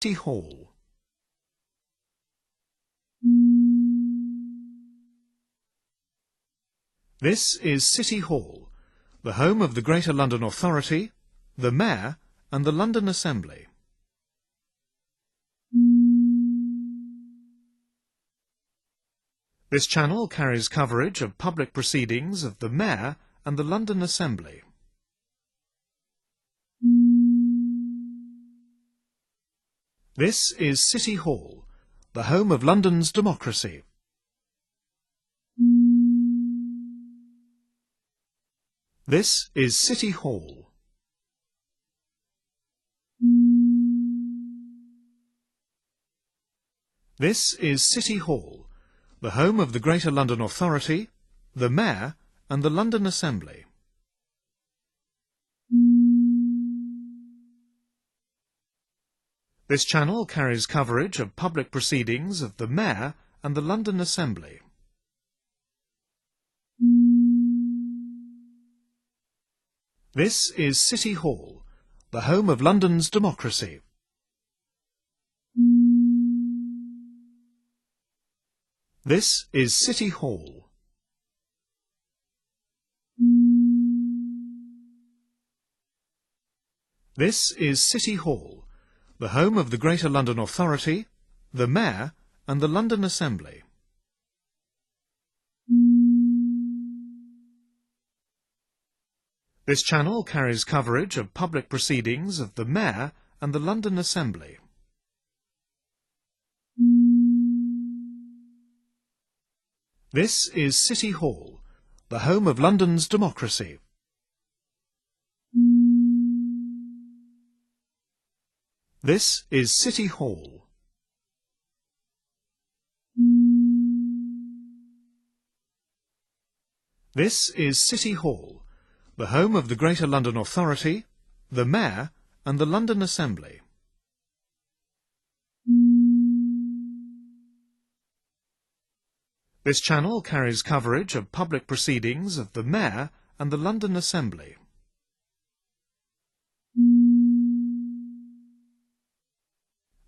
City Hall. This is City Hall, the home of the Greater London Authority, the Mayor and the London Assembly. This channel carries coverage of public proceedings of the Mayor and the London Assembly. This is City Hall, the home of London's democracy. This is City Hall. This is City Hall, the home of the Greater London Authority, the Mayor and the London Assembly. This channel carries coverage of public proceedings of the Mayor and the London Assembly. This is City Hall, the home of London's democracy. This is City Hall. This is City Hall, the home of the Greater London Authority, the Mayor and the London Assembly. This channel carries coverage of public proceedings of the Mayor and the London Assembly. This is City Hall, the home of London's democracy. This is City Hall. This is City Hall, the home of the Greater London Authority, the Mayor and the London Assembly. This channel carries coverage of public proceedings of the Mayor and the London Assembly.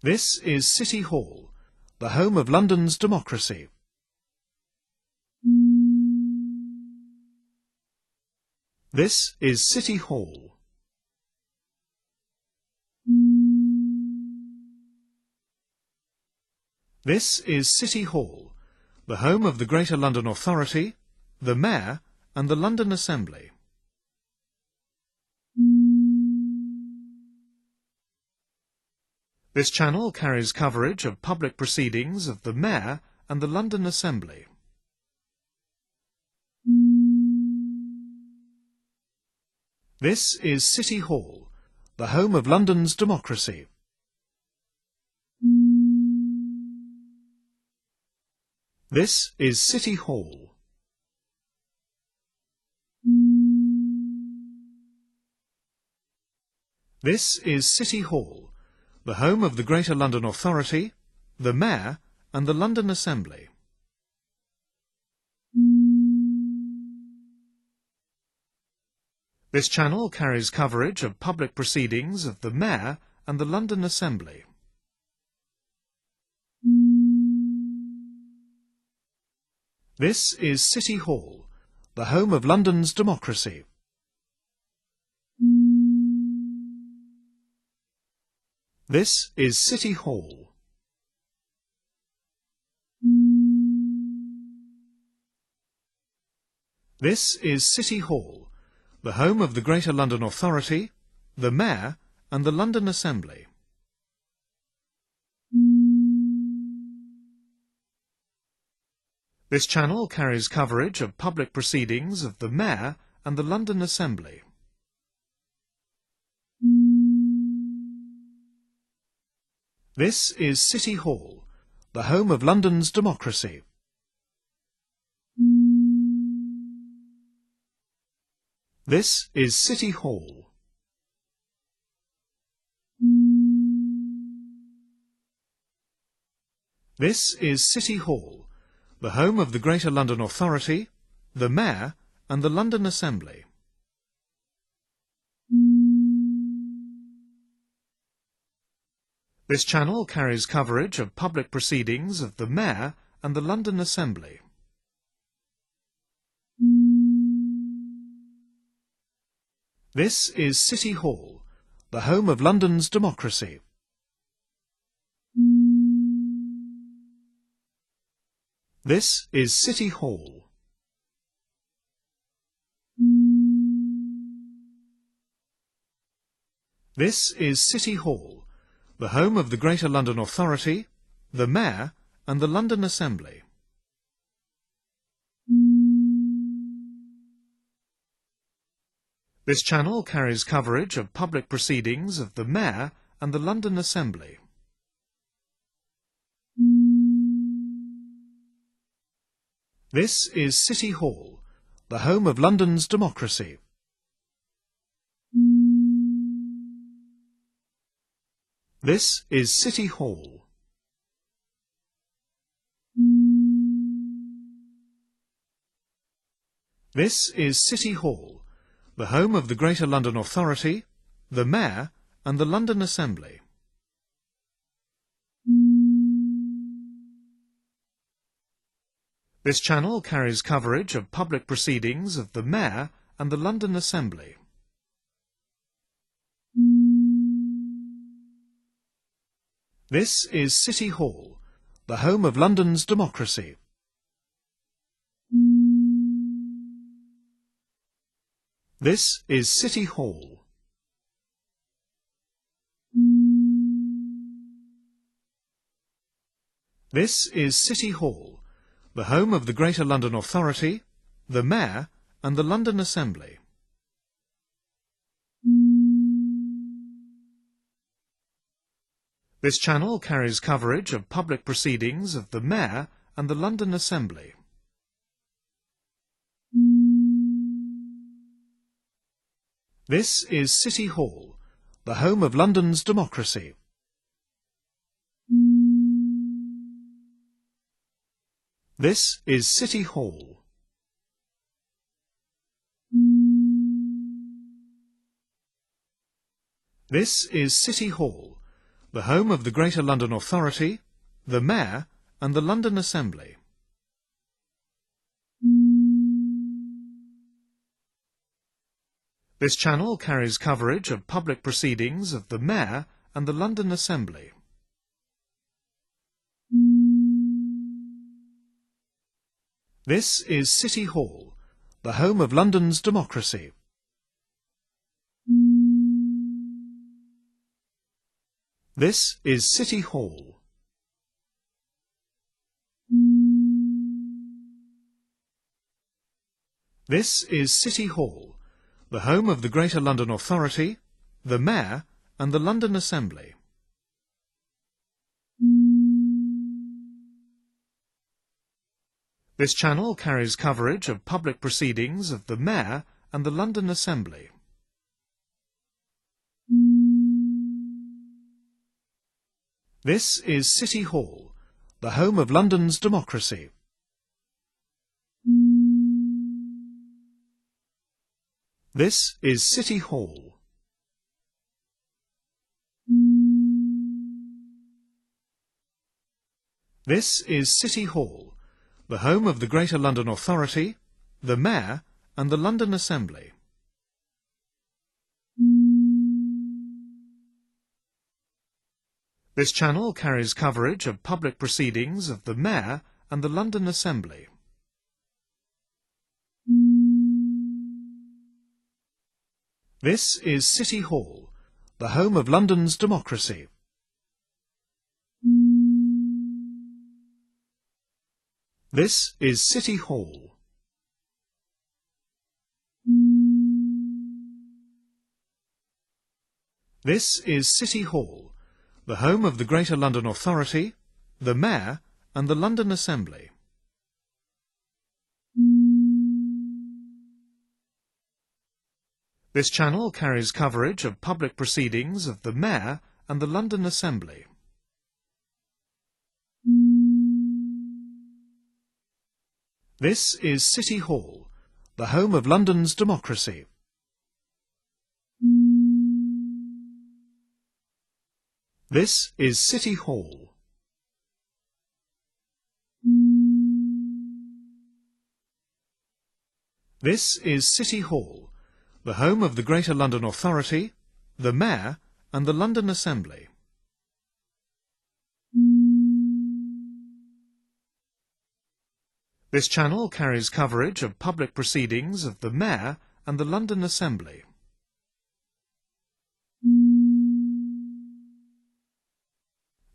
This is City Hall, the home of London's democracy. This is City Hall. This is City Hall, the home of the Greater London Authority, the Mayor and the London Assembly. This channel carries coverage of public proceedings of the Mayor and the London Assembly. This is City Hall, the home of London's democracy. This is City Hall. This is City Hall, the home of the Greater London Authority, the Mayor and the London Assembly. This channel carries coverage of public proceedings of the Mayor and the London Assembly. This is City Hall, the home of London's democracy. This is City Hall. This is City Hall, the home of the Greater London Authority, the Mayor and the London Assembly. This channel carries coverage of public proceedings of the Mayor and the London Assembly. This is City Hall, the home of London's democracy. This is City Hall. This is City Hall, the home of the Greater London Authority, the Mayor and the London Assembly. This channel carries coverage of public proceedings of the Mayor and the London Assembly. This is City Hall, the home of London's democracy. This is City Hall. This is City Hall, the home of the Greater London Authority, the Mayor and the London Assembly. This channel carries coverage of public proceedings of the Mayor and the London Assembly. This is City Hall, the home of London's democracy. This is City Hall. This is City Hall, the home of the Greater London Authority, the Mayor and the London Assembly. This channel carries coverage of public proceedings of the Mayor and the London Assembly. This is City Hall, the home of London's democracy. This is City Hall. This is City Hall, the home of the Greater London Authority, the Mayor and the London Assembly. This channel carries coverage of public proceedings of the Mayor and the London Assembly. This is City Hall, the home of London's democracy. This is City Hall. This is City Hall, the home of the Greater London Authority, the Mayor and the London Assembly. This channel carries coverage of public proceedings of the Mayor and the London Assembly. This is City Hall, the home of London's democracy. This is City Hall. This is City Hall, the home of the Greater London Authority, the Mayor and the London Assembly. This channel carries coverage of public proceedings of the Mayor and the London Assembly. This is City Hall, the home of London's democracy. This is City Hall. This is City Hall, the home of the Greater London Authority, the Mayor and the London Assembly. This channel carries coverage of public proceedings of the Mayor and the London Assembly. This is City Hall, the home of London's democracy. This is City Hall. This is City Hall, the home of the Greater London Authority, the Mayor and the London Assembly. This channel carries coverage of public proceedings of the Mayor and the London Assembly. This is City Hall, the home of London's democracy. This is City Hall. This is City Hall, the home of the Greater London Authority, the Mayor and the London Assembly. This channel carries coverage of public proceedings of the Mayor and the London Assembly.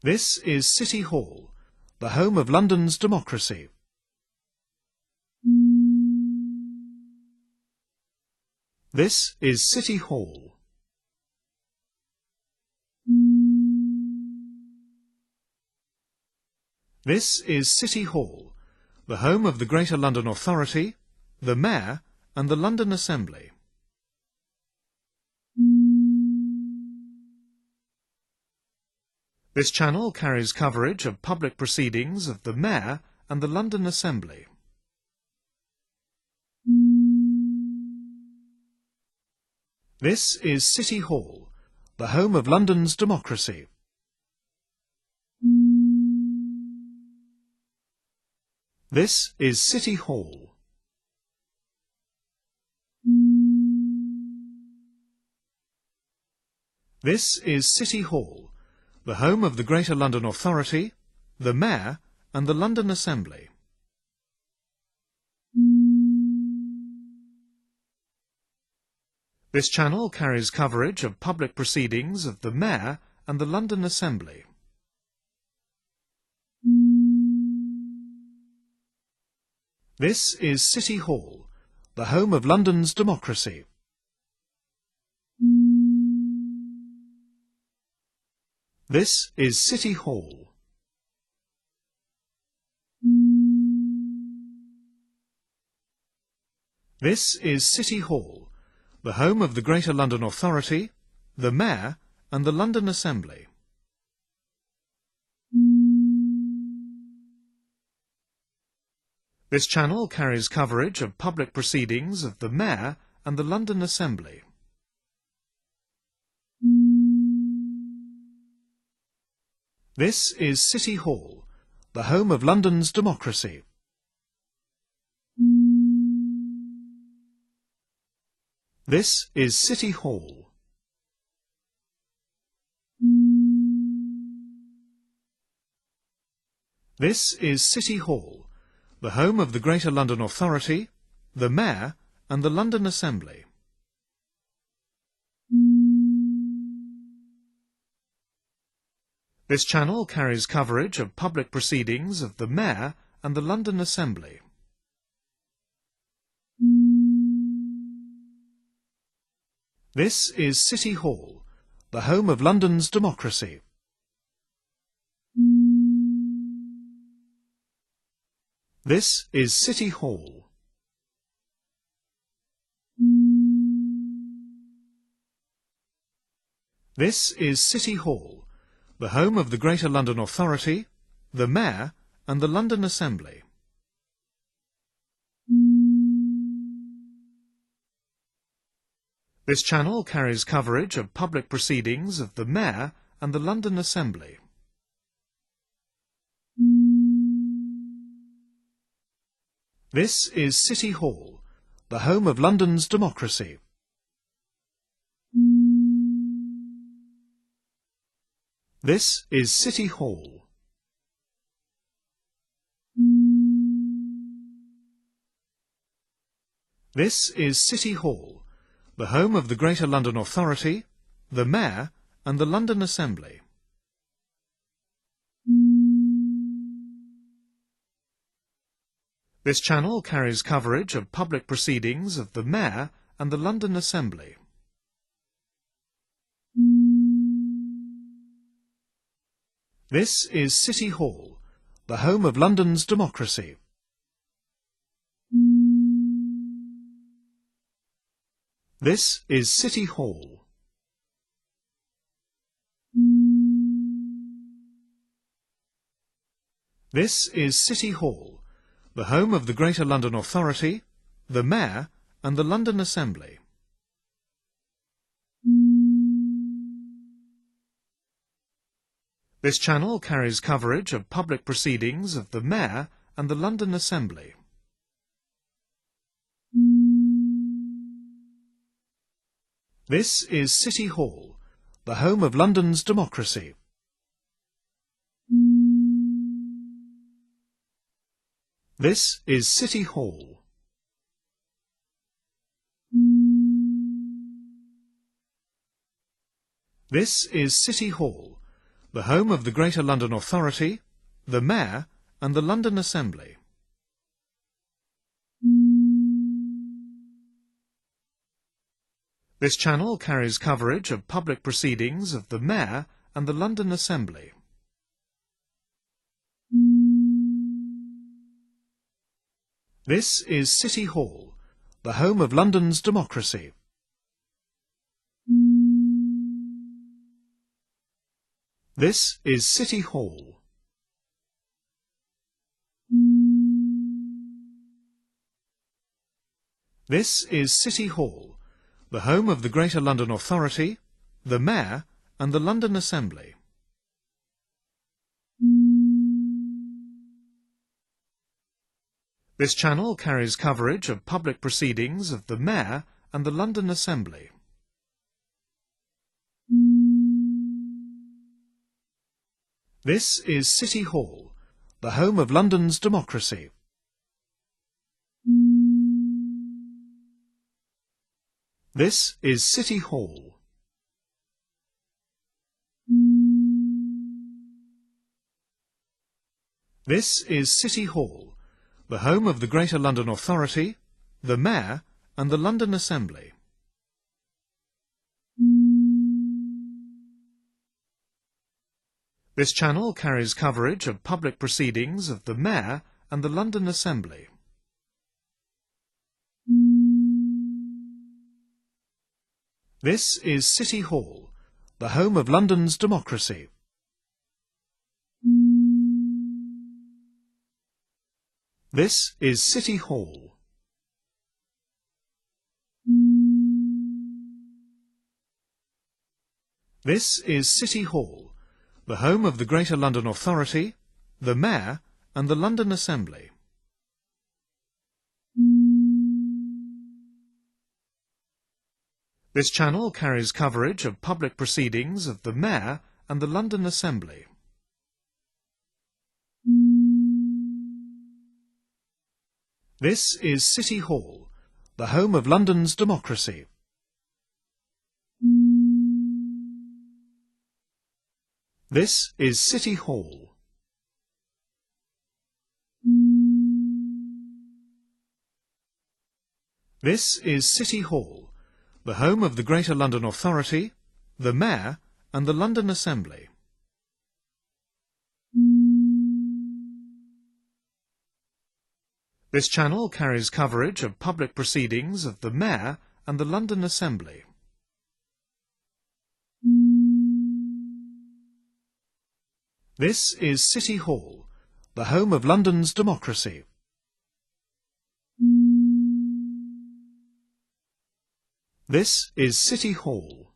This is City Hall, the home of London's democracy. This is City Hall. This is City Hall, the home of the Greater London Authority, the Mayor and the London Assembly. This channel carries coverage of public proceedings of the Mayor and the London Assembly. This is City Hall, the home of London's democracy. This is City Hall. This is City Hall, the home of the Greater London Authority, the Mayor and the London Assembly. This channel carries coverage of public proceedings of the Mayor and the London Assembly. This is City Hall, the home of London's democracy. This is City Hall. This is City Hall, the home of the Greater London Authority, the Mayor and the London Assembly. This channel carries coverage of public proceedings of the Mayor and the London Assembly. This is City Hall, the home of London's democracy. This is City Hall. This is City Hall, the home of the Greater London Authority, the Mayor and the London Assembly. This channel carries coverage of public proceedings of the Mayor and the London Assembly. This is City Hall, the home of London's democracy. This is City Hall. This is City Hall, the home of the Greater London Authority, the Mayor and the London Assembly. This channel carries coverage of public proceedings of the Mayor and the London Assembly. This is City Hall, the home of London's democracy. This is City Hall. This is City Hall, the home of the Greater London Authority, the Mayor and the London Assembly. This channel carries coverage of public proceedings of the Mayor and the London Assembly. This is City Hall, the home of London's democracy. This is City Hall. This is City Hall, the home of the Greater London Authority, the Mayor and the London Assembly. This channel carries coverage of public proceedings of the Mayor and the London Assembly. This is City Hall, the home of London's democracy. This is City Hall. This is City Hall, the home of the Greater London Authority, the Mayor and the London Assembly. This channel carries coverage of public proceedings of the Mayor and the London Assembly. This is City Hall, the home of London's democracy. This is City Hall. This is City Hall, the home of the Greater London Authority, the Mayor and the London Assembly. This channel carries coverage of public proceedings of the Mayor and the London Assembly. This is City Hall, the home of London's democracy. This is City Hall. This is City Hall, the home of the Greater London Authority, the Mayor and the London Assembly. This channel carries coverage of public proceedings of the Mayor and the London Assembly. This is City Hall, the home of London's democracy. This is City Hall. This is City Hall, the home of the Greater London Authority, the Mayor and the London Assembly. This channel carries coverage of public proceedings of the Mayor and the London Assembly. This is City Hall, the home of London's democracy. This is City Hall. This is City Hall, the home of the Greater London Authority, the Mayor and the London Assembly. This channel carries coverage of public proceedings of the Mayor and the London Assembly. This is City Hall, the home of London's democracy. This is City Hall.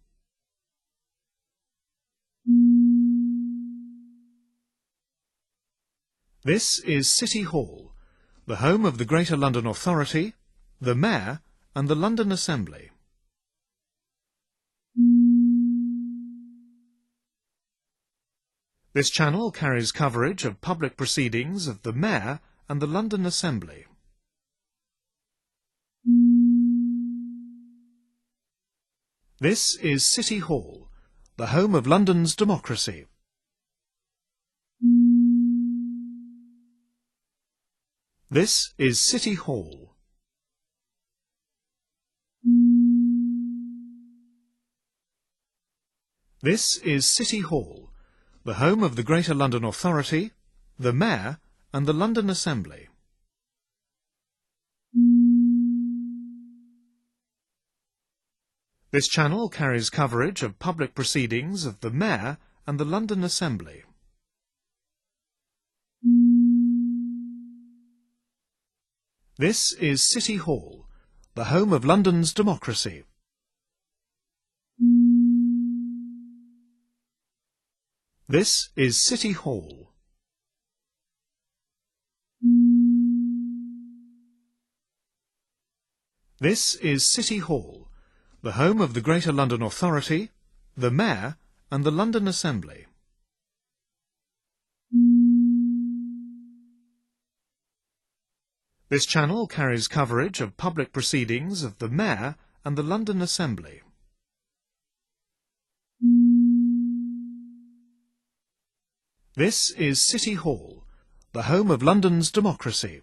This is City Hall, the home of the Greater London Authority, the Mayor and the London Assembly. This channel carries coverage of public proceedings of the Mayor and the London Assembly. This is City Hall, the home of London's democracy. This is City Hall. This is City Hall, the home of the Greater London Authority, the Mayor and the London Assembly. This channel carries coverage of public proceedings of the Mayor and the London Assembly. This is City Hall, the home of London's democracy. This is City Hall. This is City Hall, the home of the Greater London Authority, the Mayor and the London Assembly. This channel carries coverage of public proceedings of the Mayor and the London Assembly. This is City Hall, the home of London's democracy.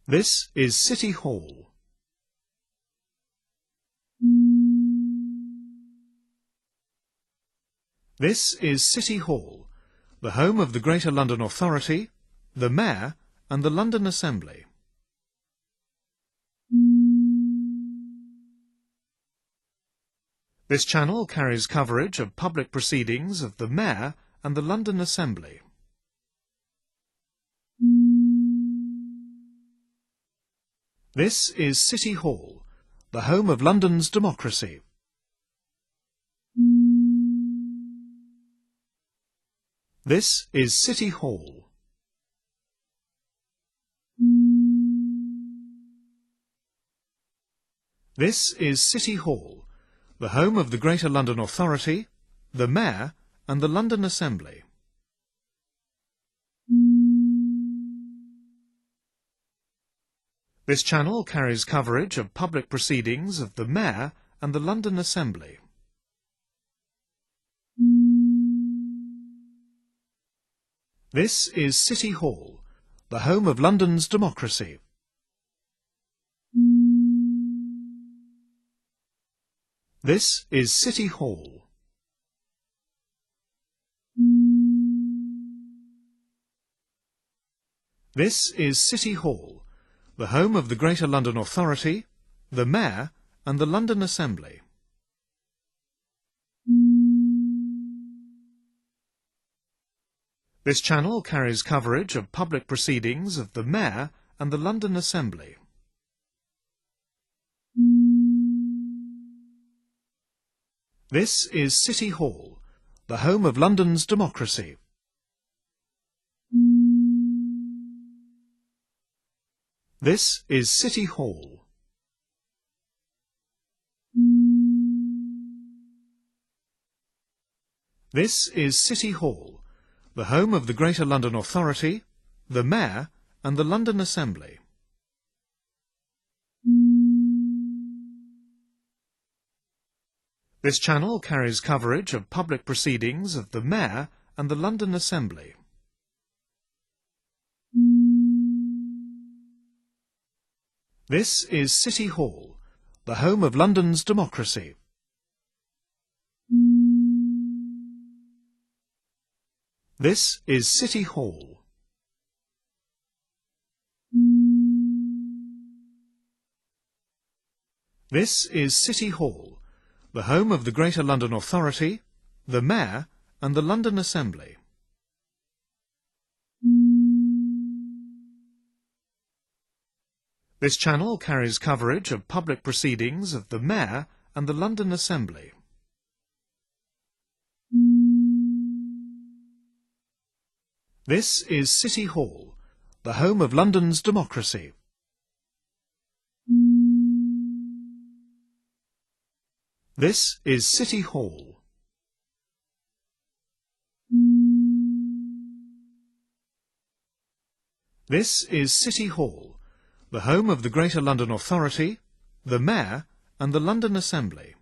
This is City Hall. This is City Hall, the home of the Greater London Authority, the Mayor and the London Assembly. This channel carries coverage of public proceedings of the Mayor and the London Assembly. This is City Hall, the home of London's democracy. This is City Hall. This is City Hall, the home of the Greater London Authority, the Mayor and the London Assembly. This channel carries coverage of public proceedings of the Mayor and the London Assembly. This is City Hall, the home of London's democracy. This is City Hall. This is City Hall, the home of the Greater London Authority, the Mayor and the London Assembly. This channel carries coverage of public proceedings of the Mayor and the London Assembly. This is City Hall, the home of London's democracy. This is City Hall. This is City Hall, the home of the Greater London Authority, the Mayor and the London Assembly. This channel carries coverage of public proceedings of the Mayor and the London Assembly. This is City Hall, the home of London's democracy. This is City Hall. This is City Hall, the home of the Greater London Authority, the Mayor and the London Assembly. This channel carries coverage of public proceedings of the Mayor and the London Assembly. This is City Hall, the home of London's democracy. This is City Hall. This is City Hall, the home of the Greater London Authority, the Mayor and the London Assembly.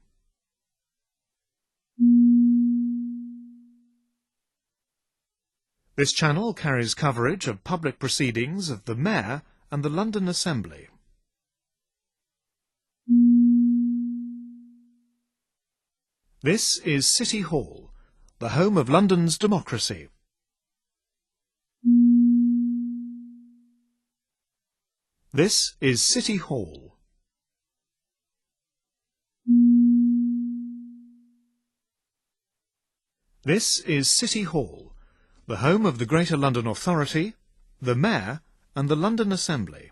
This channel carries coverage of public proceedings of the Mayor and the London Assembly. This is City Hall, the home of London's democracy. This is City Hall. This is City Hall, the home of the Greater London Authority, the Mayor and the London Assembly.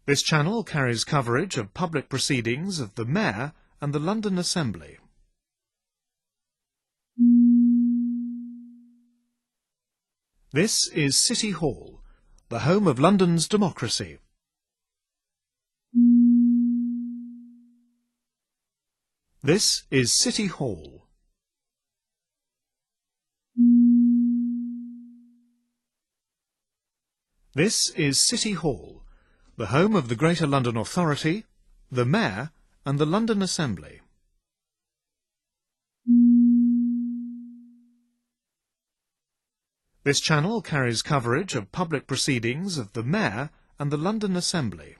This channel carries coverage of public proceedings of the Mayor and the London Assembly. This is City Hall, the home of London's democracy. This is City Hall. This is City Hall, the home of the Greater London Authority, the Mayor and the London Assembly. This channel carries coverage of public proceedings of the Mayor and the London Assembly.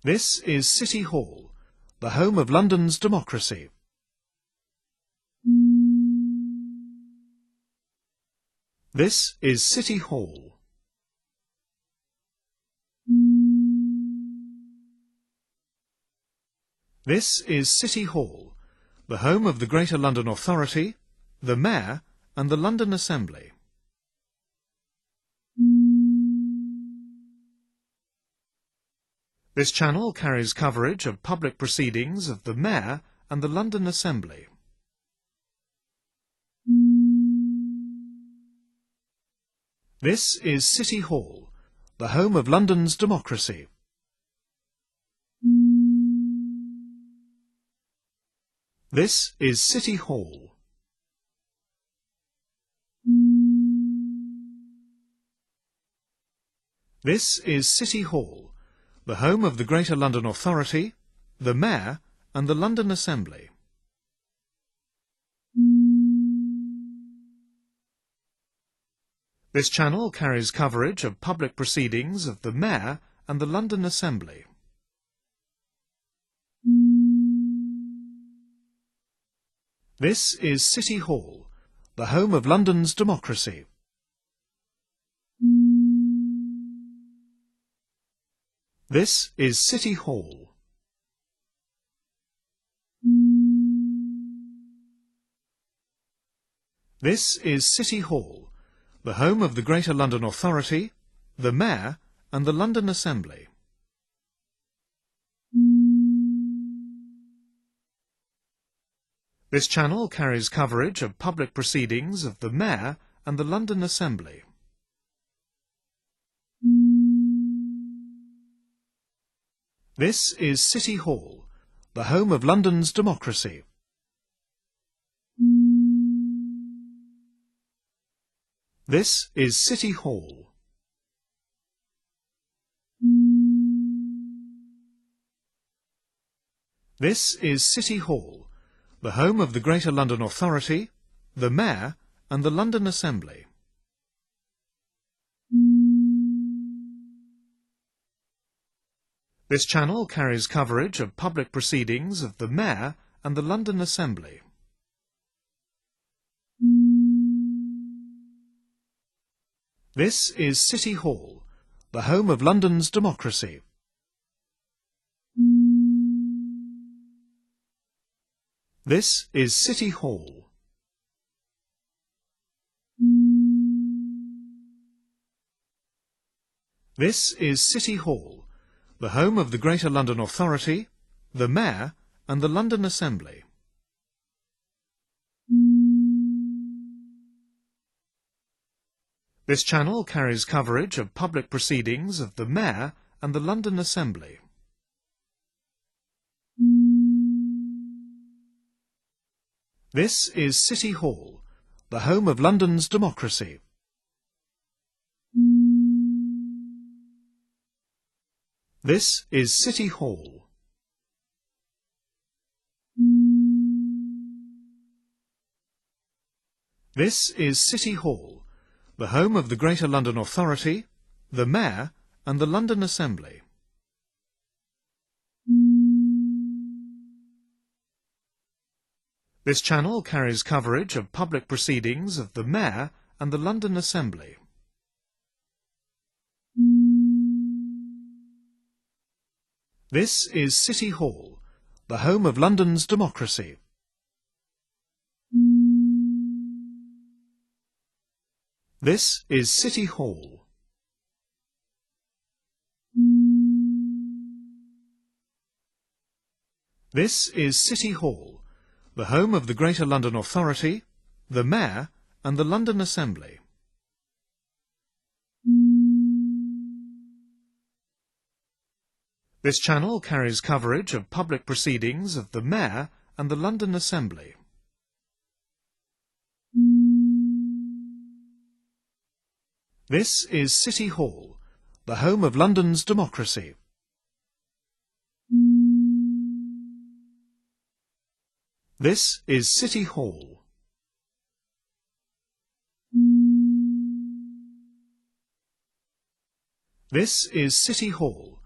This is City Hall, the home of London's democracy. This is City Hall. This is City Hall, the home of the Greater London Authority, the Mayor and the London Assembly. This channel carries coverage of public proceedings of the Mayor and the London Assembly. This is City Hall, the home of London's democracy. This is City Hall. This is City Hall, the home of the Greater London Authority, the Mayor and the London Assembly. This channel carries coverage of public proceedings of the Mayor and the London Assembly. This is City Hall, the home of London's democracy. This is City Hall. This is City Hall, the home of the Greater London Authority, the Mayor and the London Assembly. This channel carries coverage of public proceedings of the Mayor and the London Assembly. This is City Hall, the home of London's democracy. This is City Hall. This is City Hall, the home of the Greater London Authority, the Mayor and the London Assembly. This channel carries coverage of public proceedings of the Mayor and the London Assembly. This is City Hall, the home of London's democracy. This is City Hall. This is City Hall, the home of the Greater London Authority, the Mayor and the London Assembly. This channel carries coverage of public proceedings of the Mayor and the London Assembly. This is City Hall, the home of London's democracy. This is City Hall. This is City Hall, the home of the Greater London Authority, the Mayor and the London Assembly. This channel carries coverage of public proceedings of the Mayor and the London Assembly. This is City Hall, the home of London's democracy. This is City Hall. This is City Hall, the home of the Greater London Authority, the Mayor and the London Assembly. This channel carries coverage of public proceedings of the Mayor and the London Assembly. This is City Hall, the home of London's democracy. This is City Hall. This is City Hall,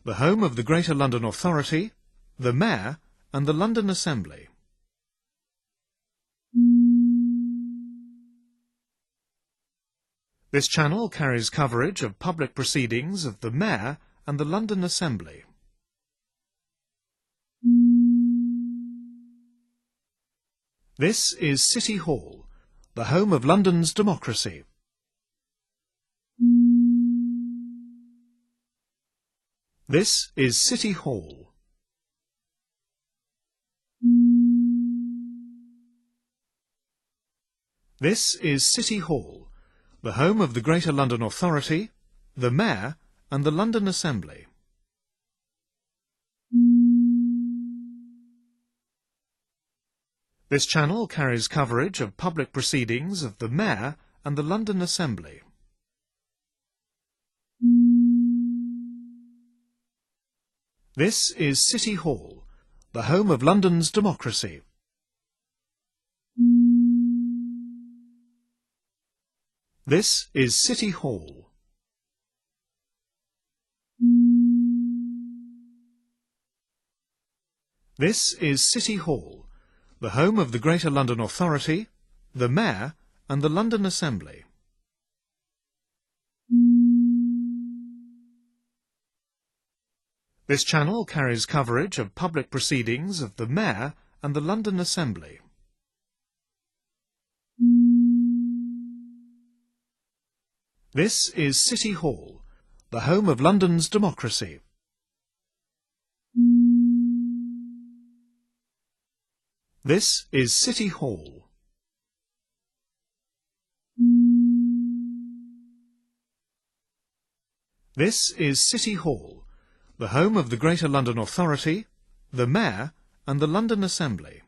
the home of the Greater London Authority, the Mayor and the London Assembly. This channel carries coverage of public proceedings of the Mayor and the London Assembly. This is City Hall, the home of London's democracy. This is City Hall. This is City Hall, the home of the Greater London Authority, the Mayor and the London Assembly. This channel carries coverage of public proceedings of the Mayor and the London Assembly. This is City Hall, the home of London's democracy. This is City Hall. This is City Hall, the home of the Greater London Authority, the Mayor and the London Assembly. This channel carries coverage of public proceedings of the Mayor and the London Assembly. This is City Hall, the home of London's democracy. This is City Hall. This is City Hall, the home of the Greater London Authority, the Mayor and the London Assembly.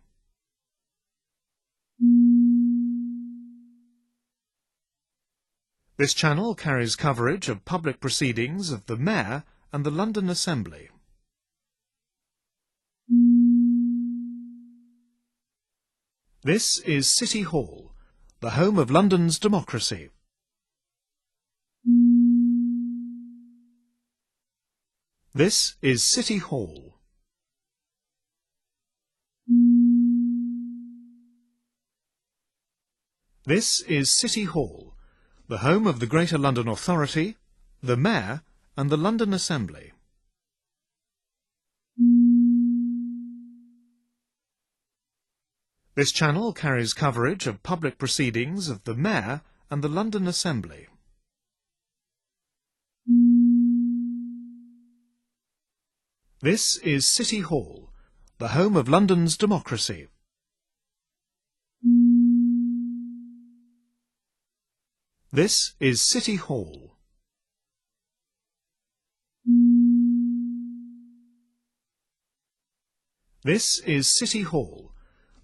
This channel carries coverage of public proceedings of the Mayor and the London Assembly. This is City Hall, the home of London's democracy. This is City Hall. This is City Hall, the home of the Greater London Authority, the Mayor and the London Assembly. This channel carries coverage of public proceedings of the Mayor and the London Assembly. This is City Hall, the home of London's democracy. This is City Hall. This is City Hall,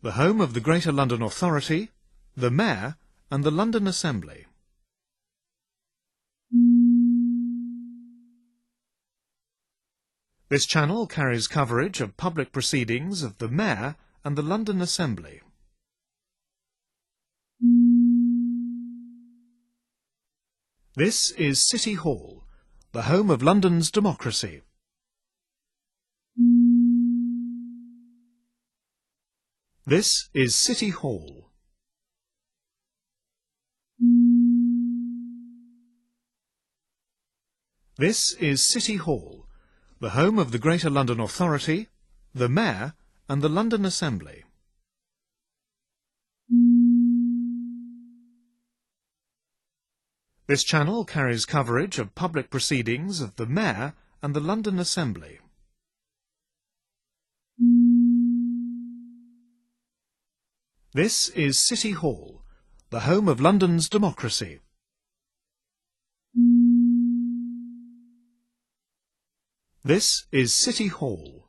the home of the Greater London Authority, the Mayor and the London Assembly. This channel carries coverage of public proceedings of the Mayor and the London Assembly. This is City Hall, the home of London's democracy. This is City Hall. This is City Hall, the home of the Greater London Authority, the Mayor and the London Assembly. This channel carries coverage of public proceedings of the Mayor and the London Assembly. This is City Hall, the home of London's democracy. This is City Hall.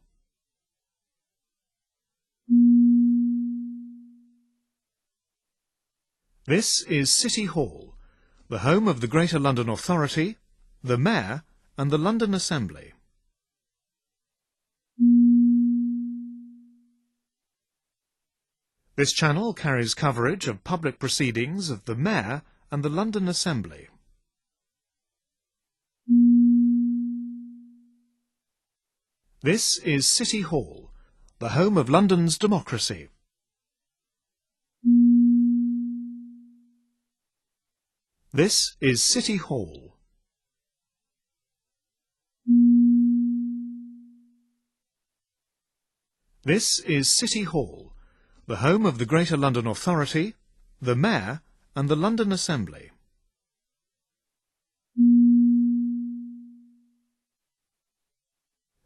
This is City Hall, the home of the Greater London Authority, the Mayor and the London Assembly. This channel carries coverage of public proceedings of the Mayor and the London Assembly. This is City Hall, the home of London's democracy. This is City Hall. This is City Hall, the home of the Greater London Authority, the Mayor and the London Assembly.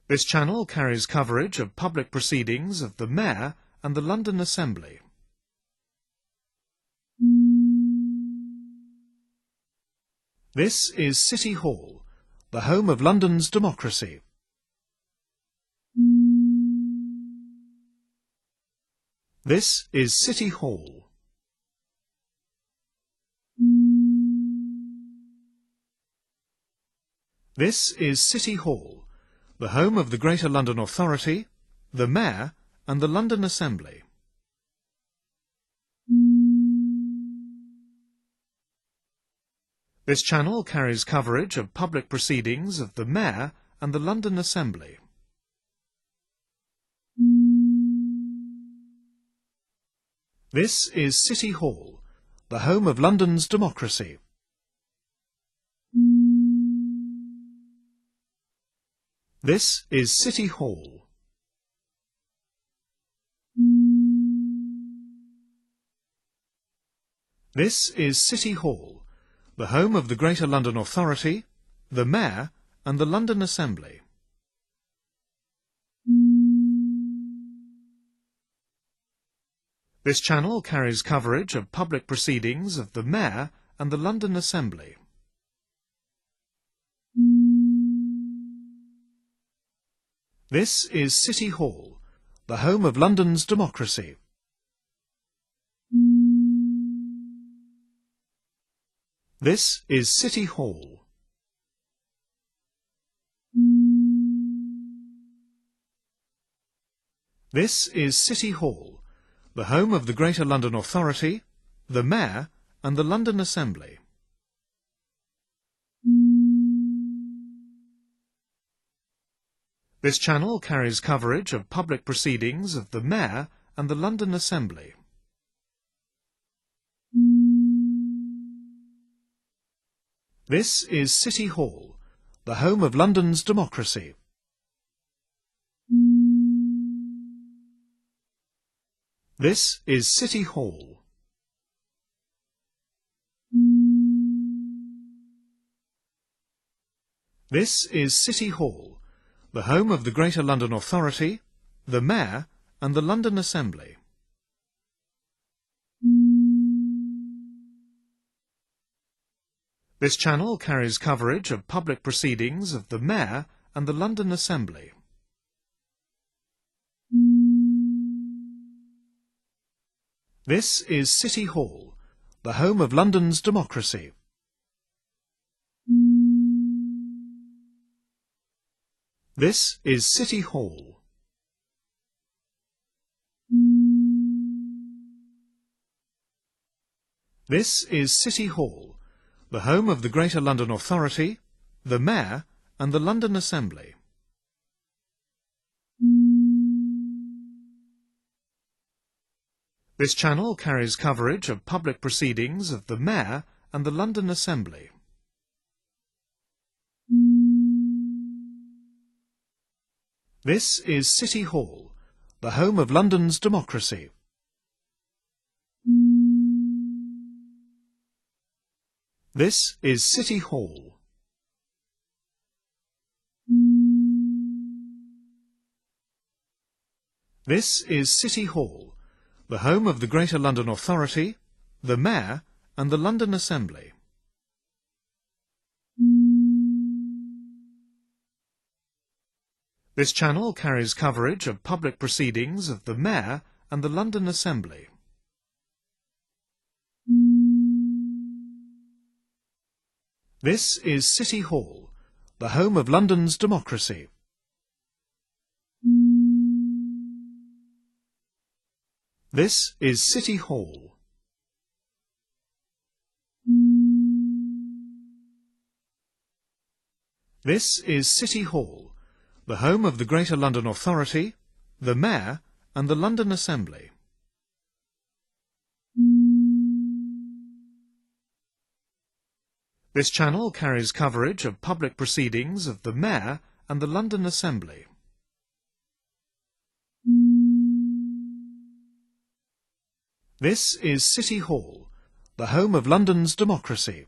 This channel carries coverage of public proceedings of the Mayor and the London Assembly. This is City Hall, the home of London's democracy. This is City Hall. This is City Hall, the home of the Greater London Authority, the Mayor and the London Assembly. This channel carries coverage of public proceedings of the Mayor and the London Assembly. This is City Hall, the home of London's democracy. This is City Hall. This is City Hall, the home of the Greater London Authority, the Mayor and the London Assembly. This channel carries coverage of public proceedings of the Mayor and the London Assembly. This is City Hall, the home of London's democracy. This is City Hall. This is City Hall, the home of the Greater London Authority, the Mayor and the London Assembly. This channel carries coverage of public proceedings of the Mayor and the London Assembly. This is City Hall, the home of London's democracy. This is City Hall. This is City Hall, the home of the Greater London Authority, the Mayor and the London Assembly. This channel carries coverage of public proceedings of the Mayor and the London Assembly. This is City Hall, the home of London's democracy. This is City Hall. This is City Hall, the home of the Greater London Authority, the Mayor and the London Assembly. This channel carries coverage of public proceedings of the Mayor and the London Assembly. This is City Hall, the home of London's democracy. This is City Hall. This is City Hall, the home of the Greater London Authority, the Mayor and the London Assembly. This channel carries coverage of public proceedings of the Mayor and the London Assembly. This is City Hall, the home of London's democracy. This is City Hall. This is City Hall, the home of the Greater London Authority, the Mayor and the London Assembly. This channel carries coverage of public proceedings of the Mayor and the London Assembly. This is City Hall, the home of London's democracy.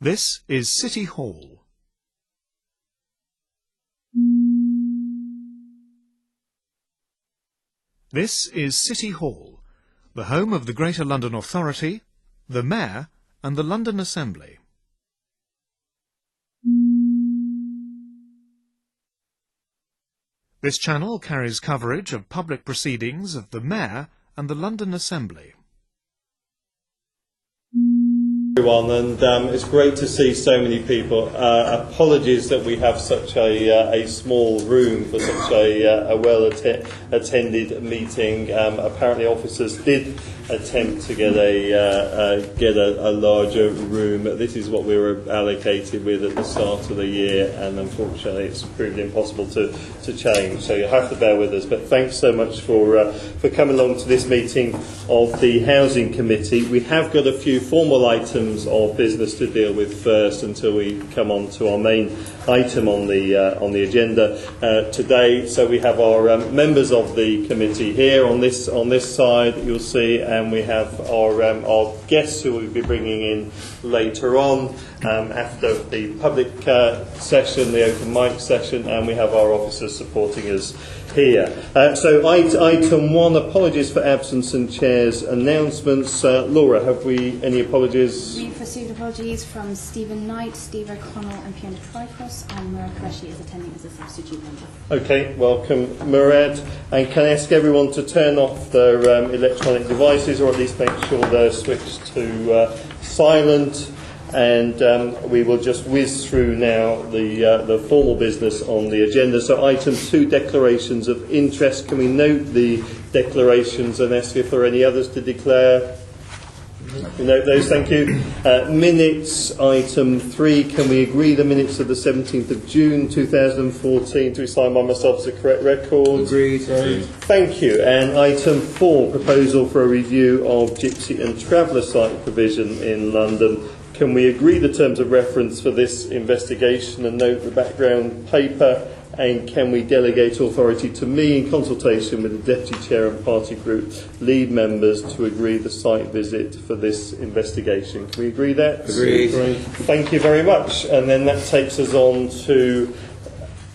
This is City Hall. This is City Hall, the home of the Greater London Authority, the Mayor and the London Assembly. This channel carries coverage of public proceedings of the Mayor and the London Assembly. Everyone, and it's great to see so many people. Apologies that we have such a small room for such a well-attended meeting. Apparently officers did attempt to get a larger room. This is what we were allocated with at the start of the year, and unfortunately it's proved impossible to change. So you'll have to bear with us. But thanks so much for coming along to this meeting of the Housing Committee. We have got a few formal items of business to deal with first until we come on to our main item on the agenda today. So we have our members of the committee here on this side, you'll see, and we have our guests who we'll be bringing in later on after the public session, the open mic session, and we have our officers supporting us here. So item 1, apologies for absence and chair's announcements. Laura, have we any apologies? We've received apologies from Stephen Knight, Steve O'Connell and Fiona Trifos, and Murad Qureshi is attending as a substitute member. Okay, welcome Murad. And can I ask everyone to turn off their electronic devices, or at least make sure they're switched to silent. And we will just whiz through now the formal business on the agenda. So item 2, declarations of interest. Can we note the declarations and ask if there are any others to declare? We note those, thank you. Minutes, item 3. Can we agree the minutes of the 17th of June 2014 to be signed by myself as a correct record? Agreed. Thank you. And item 4, proposal for a review of Gypsy and Traveller site provision in London. Can we agree the terms of reference for this investigation and note the background paper? And can we delegate authority to me in consultation with the Deputy Chair and Party Group lead members to agree the site visit for this investigation? Can we agree that? Agreed. Thank you very much. And then that takes us on to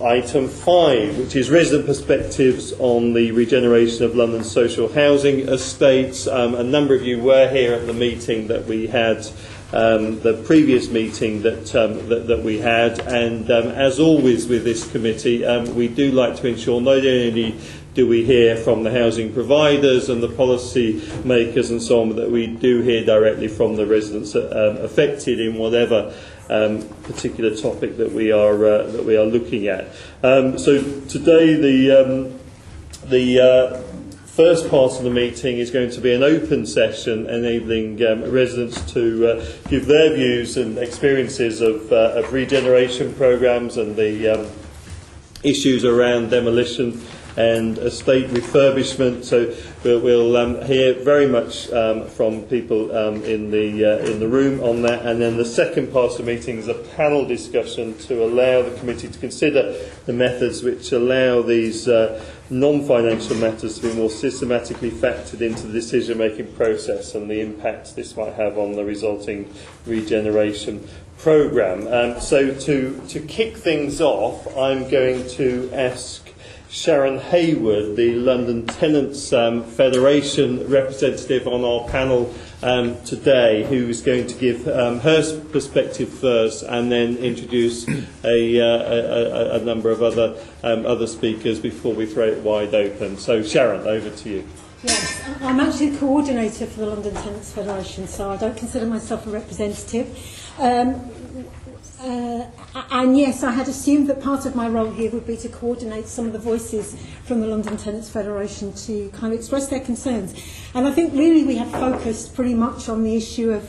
item 5, which is resident perspectives on the regeneration of London's social housing estates. A number of you were here at the meeting that we had, the previous meeting that we had, and as always with this committee, we do like to ensure not only do we hear from the housing providers and the policy makers and so on, but that we do hear directly from the residents affected in whatever particular topic that we are looking at. So today the first part of the meeting is going to be an open session enabling residents to give their views and experiences of regeneration programmes and the issues around demolition and estate refurbishment. So we'll hear very much from people in the room on that. And then the second part of the meeting is a panel discussion to allow the committee to consider the methods which allow these non-financial matters to be more systematically factored into the decision-making process and the impact this might have on the resulting regeneration programme. So to kick things off, I'm going to ask Sharon Hayward, the London Tenants Federation representative on our panel today, who is going to give her perspective first and then introduce a number of other speakers before we throw it wide open. So Sharon, over to you. Yes, I'm actually the coordinator for the London Tenants Federation, so I don't consider myself a representative. And yes, I had assumed that part of my role here would be to coordinate some of the voices from the London Tenants Federation to kind of express their concerns. And I think really we have focused pretty much on the issue of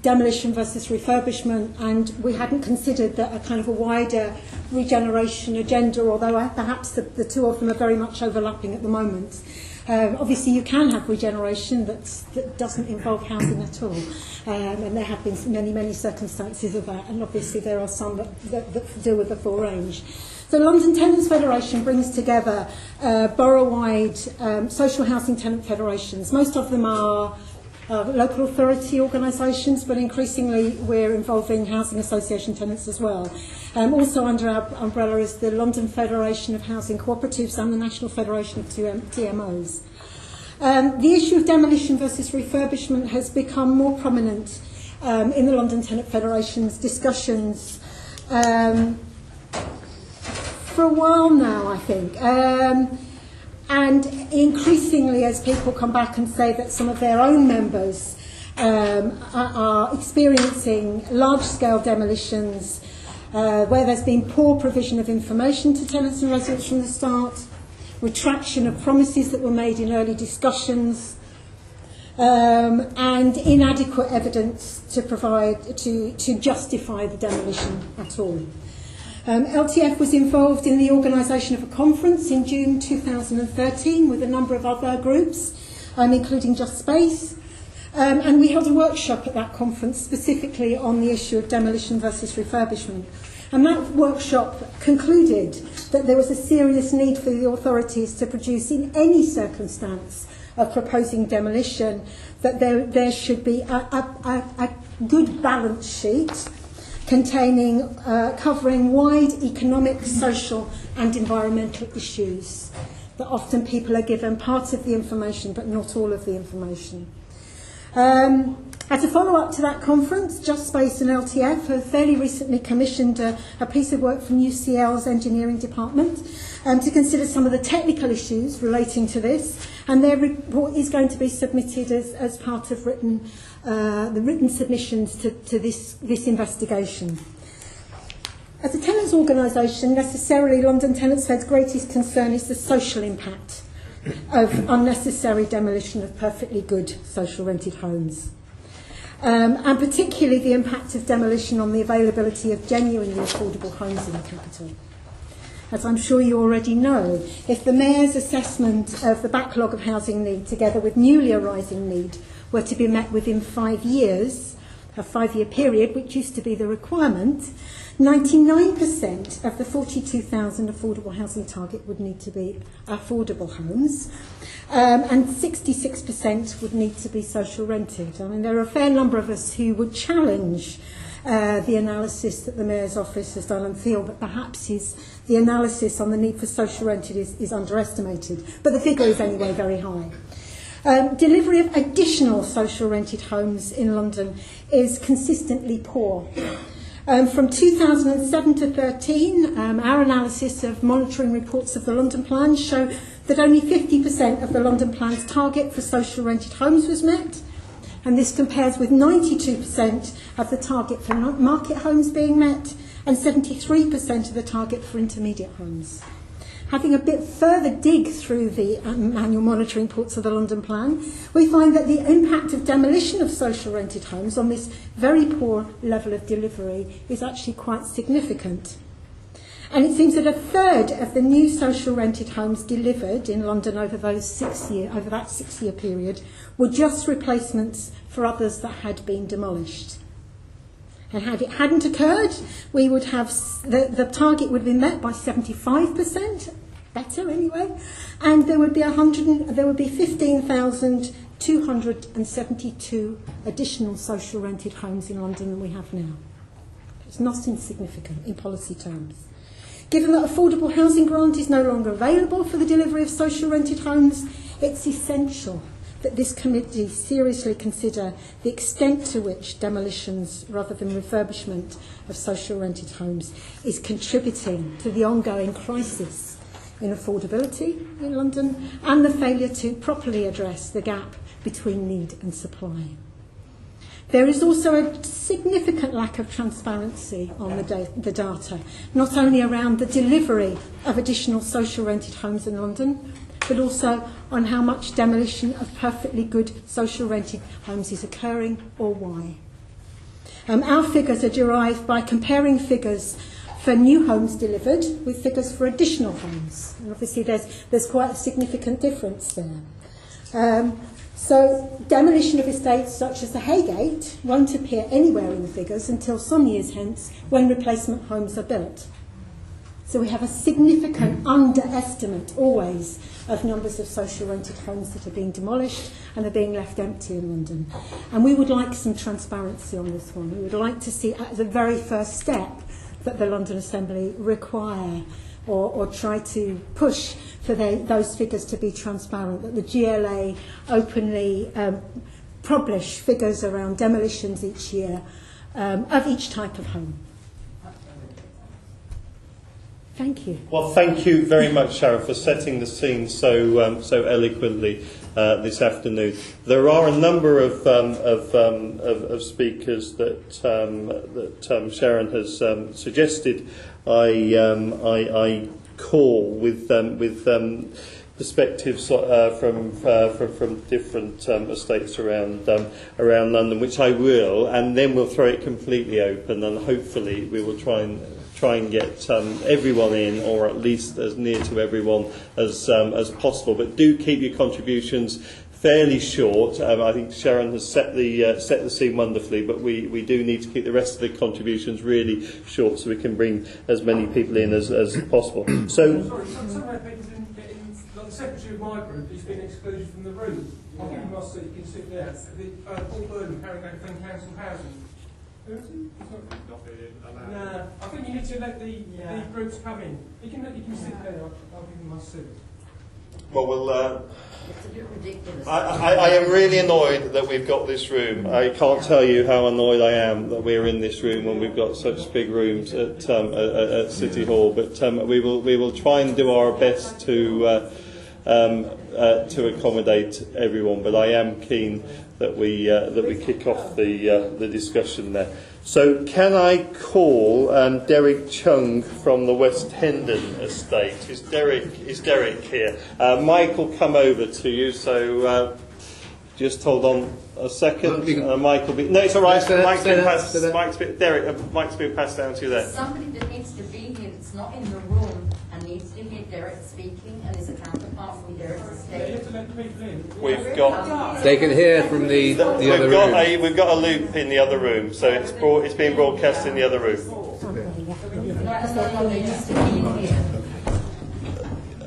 demolition versus refurbishment, and we hadn't considered that a kind of a wider regeneration agenda, although perhaps the two of them are very much overlapping at the moment. Obviously, you can have regeneration that doesn't involve housing at all, and there have been many circumstances of that, and obviously there are some that deal with the full range. The London Tenants Federation brings together borough-wide social housing tenant federations. Most of them are local authority organisations, but increasingly we're involving housing association tenants as well. Also under our umbrella is the London Federation of Housing Cooperatives and the National Federation of TMOs. The issue of demolition versus refurbishment has become more prominent in the London Tenant Federation's discussions for a while now, I think. And increasingly, as people come back and say that some of their own members are experiencing large-scale demolitions where there's been poor provision of information to tenants and residents from the start, retraction of promises that were made in early discussions, and inadequate evidence to provide to justify the demolition at all. LTF was involved in the organisation of a conference in June 2013 with a number of other groups, including Just Space, and we held a workshop at that conference specifically on the issue of demolition versus refurbishment. And that workshop concluded that there was a serious need for the authorities to produce, in any circumstance of proposing demolition, that there should be a good balance sheet containing, covering wide economic, social and environmental issues, that often people are given part of the information but not all of the information. As a follow-up to that conference, Just Space and LTF have fairly recently commissioned a piece of work from UCL's engineering department to consider some of the technical issues relating to this, and their report is going to be submitted as part of the written submissions to this investigation. As a tenants organisation, necessarily London Tenants Fed's greatest concern is the social impact of unnecessary demolition of perfectly good social rented homes. And particularly the impact of demolition on the availability of genuinely affordable homes in the capital. As I'm sure you already know, if the Mayor's assessment of the backlog of housing need together with newly arising need were to be met within 5 years, a 5-year period, which used to be the requirement, 99% of the 42,000 affordable housing target would need to be affordable homes, and 66% would need to be social rented. I mean, there are a fair number of us who would challenge the analysis that the Mayor's office has done and feel that perhaps the analysis on the need for social rented is underestimated, but the figure is anyway very high. Delivery of additional social rented homes in London is consistently poor. From 2007 to 13, our analysis of monitoring reports of the London Plan show that only 50% of the London Plan's target for social rented homes was met, and this compares with 92% of the target for market homes being met and 73% of the target for intermediate homes. Having a bit further dig through the annual monitoring reports of the London Plan, we find that the impact of demolition of social rented homes on this very poor level of delivery is actually quite significant. And it seems that a third of the new social rented homes delivered in London over that 6-year period were just replacements for others that had been demolished. And had it hadn't occurred, we would have the target would have been met by 75%, better anyway, and there would be 15,272 additional social rented homes in London than we have now. It's not insignificant in policy terms. Given that affordable housing grant is no longer available for the delivery of social rented homes, it's essential that this committee seriously consider the extent to which demolitions rather than refurbishment of social rented homes is contributing to the ongoing crisis in affordability in London and the failure to properly address the gap between need and supply. There is also a significant lack of transparency on the data, not only around the delivery of additional social rented homes in London, but also on how much demolition of perfectly good social rented homes is occurring or why. Our figures are derived by comparing figures for new homes delivered with figures for additional homes. And obviously there's quite a significant difference there. So demolition of estates such as the Haygate won't appear anywhere in the figures until some years hence when replacement homes are built. So we have a significant underestimate always of numbers of social rented homes that are being demolished and are being left empty in London. And we would like some transparency on this one. We would like to see as a very first step that the London Assembly require or try to push for those figures to be transparent, that the GLA openly publish figures around demolitions each year of each type of home. Thank you. Well, thank you very much, Sharon, for setting the scene so eloquently this afternoon. There are a number of speakers that Sharon has suggested I call with perspectives from different estates around London, which I will, and then we'll throw it completely open, and hopefully we will try and get everyone in, or at least as near to everyone as possible. But do keep your contributions fairly short. I think Sharon has set the scene wonderfully, but we do need to keep the rest of the contributions really short so we can bring as many people in as possible. So, some people didn't get in. Like the secretary of my group, he's been excluded from the room. I'll give him my seat. You can sit there. Paul Burden, Harringay Fen Council Housing. Who is he? No, I think you need to let the groups come in. You can sit there. I'll give him my seat. Well, it's a bit ridiculous. I am really annoyed that we've got this room. I can't tell you how annoyed I am that we're in this room when we've got such big rooms at City Hall. But we will try and do our best to accommodate everyone. But I am keen that we kick off the discussion there. So can I call Derek Chung from the West Hendon estate? Is Derek here? Mike will come over to you, so just hold on a second. Mike will be... No, it's all right. Mike's been passed down to you there. Somebody that needs to be here that's not in the room and needs to hear Derek speaking and is a counterpart from Derek's estate. We've got... They can hear from the other room. We've got a loop in the other room, so it's being broadcast in the other room.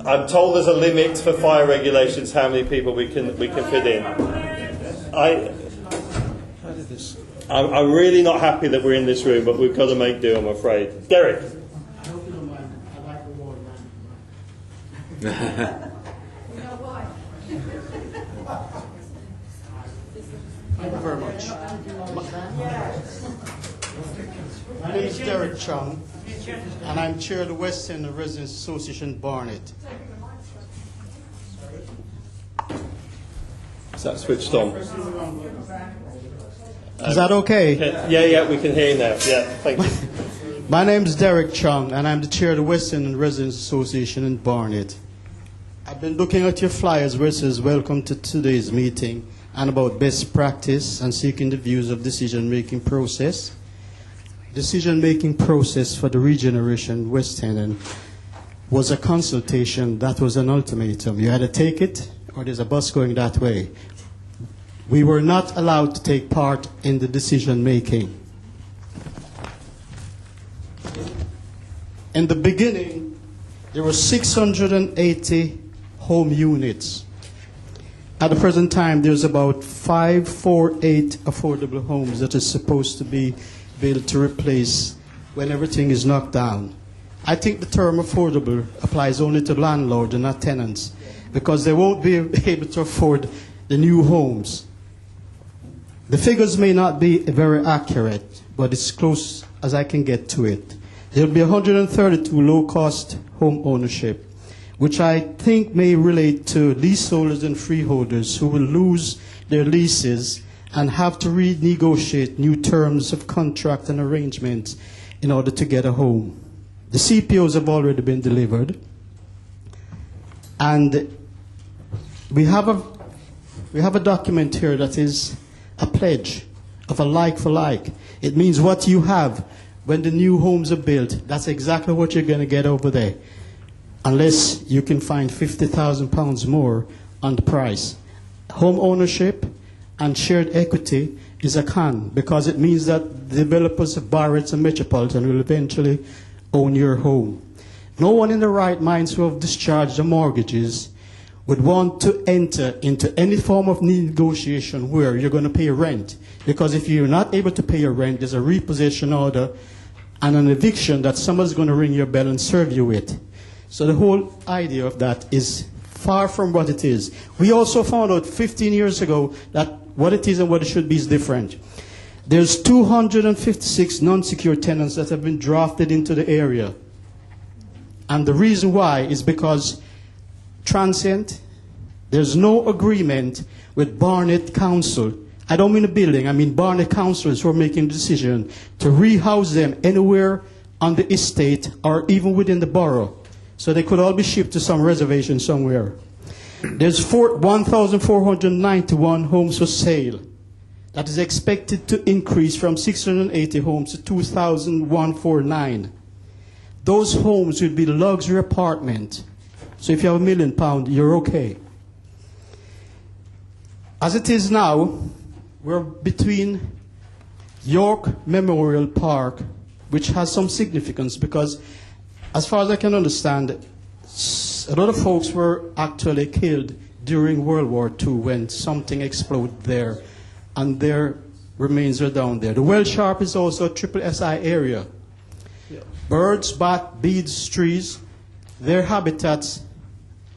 I'm told there's a limit for fire regulations how many people we can fit in. I'm really not happy that we're in this room, but we've got to make do, I'm afraid. Derek. Thank you very much. My name is Derek Chung, and I'm chair of the West End Residents Association, Barnet. Is that switched on? Is that okay? Yeah, we can hear you now. Yeah, thank you. My name is Derek Chung, and I'm the chair of the West End Residents Association in Barnet. I've been looking at your flyers where it says welcome to today's meeting and about best practice and seeking the views of decision-making process. decision-making process for the regeneration West End was a consultation that was an ultimatum. You had to take it, or there's a bus going that way. We were not allowed to take part in the decision-making. In the beginning, there were 680 home units. At the present time, there's about 548 affordable homes that are supposed to be built to replace when everything is knocked down. I think the term affordable applies only to landlords and not tenants, because they won't be able to afford the new homes. The figures may not be very accurate, but it's close as I can get to it. There will be 132 low-cost home ownership, which I think may relate to leaseholders and freeholders who will lose their leases and have to renegotiate new terms of contract and arrangements in order to get a home. The CPOs have already been delivered, and we have a document here that is a pledge of a like for like. It means what you have when the new homes are built, that's exactly what you're going to get over there, unless you can find £50,000 more on the price. Home ownership and shared equity is a con, because it means that the developers of Barratt's and Metropolitan will eventually own your home. No one in the right minds who have discharged the mortgages would want to enter into any form of negotiation where you're going to pay rent, because if you're not able to pay your rent, there's a repossession order and an eviction that someone's going to ring your bell and serve you with. So the whole idea of that is far from what it is. We also found out 15 years ago that what it is and what it should be is different. There's 256 non-secure tenants that have been drafted into the area. And the reason why is because transient, there's no agreement with Barnet Council. I don't mean the building, I mean Barnet councillors who are making the decision to rehouse them anywhere on the estate or even within the borough. So they could all be shipped to some reservation somewhere. There's 1,491 homes for sale. That is expected to increase from 680 homes to 2,149. Those homes will be luxury apartment. So if you have £1 million, you're okay. As it is now, we're between York Memorial Park, which has some significance because, as far as I can understand, a lot of folks were actually killed during World War II when something exploded there, and their remains are down there. The Welsh Harp is also a triple SI area. Yeah. Birds, bats, bees, trees, their habitats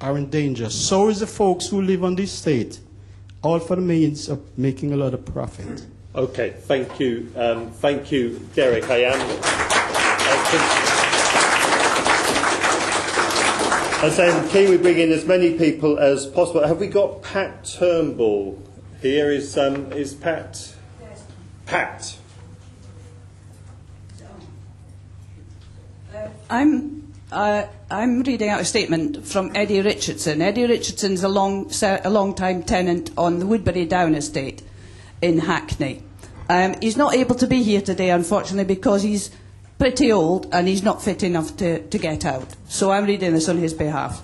are in danger. So is the folks who live on this estate, all for the means of making a lot of profit. Okay, thank you, Derek. I'm saying, can we bring in as many people as possible? Have we got Pat Turnbull here? Is Pat? Yes. Pat. I'm reading out a statement from Eddie Richardson. Eddie Richardson's a long-time tenant on the Woodbury Down estate in Hackney. He's not able to be here today, unfortunately, because he's pretty old and he's not fit enough to get out. So I'm reading this on his behalf.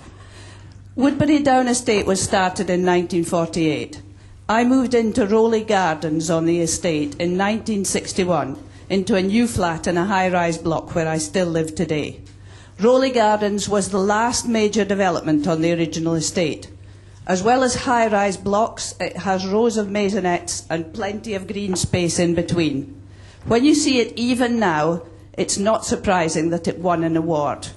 Woodbury Down estate was started in 1948. I moved into Rowley Gardens on the estate in 1961 into a new flat in a high-rise block where I still live today. Rowley Gardens was the last major development on the original estate. As well as high-rise blocks, it has rows of maisonettes and plenty of green space in between. When you see it even now, it's not surprising that it won an award.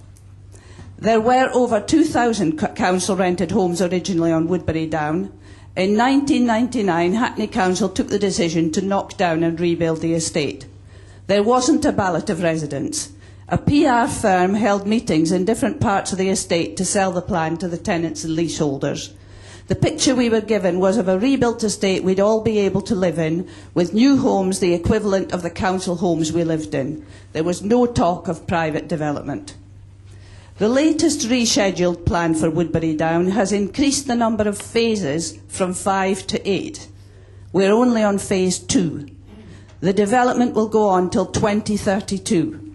There were over 2,000 council-rented homes originally on Woodbury Down. In 1999, Hackney Council took the decision to knock down and rebuild the estate. There wasn't a ballot of residents. A PR firm held meetings in different parts of the estate to sell the plan to the tenants and leaseholders. The picture we were given was of a rebuilt estate we'd all be able to live in, with new homes the equivalent of the council homes we lived in. There was no talk of private development. The latest rescheduled plan for Woodbury Down has increased the number of phases from 5 to 8. We're only on phase 2. The development will go on till 2032.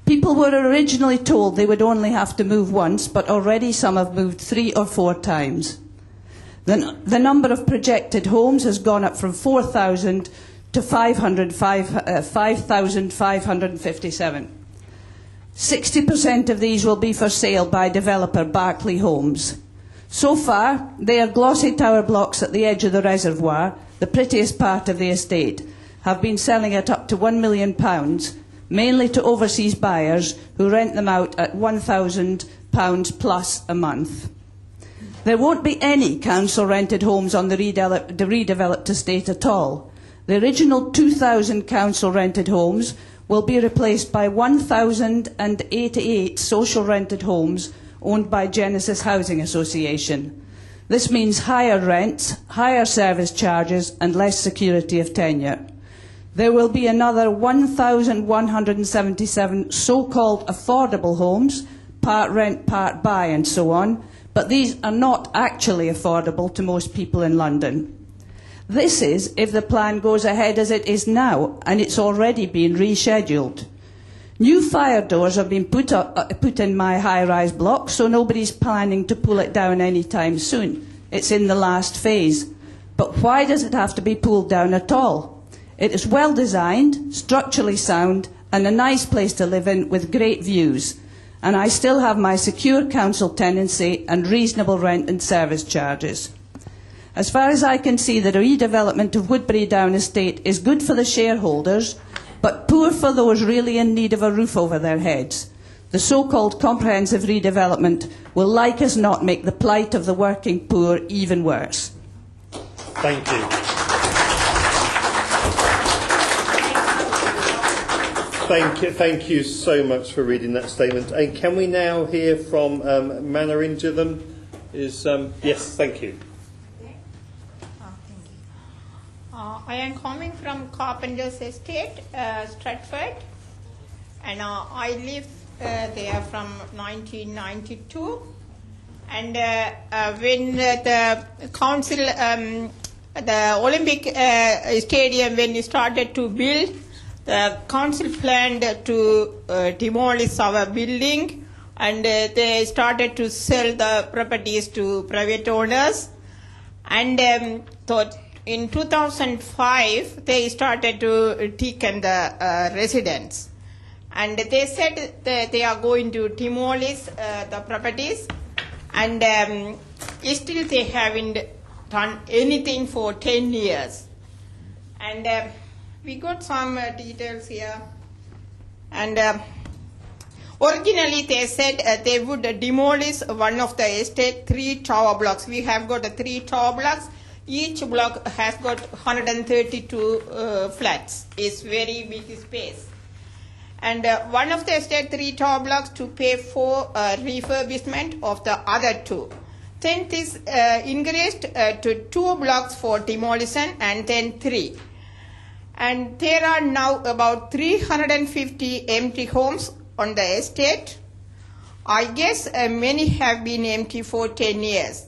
People were originally told they would only have to move once, but already some have moved 3 or 4 times. The number of projected homes has gone up from 4,000 to 5,557. 60% of these will be for sale by developer Barclay Homes. So far, they are glossy tower blocks at the edge of the reservoir, the prettiest part of the estate, have been selling at up to £1 million, mainly to overseas buyers who rent them out at £1,000 plus a month. There won't be any council-rented homes on the redeveloped estate at all. The original 2,000 council-rented homes will be replaced by 1,088 social-rented homes owned by Genesis Housing Association. This means higher rents, higher service charges and less security of tenure. There will be another 1,177 so-called affordable homes, part rent, part buy and so on, but these are not actually affordable to most people in London. This is if the plan goes ahead as it is now, and it's already been rescheduled. New fire doors have been put in my high-rise block, so nobody's planning to pull it down anytime soon. It's in the last phase. But why does it have to be pulled down at all? It is well designed, structurally sound, and a nice place to live in with great views. And I still have my secure council tenancy and reasonable rent and service charges. As far as I can see, the redevelopment of Woodbury Down Estate is good for the shareholders, but poor for those really in need of a roof over their heads. The so-called comprehensive redevelopment will, like as not, make the plight of the working poor even worse. Thank you. Thank you so much for reading that statement. And can we now hear from Manorinjathan? Yes, thank you. I am coming from Carpenter's Estate, Stratford, and I live there from 1992. And when the council, the Olympic Stadium, when it started to build, the council planned to demolish our building, and they started to sell the properties to private owners. And thought in 2005, they started to taken the residents. And they said that they are going to demolish the properties. And still they haven't done anything for 10 years. And we got some details here. And originally they said they would demolish one of the estate 3 tower blocks. We have got 3 tower blocks. Each block has got 132 flats. It's very big space. And one of the estate 3 tower blocks to pay for refurbishment of the other 2. Then this increased to 2 blocks for demolition and then 3. And there are now about 350 empty homes on the estate. I guess many have been empty for 10 years.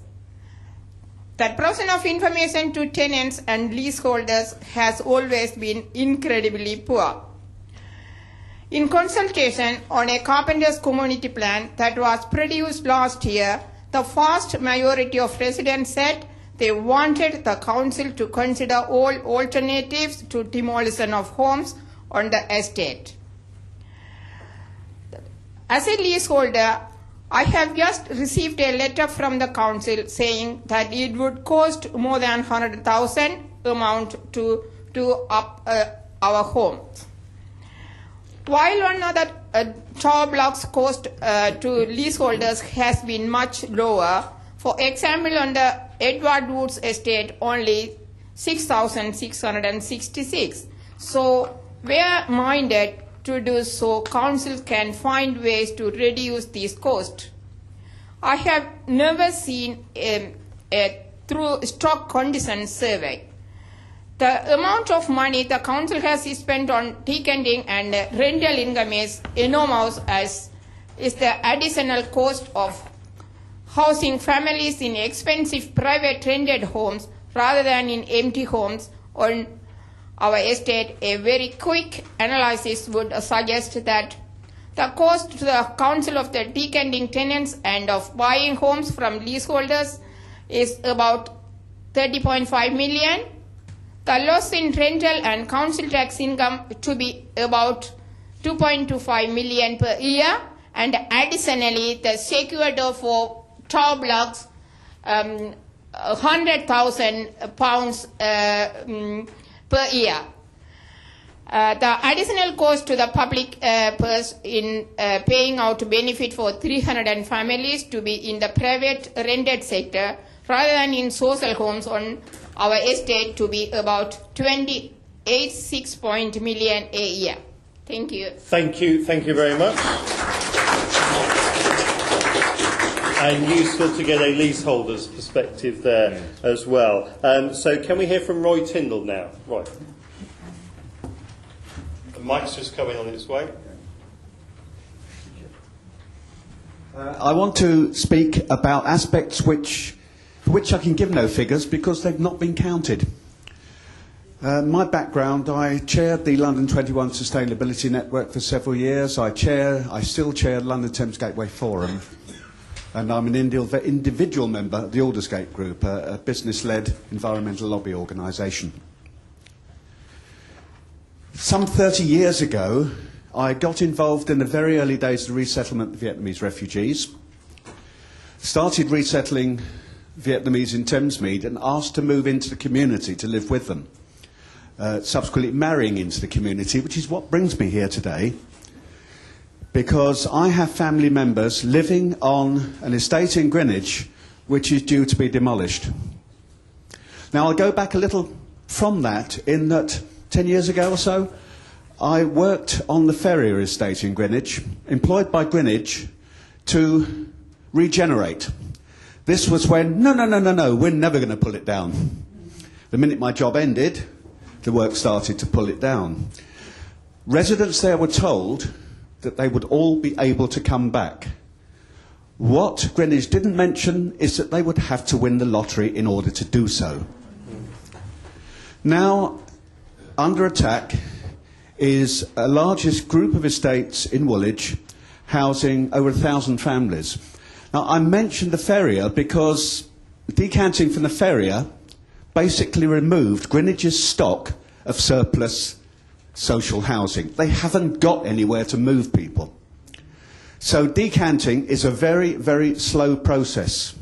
The provision of information to tenants and leaseholders has always been incredibly poor. In consultation on a carpenter's community plan that was produced last year, the vast majority of residents said they wanted the council to consider all alternatives to demolition of homes on the estate. As a leaseholder, I have just received a letter from the council saying that it would cost more than 100,000 amount to do up our homes. While one other tower blocks cost to leaseholders has been much lower. For example, on the Edward Woods estate, only 6,666. So, we are minded to do so. Council can find ways to reduce these costs. I have never seen a through stock condition survey. The amount of money the council has spent on tenanting and rental income is enormous, as is the additional cost of housing families in expensive private rented homes rather than in empty homes, our estate, a very quick analysis would suggest that the cost to the council of the decanting tenants and of buying homes from leaseholders is about 30.5 million. The loss in rental and council tax income to be about 2.25 million per year, and additionally the secured for tower blocks £100,000 per year. The additional cost to the public purse in paying out benefit for 300 families to be in the private rented sector rather than in social homes on our estate to be about 28.6 million a year. Thank you. Thank you very much. And useful to get a leaseholder's perspective there as well. So can we hear from Roy Tyndall now? Roy. The mic's just coming on its way. I want to speak about aspects for which I can give no figures because they've not been counted. My background, I chaired the London 21 Sustainability Network for several years. I still chair London Thames Gateway Forum. And I'm an individual member of the Aldersgate Group, a business-led environmental lobby organisation. Some 30 years ago, I got involved in the very early days of the resettlement of Vietnamese refugees, started resettling Vietnamese in Thamesmead and asked to move into the community to live with them, subsequently marrying into the community, which is what brings me here today, because I have family members living on an estate in Greenwich which is due to be demolished. Now, I'll go back a little from that, in that 10 years ago or so, I worked on the Ferrier estate in Greenwich, employed by Greenwich to regenerate. This was when, no, we're never going to pull it down. The minute my job ended, the work started to pull it down. Residents there were told that they would all be able to come back. What Greenwich didn't mention is that they would have to win the lottery in order to do so. Now, under attack is a largest group of estates in Woolwich, housing over 1,000 families. Now, I mentioned the Ferrier because decanting from the Ferrier basically removed Greenwich's stock of surplus social housing. They haven't got anywhere to move people. So decanting is a very, very slow process.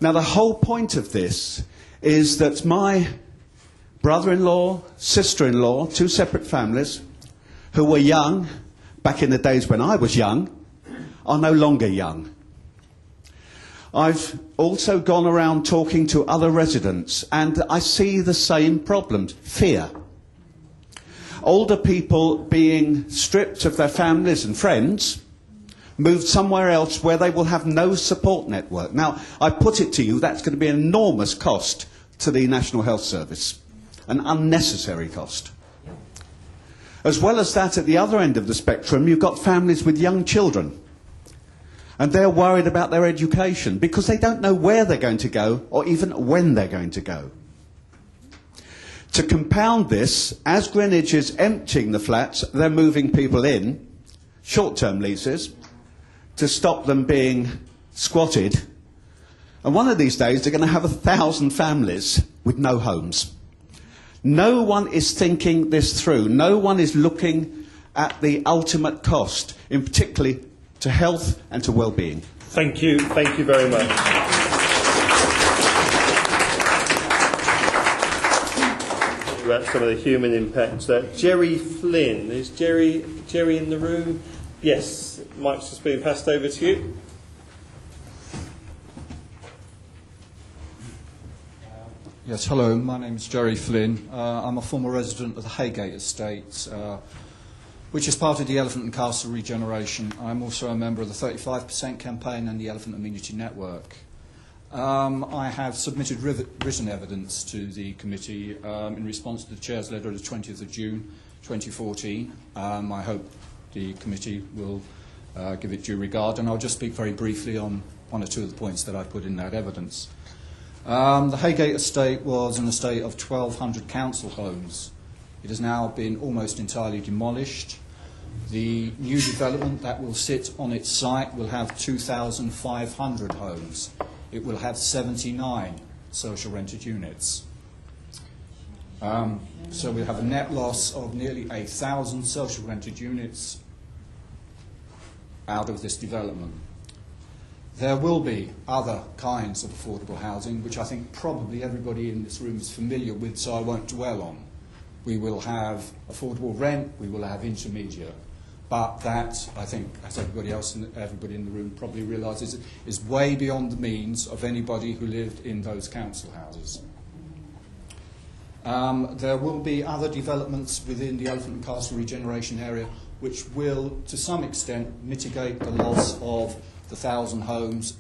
Now, the whole point of this is that my brother-in-law, sister-in-law, two separate families, who were young back in the days when I was young, are no longer young. I've also gone around talking to other residents, and I see the same problems. Fear. Older people being stripped of their families and friends, moved somewhere else where they will have no support network. Now, I put it to you, that's going to be an enormous cost to the National Health Service, an unnecessary cost. As well as that, at the other end of the spectrum, you've got families with young children. And they're worried about their education because they don't know where they're going to go or even when they're going to go. To compound this, as Greenwich is emptying the flats, they're moving people in, short-term leases, to stop them being squatted. And one of these days, they're going to have 1,000 families with no homes. No one is thinking this through. No one is looking at the ultimate cost, in particularly to health and to well-being. Thank you very much. About some of the human impacts. Jerry Flynn, is Jerry in the room? Yes, mic's just being passed over to you. Yes, hello, my name is Jerry Flynn. I'm a former resident of the Haygate Estate, which is part of the Elephant and Castle regeneration. I'm also a member of the 35% campaign and the Elephant Amenity Network. I have submitted written evidence to the committee in response to the Chair's letter of the 20th of June 2014. I hope the committee will give it due regard, and I'll just speak very briefly on one or two of the points that I put in that evidence. The Haygate estate was an estate of 1,200 council homes. It has now been almost entirely demolished. The new development that will sit on its site will have 2,500 homes. It will have 79 social rented units. So we'll have a net loss of nearly 1,000 social rented units out of this development. There will be other kinds of affordable housing, which I think probably everybody in this room is familiar with, so I won't dwell on. We will have affordable rent, we will have intermediate. But that, I think, as everybody in the room probably realises, is way beyond the means of anybody who lived in those council houses. There will be other developments within the Elephant and Castle regeneration area which will, to some extent, mitigate the loss of the 1,000 homes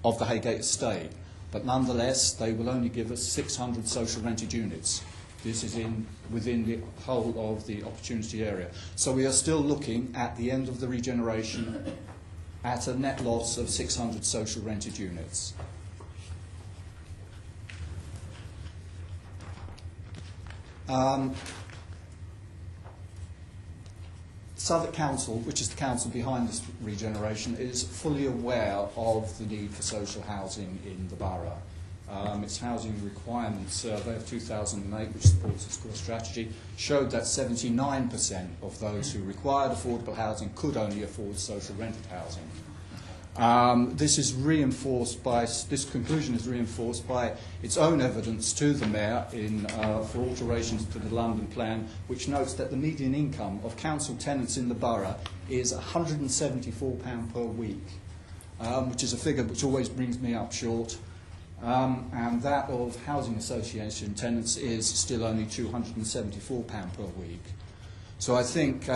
of the Haygate estate. But nonetheless, they will only give us 600 social rented units. This is within the whole of the opportunity area. So we are still looking at the end of the regeneration at a net loss of 600 social rented units. Southwark Council, which is the council behind this regeneration, is fully aware of the need for social housing in the borough. Its housing requirements survey of 2008, which supports its core strategy, showed that 79% of those who required affordable housing could only afford social rented housing. This conclusion is reinforced by its own evidence to the Mayor for alterations to the London Plan, which notes that the median income of council tenants in the borough is £174 per week, which is a figure which always brings me up short. And that of housing association tenants is still only £274 per week. So I think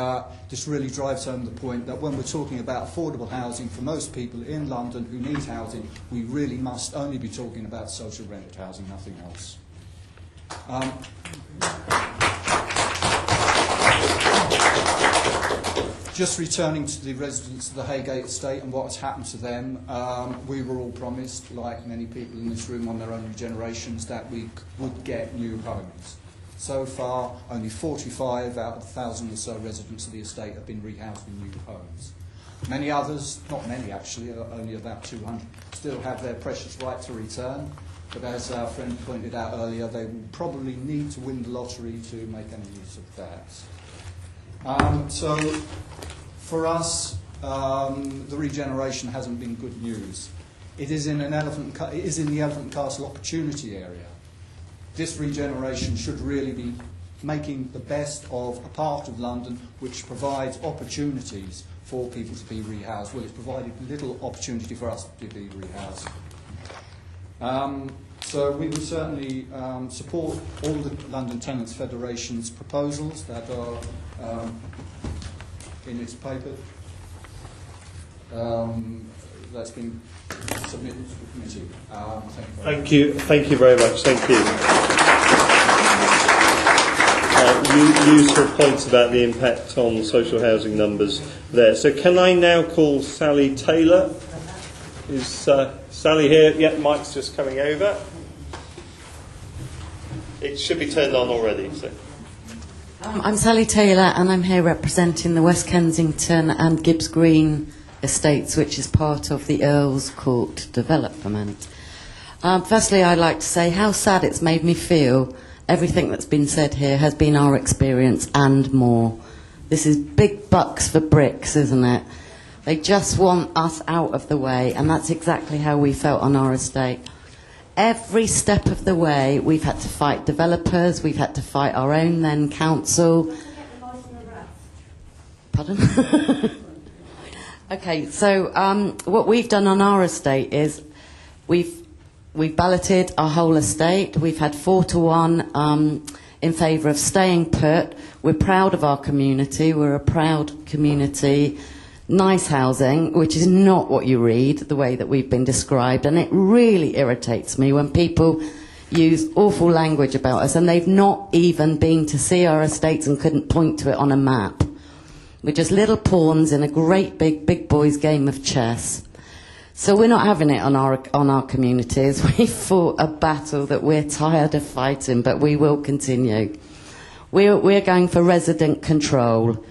this really drives home the point that when we're talking about affordable housing for most people in London who need housing, we really must only be talking about social rented housing, nothing else. Just returning to the residents of the Haygate estate and what has happened to them, we were all promised, like many people in this room on their own regenerations, that we would get new homes. So far, only 45 out of 1,000 or so residents of the estate have been rehoused in new homes. Many others, not many actually, only about 200, still have their precious right to return, but as our friend pointed out earlier, they will probably need to win the lottery to make any use of that. So, for us, the regeneration hasn't been good news. It is in the Elephant and Castle opportunity area. This regeneration should really be making the best of a part of London which provides opportunities for people to be rehoused. Well, it's provided little opportunity for us to be rehoused. So we would certainly support all the London Tenants Federation's proposals that are in its paper that's been submitted to the committee. Thank you very much. Thank you. Useful points about the impact on social housing numbers there. So can I now call Sally Taylor? Is Sally here? Yeah, Mike's just coming over. It should be turned on already. So. I'm Sally Taylor and I'm here representing the West Kensington and Gibbs Green estates, which is part of the Earls Court development. Firstly, I'd like to say how sad it's made me feel. Everything that's been said here has been our experience and more. This is big bucks for bricks, isn't it? They just want us out of the way, and that's exactly how we felt on our estate. Every step of the way, we've had to fight developers, we've had to fight our own then council. Pardon? Okay, so what we've done on our estate is we've balloted our whole estate. We've had 4-1 in favour of staying put. We're proud of our community. We're a proud community. Nice housing, which is not what you read, the way that we've been described. And it really irritates me when people use awful language about us and they've not even been to see our estates and couldn't point to it on a map. We're just little pawns in a great big boys game of chess. So we're not having it on our communities. We fought a battle that we're tired of fighting, but we will continue. We're going for resident control.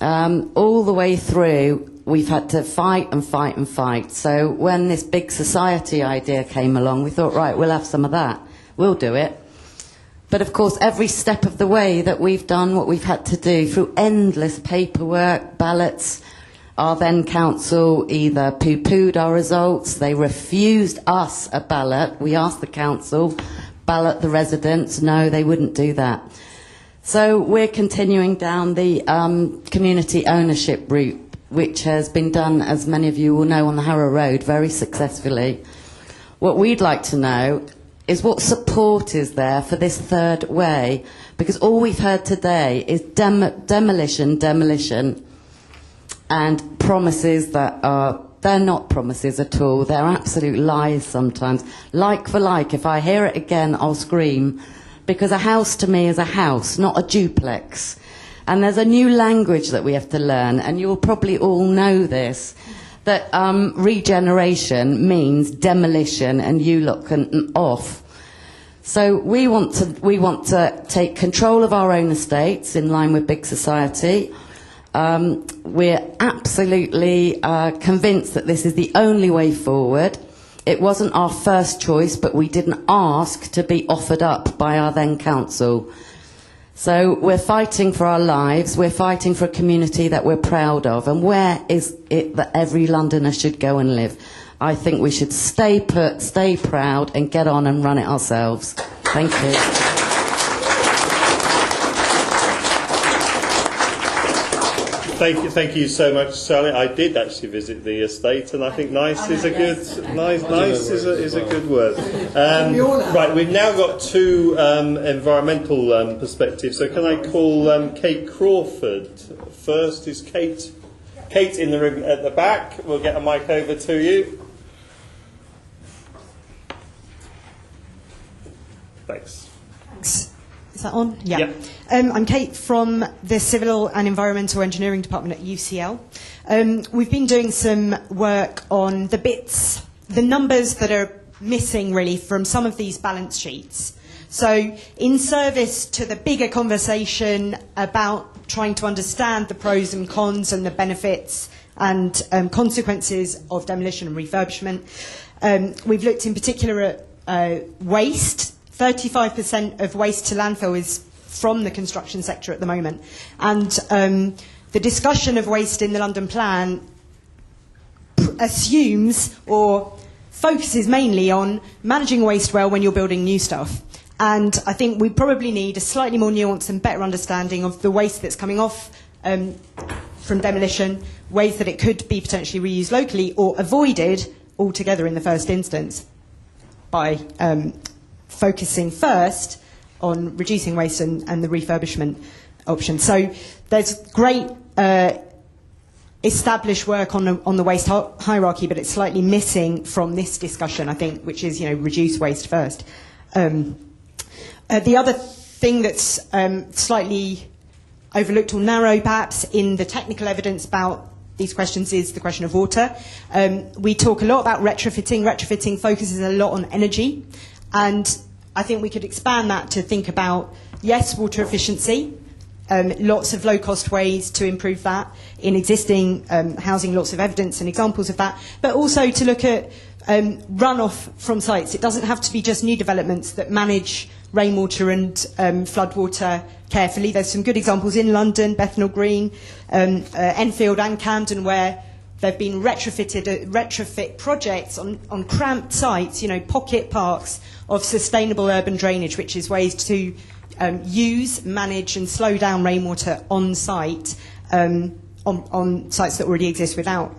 All the way through, we've had to fight and fight and fight. So when this big society idea came along, we thought, right, we'll have some of that. We'll do it. But of course, every step of the way that we've done what we've had to do through endless paperwork, ballots, our then council either poo-pooed our results, they refused us a ballot. We asked the council, ballot the residents. No, they wouldn't do that. So we're continuing down the community ownership route, which has been done, as many of you will know, on the Harrow Road very successfully. What we'd like to know is what support is there for this third way, because all we've heard today is demolition, and promises that they're not promises at all. They're absolute lies sometimes. Like for like, if I hear it again, I'll scream, because a house to me is a house, not a duplex. And there's a new language that we have to learn, and you'll probably all know this, that regeneration means demolition, and you look off. So we want to take control of our own estates in line with big society. We're absolutely convinced that this is the only way forward. It wasn't our first choice, but we didn't ask to be offered up by our then council. So we're fighting for our lives, we're fighting for a community that we're proud of, and where is it that every Londoner should go and live? I think we should stay put, stay proud, and get on and run it ourselves. Thank you. Thank you so much, Sally. I did actually visit the estate, and I think nice is a good word. Right, we've now got two environmental perspectives. So can I call Kate Crawford first? Is Kate in the room at the back? We'll get a mic over to you. Thanks. Is that on? Yeah. I'm Kate from the Civil and Environmental Engineering Department at UCL. We've been doing some work on the numbers that are missing really from some of these balance sheets. So in service to the bigger conversation about trying to understand the pros and cons and the benefits and consequences of demolition and refurbishment, we've looked in particular at waste. 35% of waste to landfill is from the construction sector at the moment. And the discussion of waste in the London Plan assumes or focuses mainly on managing waste well when you're building new stuff. And I think we probably need a slightly more nuanced and better understanding of the waste that's coming off from demolition, ways that it could be potentially reused locally or avoided altogether in the first instance by focusing first on reducing waste and the refurbishment option. So there's great established work on the waste hierarchy, but it's slightly missing from this discussion, I think, which is, reduce waste first. The other thing that's slightly overlooked or narrow, perhaps, in the technical evidence about these questions is the question of water. We talk a lot about retrofitting. Retrofitting focuses a lot on energy. And I think we could expand that to think about, yes, water efficiency, lots of low-cost ways to improve that in existing housing, lots of evidence and examples of that, but also to look at runoff from sites. It doesn't have to be just new developments that manage rainwater and floodwater carefully. There's some good examples in London, Bethnal Green, Enfield and Camden, where there have been retrofit projects on cramped sites, pocket parks of sustainable urban drainage, which is ways to use, manage and slow down rainwater on site, on sites that already exist without,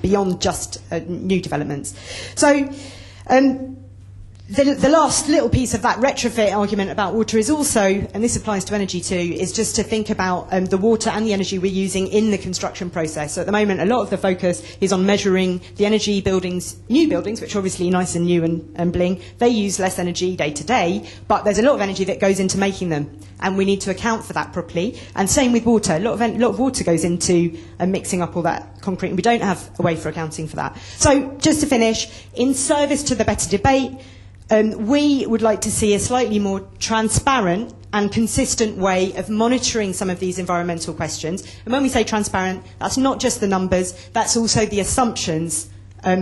beyond just new developments. So The last little piece of that retrofit argument about water is also, and this applies to energy too, is just to think about the water and the energy we're using in the construction process. So at the moment, a lot of the focus is on measuring the energy buildings, new buildings, which are obviously nice and new and bling. They use less energy day to day, but there's a lot of energy that goes into making them, and we need to account for that properly. And same with water. A lot of water goes into mixing up all that concrete, and we don't have a way for accounting for that. So just to finish, in service to the better debate, we would like to see a slightly more transparent and consistent way of monitoring some of these environmental questions. And when we say transparent, that's not just the numbers, that's also the assumptions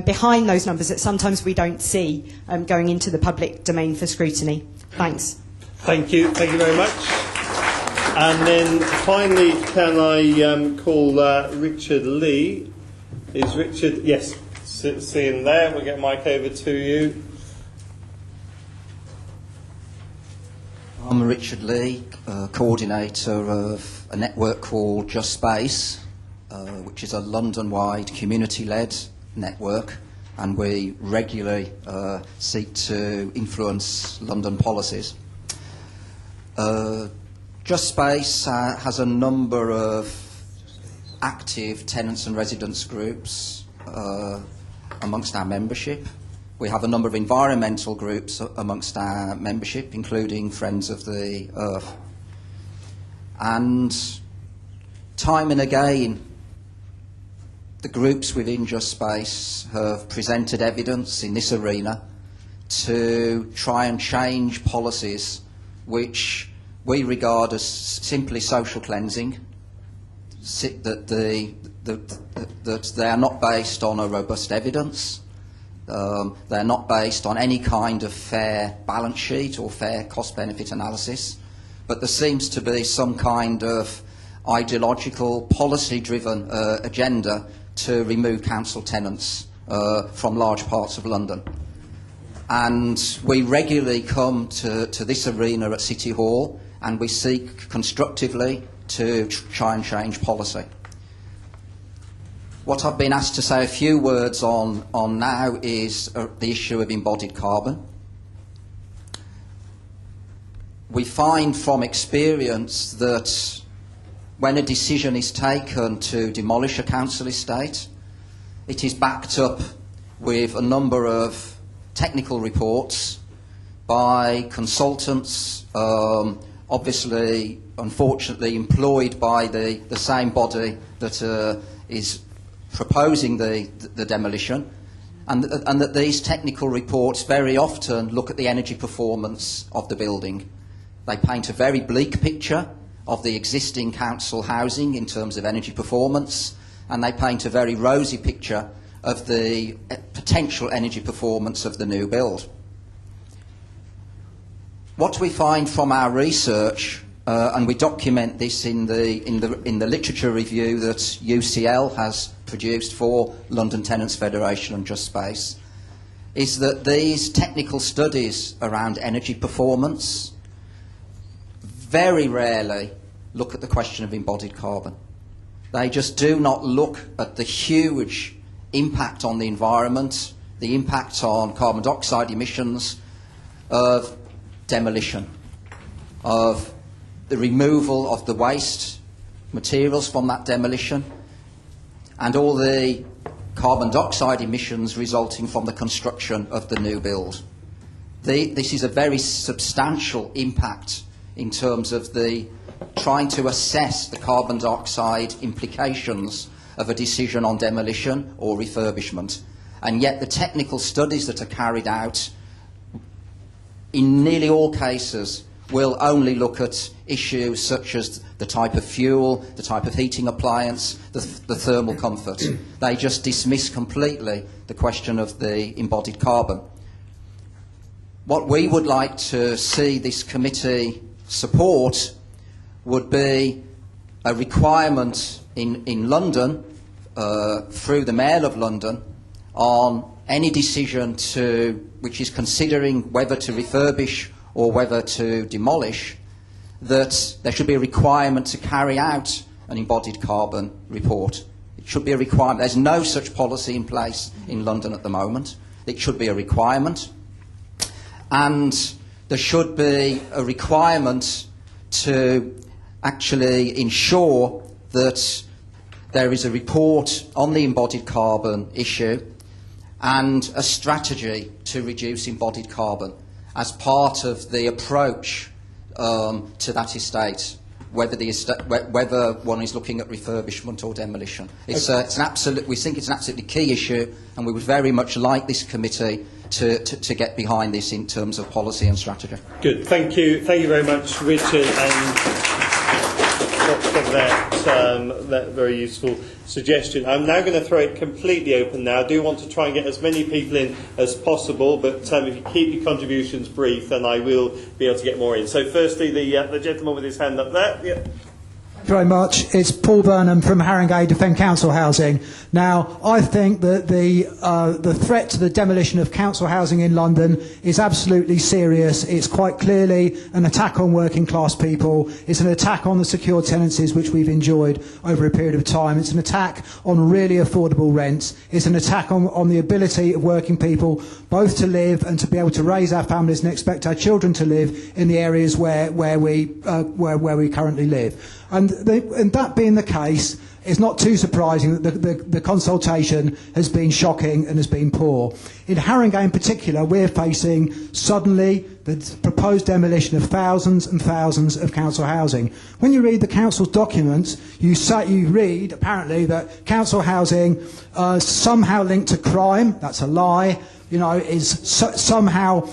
behind those numbers that sometimes we don't see going into the public domain for scrutiny. Thanks. Thank you very much. And then finally, can I call Richard Lee? Is Richard, yes, see him there, we'll get a mic over to you. I'm Richard Lee, coordinator of a network called Just Space, which is a London-wide community-led network, and we regularly seek to influence London policies. Just Space has a number of active tenants and residents groups amongst our membership. We have a number of environmental groups amongst our membership, including Friends of the Earth. And time and again, the groups within Just Space have presented evidence in this arena to try and change policies which we regard as simply social cleansing, that they are not based on a robust evidence. They're not based on any kind of fair balance sheet or fair cost-benefit analysis, but there seems to be some kind of ideological, policy-driven agenda to remove council tenants from large parts of London. And we regularly come to this arena at City Hall, and we seek constructively to try and change policy. What I've been asked to say a few words on now is the issue of embodied carbon. We find from experience that when a decision is taken to demolish a council estate, it is backed up with a number of technical reports by consultants, obviously, unfortunately, employed by the same body that is proposing the demolition, and that these technical reports very often look at the energy performance of the building. They paint a very bleak picture of the existing council housing in terms of energy performance, and they paint a very rosy picture of the potential energy performance of the new build. What we find from our research, and we document this in the literature review that UCL has produced for London Tenants Federation and Just Space, is that these technical studies around energy performance very rarely look at the question of embodied carbon. They just do not look at the huge impact on the environment, the impact on carbon dioxide emissions of demolition, of the removal of the waste materials from that demolition, and all the carbon dioxide emissions resulting from the construction of the new build. This is a very substantial impact in terms of trying to assess the carbon dioxide implications of a decision on demolition or refurbishment. And yet the technical studies that are carried out, in nearly all cases, will only look at issues such as the type of fuel, the type of heating appliance, the thermal comfort. They just dismiss completely the question of the embodied carbon. What we would like to see this committee support would be a requirement in London, through the Mayor of London, on any decision which is considering whether to refurbish or whether to demolish, that there should be a requirement to carry out an embodied carbon report. It should be a requirement. There's no such policy in place in London at the moment. It should be a requirement. and there should be a requirement to actually ensure that there is a report on the embodied carbon issue and a strategy to reduce embodied carbon as part of the approach to that estate, whether one is looking at refurbishment or demolition. It's an absolute. We think it's an absolutely key issue, and we would very much like this committee to get behind this in terms of policy and strategy. Good. Thank you very much, Richard, and for that very useful suggestion. I'm now going to throw it completely open now. I do want to try and get as many people in as possible, but if you keep your contributions brief, then I will be able to get more in. So firstly, the gentleman with his hand up there. Yeah. Thank you very much. It's Paul Burnham from Haringey Defend Council Housing. Now, I think that the threat to the demolition of council housing in London is absolutely serious. It's quite clearly an attack on working class people. It's an attack on the secure tenancies which we've enjoyed over a period of time. It's an attack on really affordable rents. It's an attack on the ability of working people both to live and to be able to raise our families and expect our children to live in the areas where we currently live. And that being the case, it's not too surprising that the consultation has been shocking and has been poor. In Haringey in particular, we're facing suddenly the proposed demolition of thousands and thousands of council housing. When you read the council's documents, you read apparently that council housing somehow linked to crime. That's a lie. Is somehow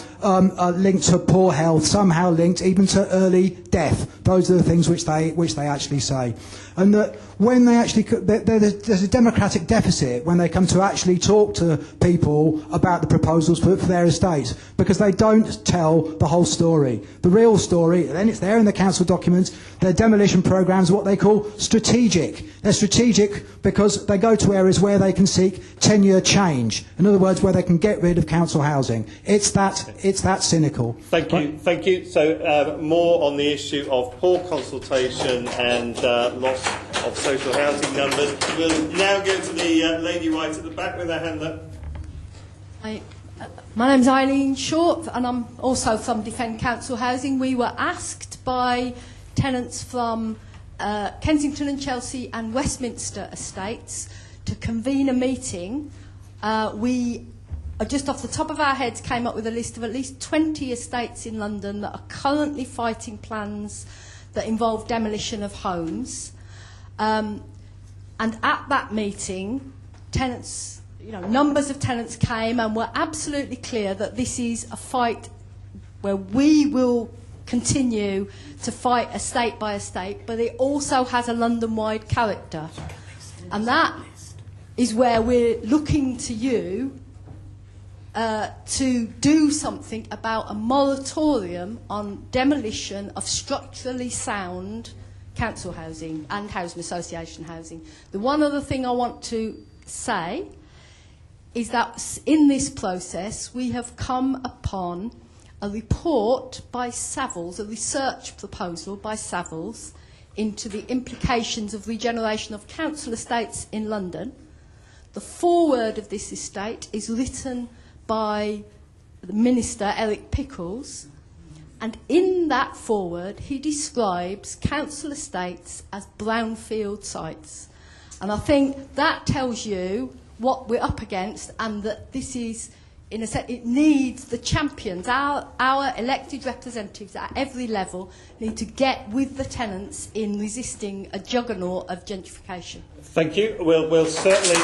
linked to poor health, somehow linked even to early death. Those are the things which they actually say. And that when they actually, there's a democratic deficit when they come to actually talk to people about the proposals for their estates, because they don't tell the whole story. The real story, then it's there in the council documents, their demolition programmes are what they call strategic. They're strategic because they go to areas where they can seek 10-year change. In other words, where they can get rid of council housing. It's that cynical. Thank you. So more on the issue of poor consultation and loss of social housing numbers. We'll now go to the lady right at the back with her hand up. My name's Eileen Short, and I'm also from Defend Council Housing. We were asked by tenants from Kensington and Chelsea and Westminster estates to convene a meeting. We just off the top of our heads came up with a list of at least 20 estates in London that are currently fighting plans that involve demolition of homes. And at that meeting, tenants, numbers of tenants came and were absolutely clear that this is a fight where we will continue to fight estate by estate, but it also has a London-wide character. And that is where we're looking to you to do something about a moratorium on demolition of structurally sound council housing and housing association housing. The one other thing I want to say is that in this process we have come upon a report by Savills, a research proposal by Savills into the implications of regeneration of council estates in London. The foreword of this estate is written by the Minister, Eric Pickles, and in that foreword he describes council estates as brownfield sites. And I think that tells you what we're up against, and that this is, in a sense, it needs the champions, our elected representatives at every level need to get with the tenants in resisting a juggernaut of gentrification. Thank you. We'll certainly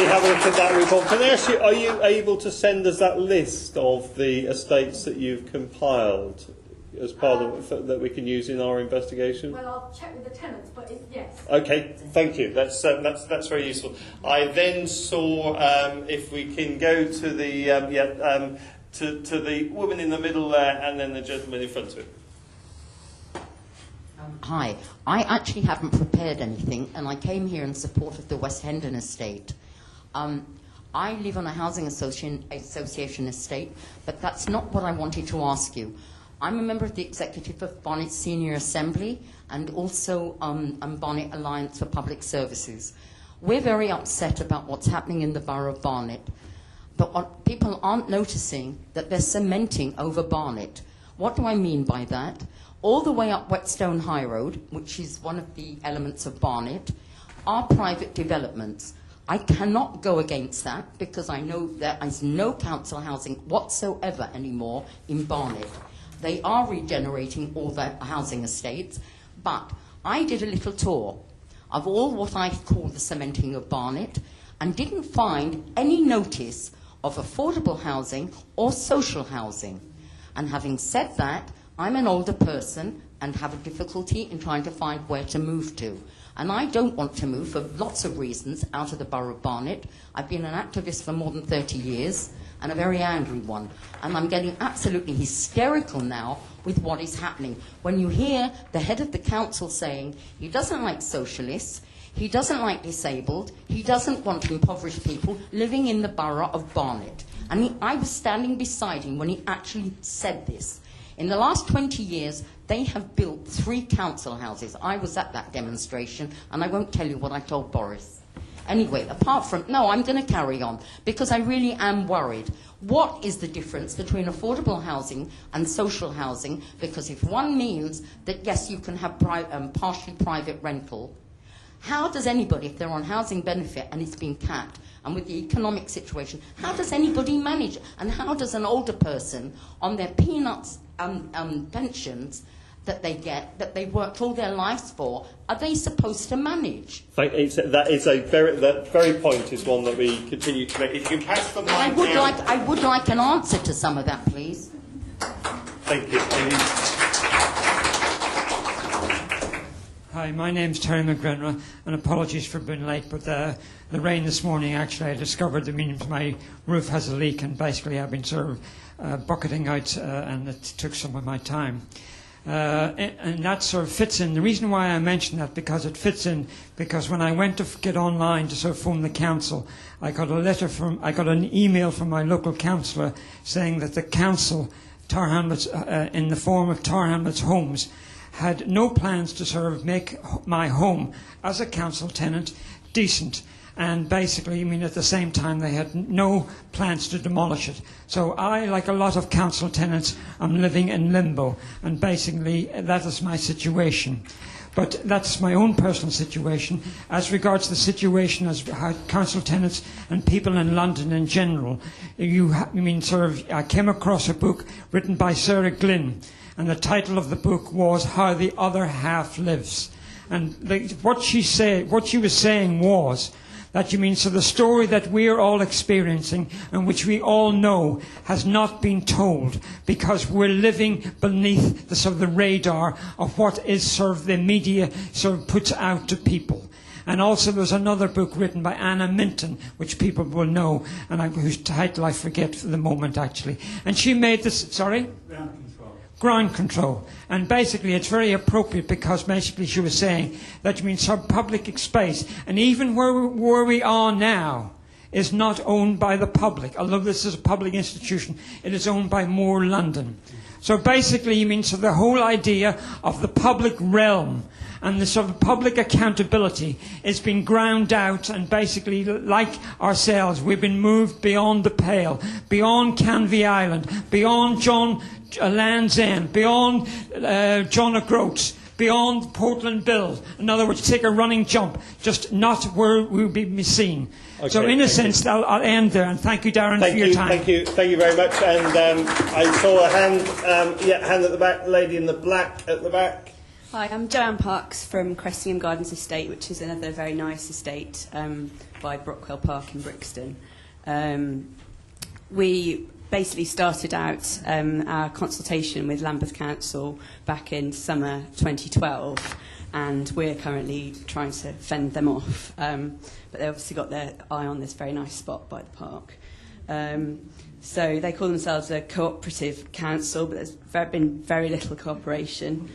have a look at that report. Can I ask you, are you able to send us that list of the estates that you've compiled as part of that we can use in our investigation? Well, I'll check with the tenants, but yes. Okay, thank you. That's very useful. I then saw if we can go to the to the woman in the middle there, and then the gentleman in front of it. Hi, I actually haven't prepared anything, and I came here in support of the West Hendon estate. I live on a housing association estate, but that's not what I wanted to ask you. I'm a member of the executive of Barnet Senior Assembly and also Barnet Alliance for Public Services. We're very upset about what's happening in the borough of Barnet. But what people aren't noticing that they're cementing over Barnet. What do I mean by that? All the way up Whetstone High Road, which is one of the elements of Barnet, are private developments. I cannot go against that because I know there is no council housing whatsoever anymore in Barnet. They are regenerating all their housing estates, but I did a little tour of all what I call the cementing of Barnet and didn't find any notice of affordable housing or social housing. And having said that, I'm an older person and have a difficulty in trying to find where to move to. And I don't want to move for lots of reasons out of the borough of Barnet. I've been an activist for more than 30 years and a very angry one. And I'm getting absolutely hysterical now with what is happening. When you hear the head of the council saying he doesn't like socialists, he doesn't like disabled, he doesn't want impoverished people living in the borough of Barnet. And I was standing beside him when he actually said this. In the last 20 years, they have built 3 council houses. I was at that demonstration, and I won't tell you what I told Boris. Anyway, apart from... No, I'm going to carry on, because I really am worried. What is the difference between affordable housing and social housing? Because if one means that, yes, you can have partially private rental, how does anybody, if they're on housing benefit and it's been capped, and with the economic situation, how does anybody manage? And how does an older person on their peanuts pensions that they get, that they worked all their lives for, are they supposed to manage? That very point is one that we continue to make. If you can pass the mic I would like an answer to some of that, please. Thank you. Hi, my name's Terry McGrenra, and apologies for being late, but the rain this morning, actually, I discovered that means my roof has a leak, and basically I've been sort of bucketing out, and it took some of my time. And that sort of fits in. The reason why I mention that, because it fits in, because when I went to get online to sort of phone the council, I got an email from my local councillor saying that the council, Tower Hamlets, in the form of Tower Hamlets Homes, had no plans to sort of make my home as a council tenant decent. And basically, I mean, at the same time, they had no plans to demolish it. So I, like a lot of council tenants, am living in limbo. And basically, that is my situation. But that's my own personal situation. As regards the situation as council tenants and people in London in general, I came across a book written by Sarah Glynn, and the title of the book was How the Other Half Lives. And what she was saying was that so the story that we're all experiencing and which we all know has not been told because we're living beneath the sort of the radar of what is sort of the media sort of puts out to people. And also there's another book written by Anna Minton, which people will know, and whose title I forget for the moment actually. And she made this, sorry? Ground control. And basically it's very appropriate because basically she was saying that some public space, and even where we are now, is not owned by the public. Although this is a public institution, it is owned by More London. So basically so the whole idea of the public realm and the sort of public accountability is being ground out, and basically, like ourselves, we've been moved beyond the pale, beyond Canvey Island, beyond John Land's End, beyond John O'Groats, beyond Portland Bill. In other words, take a running jump, just not where we'll be seen. Okay, so in a sense, I'll end there, and thank you, Darren, for your time. Thank you very much. And I saw a hand at the back, lady in the black at the back. Hi, I'm Joanne Parks from Cressingham Gardens Estate, which is another very nice estate by Brockwell Park in Brixton. We basically started out our consultation with Lambeth Council back in summer 2012, and we're currently trying to fend them off. But they obviously got their eye on this very nice spot by the park. So they call themselves a cooperative council, but there's been very little cooperation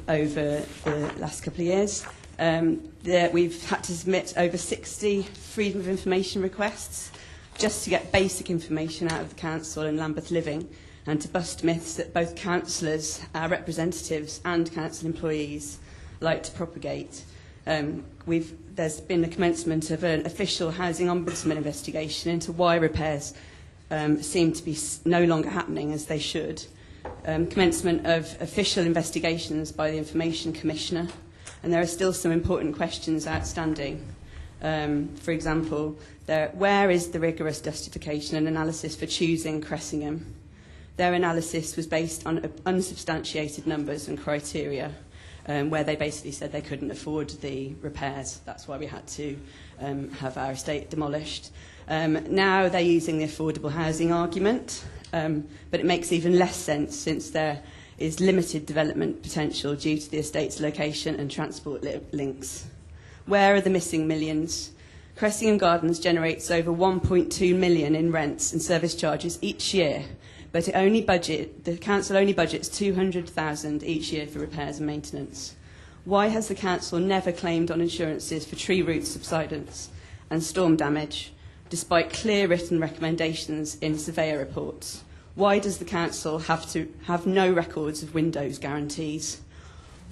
over the last couple of years. We've had to submit over 60 freedom of information requests just to get basic information out of the council and Lambeth Living, and to bust myths that both councillors, our representatives and council employees like to propagate. There's been the commencement of an official housing ombudsman investigation into why repairs seem to be no longer happening as they should. Commencement of official investigations by the Information Commissioner, and there are still some important questions outstanding. For example, where is the rigorous justification and analysis for choosing Cressingham? Their analysis was based on unsubstantiated numbers and criteria, where they basically said they couldn't afford the repairs. That's why we had to have our estate demolished. Now they're using the affordable housing argument, but it makes even less sense since there is limited development potential due to the estate's location and transport links. Where are the missing millions? Cressingham Gardens generates over 1.2 million in rents and service charges each year, but the council only budgets 200,000 each year for repairs and maintenance. Why has the council never claimed on insurances for tree root subsidence and storm damage, despite clear written recommendations in surveyor reports? Why does the council have to have no records of windows guarantees?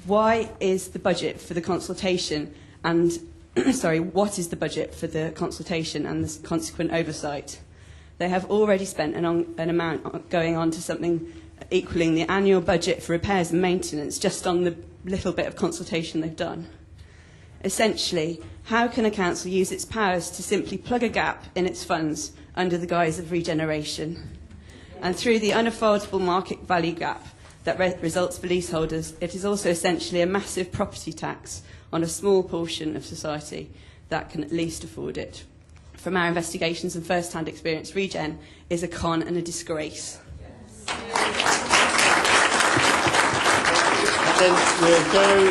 Why is the budget for the consultation and what is the budget for the consultation and the consequent oversight? They have already spent an amount going on to something equaling the annual budget for repairs and maintenance just on the little bit of consultation they've done. Essentially, how can a council use its powers to simply plug a gap in its funds under the guise of regeneration? And through the unaffordable market value gap that results for leaseholders, it is also essentially a massive property tax on a small portion of society that can at least afford it. From our investigations and first-hand experience, Regen is a con and a disgrace. And then we'll go,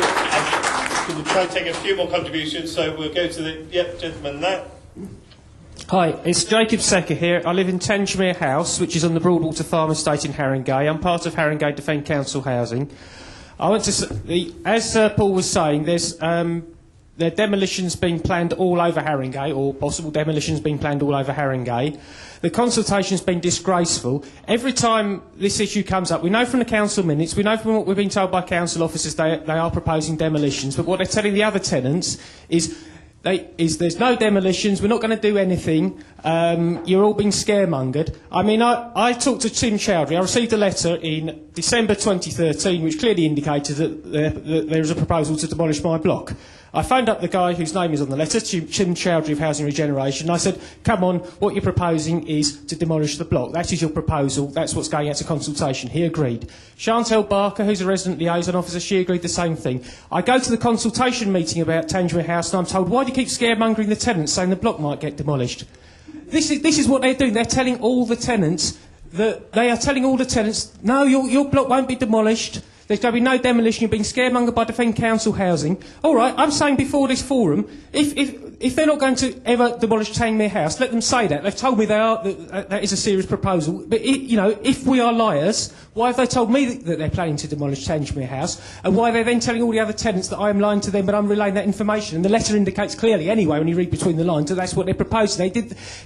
we'll try and take a few more contributions, so we'll go to the gentleman there. Hi, it's Jacob Secker here. I live in Tangemere House, which is on the Broadwater Farm Estate in Haringey. I'm part of Haringey Defend Council Housing. I want to, as Paul was saying, there's there demolitions being planned all over Haringey, or possible demolitions being planned all over Haringey. The consultation's been disgraceful. Every time this issue comes up, we know from the council minutes, we know from what we've been told by council officers, they are proposing demolitions, but what they're telling the other tenants is there's no demolitions, we're not going to do anything, you're all being scaremongered. I mean, I talked to Tim Chowdhury. I received a letter in December 2013 which clearly indicated that there is a proposal to demolish my block. I phoned up the guy whose name is on the letter, Tim Chowdhury of Housing Regeneration, and I said, come on, what you're proposing is to demolish the block. That is your proposal, that's what's going out to consultation. He agreed. Chantel Barker, who's a resident liaison officer, she agreed the same thing. I go to the consultation meeting about Tangemere House and I'm told, why do you keep scaremongering the tenants, saying the block might get demolished? This is what they're doing. They're telling all the tenants no, your block won't be demolished. There's going to be no demolition. You're being scaremongered by Defend Council Housing. All right, I'm saying before this forum, if they're not going to ever demolish Tangemere House, let them say that. They've told me that is a serious proposal. But if we are liars, why have they told me that they're planning to demolish Tangemere House? And why are they then telling all the other tenants that I'm lying to them, but I'm relaying that information? And the letter indicates clearly, anyway, when you read between the lines, that that's what they're proposing.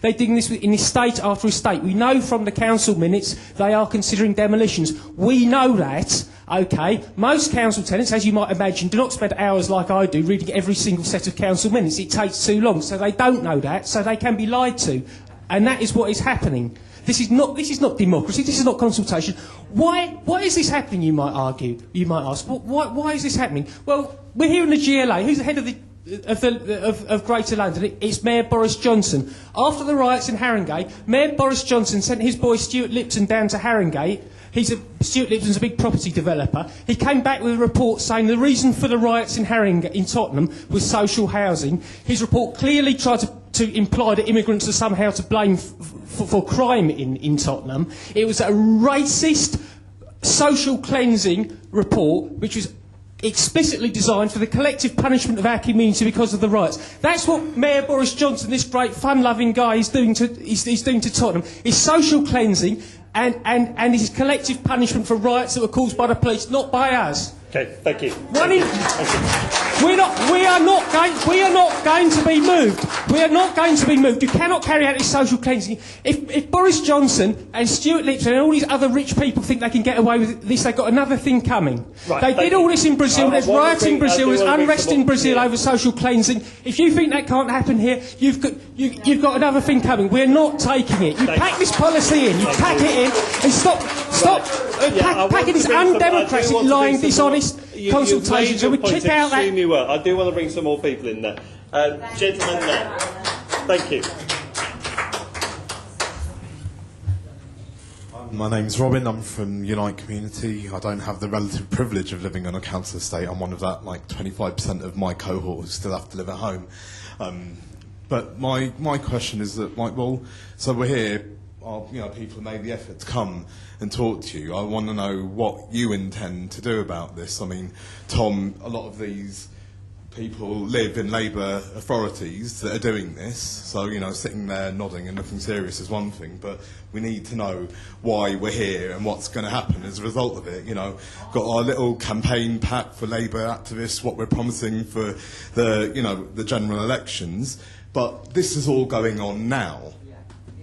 They're doing this in estate after estate. We know from the council minutes they are considering demolitions. We know that. OK, most council tenants, as you might imagine, do not spend hours like I do reading every single set of council minutes. It takes too long, so they don't know that, so they can be lied to. And that is what is happening. This is not democracy, this is not consultation. Why is this happening, you might argue, you might ask. Why is this happening? Well, we're here in the GLA. Who's the head of Greater London? It's Mayor Boris Johnson. After the riots in Haringey, Mayor Boris Johnson sent his boy Stuart Lipton down to Haringey. Stuart Lipton's a big property developer. He came back with a report saying the reason for the riots in Haringey, in Tottenham, was social housing. His report clearly tried to imply that immigrants are somehow to blame for crime in Tottenham. It was a racist, social cleansing report which was explicitly designed for the collective punishment of our community because of the riots. That's what Mayor Boris Johnson, this great fun-loving guy, is doing to Tottenham. Is social cleansing and it is collective punishment for riots that were caused by the police, not by us. Okay, thank you. We are not going to be moved. We are not going to be moved. You cannot carry out this social cleansing. If Boris Johnson and Stuart Lipton and all these other rich people think they can get away with this, they've got another thing coming. Right, they did all this in Brazil. There's riots in Brazil. There's unrest in Brazil over social cleansing. If you think that can't happen here, you've got another thing coming. We're not taking it. You pack this policy in. You pack it in and stop packing this undemocratic, lying, dishonest consultations. So we kick out that. Well. I do want to bring some more people in there. Gentlemen there. Thank you. My name's Robin. I'm from Unite Community. I don't have the relative privilege of living on a council estate. I'm one of that, 25% of my cohort who still have to live at home. But my question is that, so we're here. People made the effort to come and talk to you. I want to know what you intend to do about this. I mean, Tom, a lot of these people live in Labour authorities that are doing this, so, sitting there nodding and looking serious is one thing, but we need to know why we're here and what's going to happen as a result of it. Got our little campaign pack for Labour activists, what we're promising for the general elections, but this is all going on now.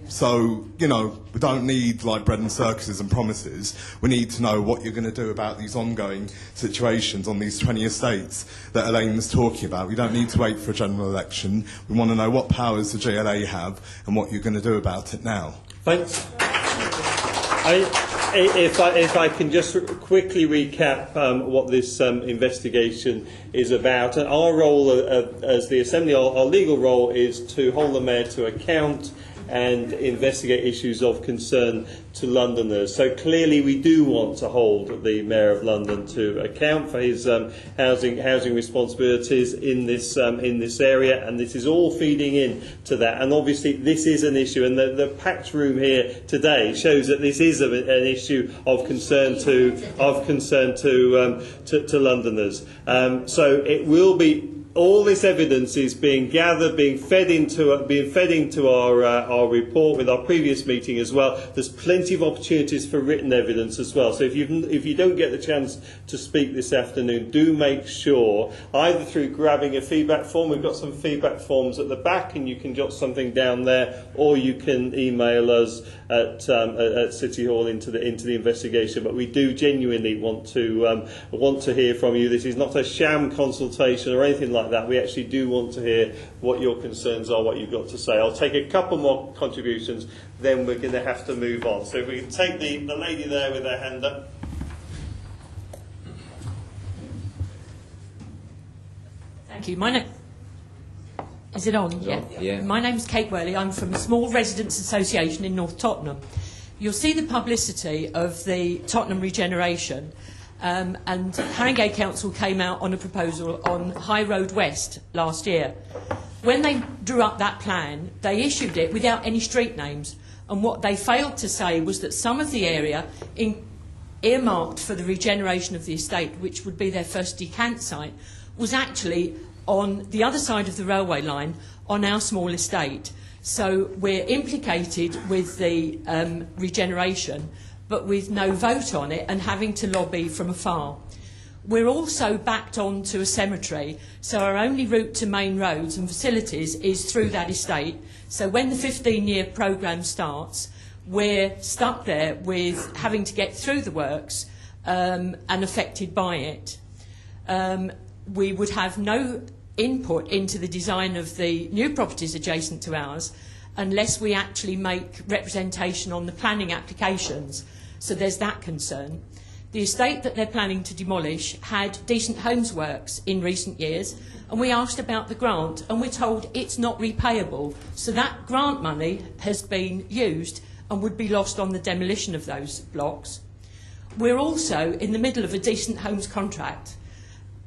So, we don't need bread and circuses and promises. We need to know what you're going to do about these ongoing situations on these 20 estates that Elaine's talking about. We don't need to wait for a general election. We want to know what powers the GLA have and what you're going to do about it now. Thanks. If I can just quickly recap what this investigation is about. Our role as the Assembly, our legal role is to hold the Mayor to account and investigate issues of concern to Londoners. So clearly we do want to hold the Mayor of London to account for his housing responsibilities in this area, and this is all feeding in to that. And obviously this is an issue, and the packed room here today shows that this is an issue of concern to Londoners. So it will be. All this evidence is being gathered, being fed into our report with our previous meeting as well. There's plenty of opportunities for written evidence as well. So if you don't get the chance to speak this afternoon, do make sure either through grabbing a feedback form. We've got some feedback forms at the back, and you can jot something down there, or you can email us at City Hall into the investigation. But we do genuinely want to hear from you. This is not a sham consultation or anything like that. We actually do want to hear what your concerns are, what you've got to say. I'll take a couple more contributions, then we're going to have to move on. So if we can take the lady there with her hand up. Thank you. Is it on? Yeah. My name's Kate Worley. I'm from a small residents' association in North Tottenham. You'll see the publicity of the Tottenham regeneration. And Haringey Council came out on a proposal on High Road West last year. When they drew up that plan, they issued it without any street names. And what they failed to say was that some of the area earmarked for the regeneration of the estate, which would be their first decant site, was actually on the other side of the railway line on our small estate. So we're implicated with the regeneration, but with no vote on it and having to lobby from afar. We're also backed onto a cemetery, so our only route to main roads and facilities is through that estate. So when the 15-year programme starts, we're stuck there with having to get through the works and affected by it. We would have no input into the design of the new properties adjacent to ours unless we actually make representation on the planning applications. So there's that concern. The estate that they're planning to demolish had Decent Homes Works in recent years, and we asked about the grant, and we're told it's not repayable. So that grant money has been used and would be lost on the demolition of those blocks. We're also in the middle of a Decent Homes contract.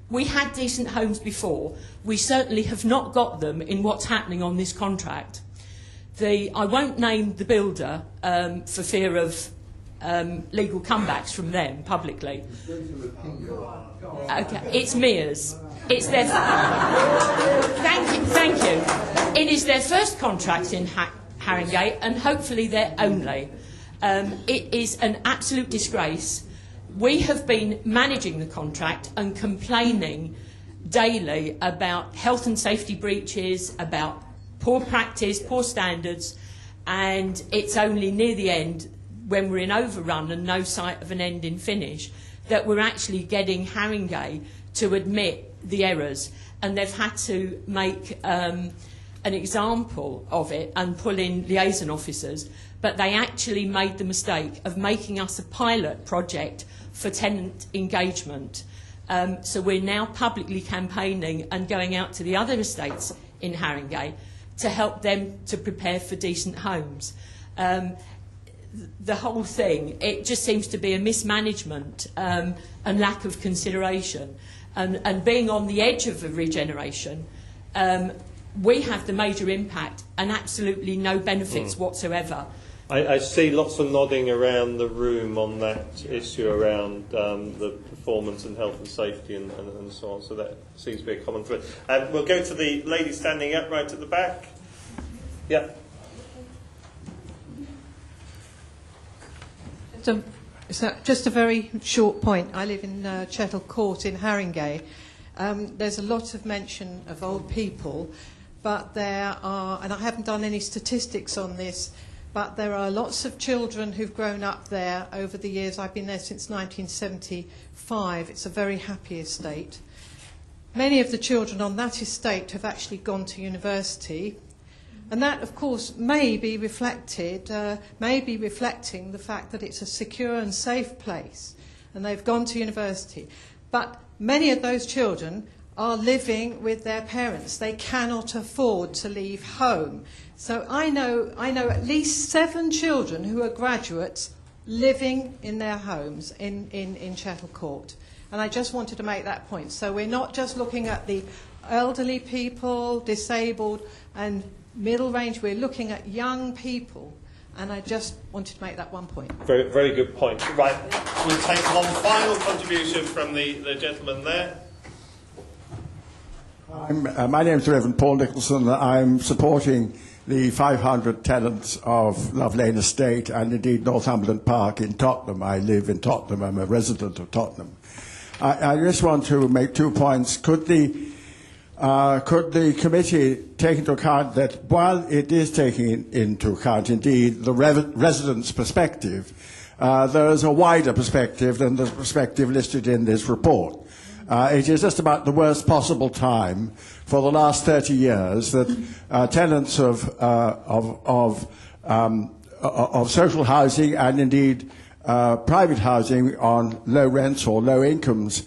We had Decent Homes before. We certainly have not got them in what's happening on this contract. I won't name the builder for fear of legal comebacks from them publicly. Okay, it's Mears. It's their. Thank you. It is their first contract in Haringey, and hopefully their only. It is an absolute disgrace. we have been managing the contract and complaining daily about health and safety breaches, about poor practice, poor standards, and it's only near the end, when we're in overrun and no sight of an end in finish, that we're actually getting Haringey to admit the errors. And they've had to make an example of it and pull in liaison officers, but they actually made the mistake of making us a pilot project for tenant engagement. So we're now publicly campaigning and going out to the other estates in Haringey to help them to prepare for decent homes. The whole thing, it just seems to be a mismanagement and lack of consideration. And being on the edge of a regeneration, we have the major impact and absolutely no benefits whatsoever. I see lots of nodding around the room on that issue around the performance and health and safety and so on, so that seems to be a common thread. We'll go to the lady standing up right at the back. Yeah. So just a very short point. I live in Chettle Court in Haringey. There's a lot of mention of old people, but there are, and I haven't done any statistics on this, but there are lots of children who've grown up there over the years. I've been there since 1975. It's a very happy estate. Many of the children on that estate have actually gone to university. And that, of course, may be reflecting the fact that it's a secure and safe place, and they've gone to university. But many of those children are living with their parents. They cannot afford to leave home. So I know at least 7 children who are graduates living in their homes in Chettle Court. And I just wanted to make that point. So we're not just looking at the elderly people, disabled, and middle range, we're looking at young people, and I just wanted to make that one point. Very, very good point. Right, we'll take one final contribution from the gentleman there. My name is Reverend Paul Nicholson. I'm supporting the 500 tenants of Love Lane Estate and indeed Northumberland Park in Tottenham. I live in Tottenham. I'm a resident of Tottenham. I just want to make 2 points. Could the committee take into account that while it is taking into account, indeed, the residents' perspective, there is a wider perspective than the perspective listed in this report. It is just about the worst possible time for the last 30 years that tenants of social housing and indeed private housing on low rents or low incomes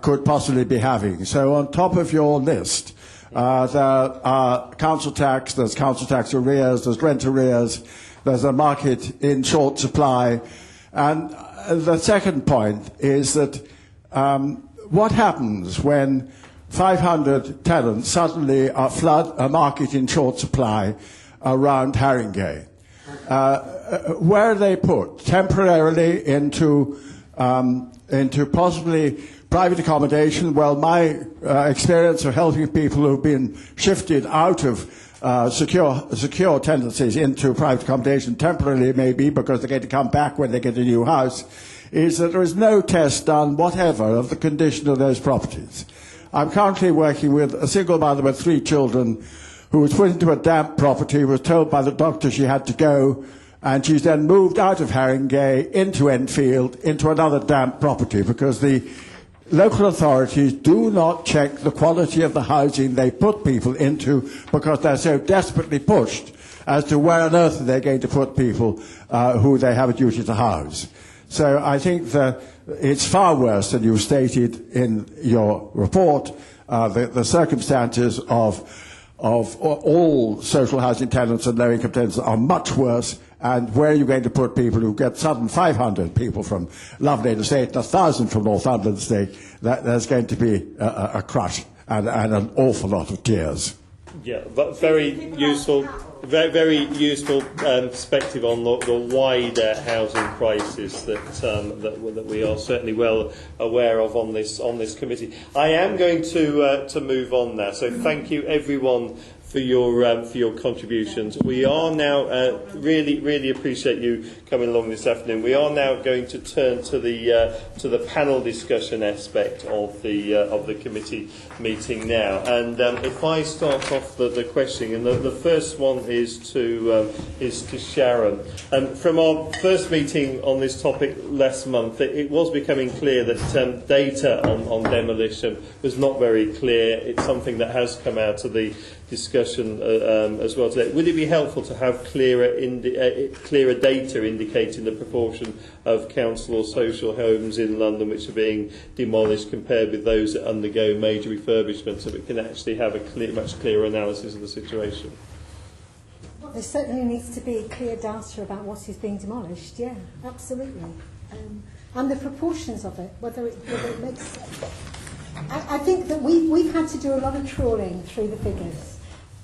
could possibly be having. So on top of your list, there are council tax, there's council tax arrears, there's rent arrears, there's a market in short supply. And the second point is that what happens when 500 tenants suddenly flood a market in short supply around Haringey? Where are they put? Temporarily into possibly private accommodation. Well, my experience of helping people who've been shifted out of secure tenancies into private accommodation temporarily, maybe because they're going to come back when they get a new house, is that there is no test done whatever of the condition of those properties. I'm currently working with a single mother with 3 children who was put into a damp property, was told by the doctor she had to go, and she's then moved out of Haringey into Enfield into another damp property because the local authorities do not check the quality of the housing they put people into because they're so desperately pushed as to where on earth they're going to put people who they have a duty to house. So I think that it's far worse than you stated in your report. The circumstances of all social housing tenants and low-income tenants are much worse. And where are you going to put people who get sudden 500 people from Love Lane Estate and 1,000 from Northumberland Estate? There's going to be a crush and an awful lot of tears. Yeah, but very useful perspective on the wider housing crisis that we are certainly well aware of on this committee. I am going to move on now. So thank you everyone for your contributions. We are now really appreciate you coming along this afternoon. We are now going to turn to the panel discussion aspect of the committee meeting now. And if I start off the questioning, and the first one is to Sharon. From our first meeting on this topic last month, it was becoming clear that data on demolition was not very clear. It's something that has come out of the discussion as well today. Would it be helpful to have clearer data indicating the proportion of council or social homes in London which are being demolished compared with those that undergo major refurbishment, so we can actually have a much clearer analysis of the situation? Well, there certainly needs to be clear data about what is being demolished, yeah, absolutely. And the proportions of it, whether it makes sense. I think that we've had to do a lot of trawling through the figures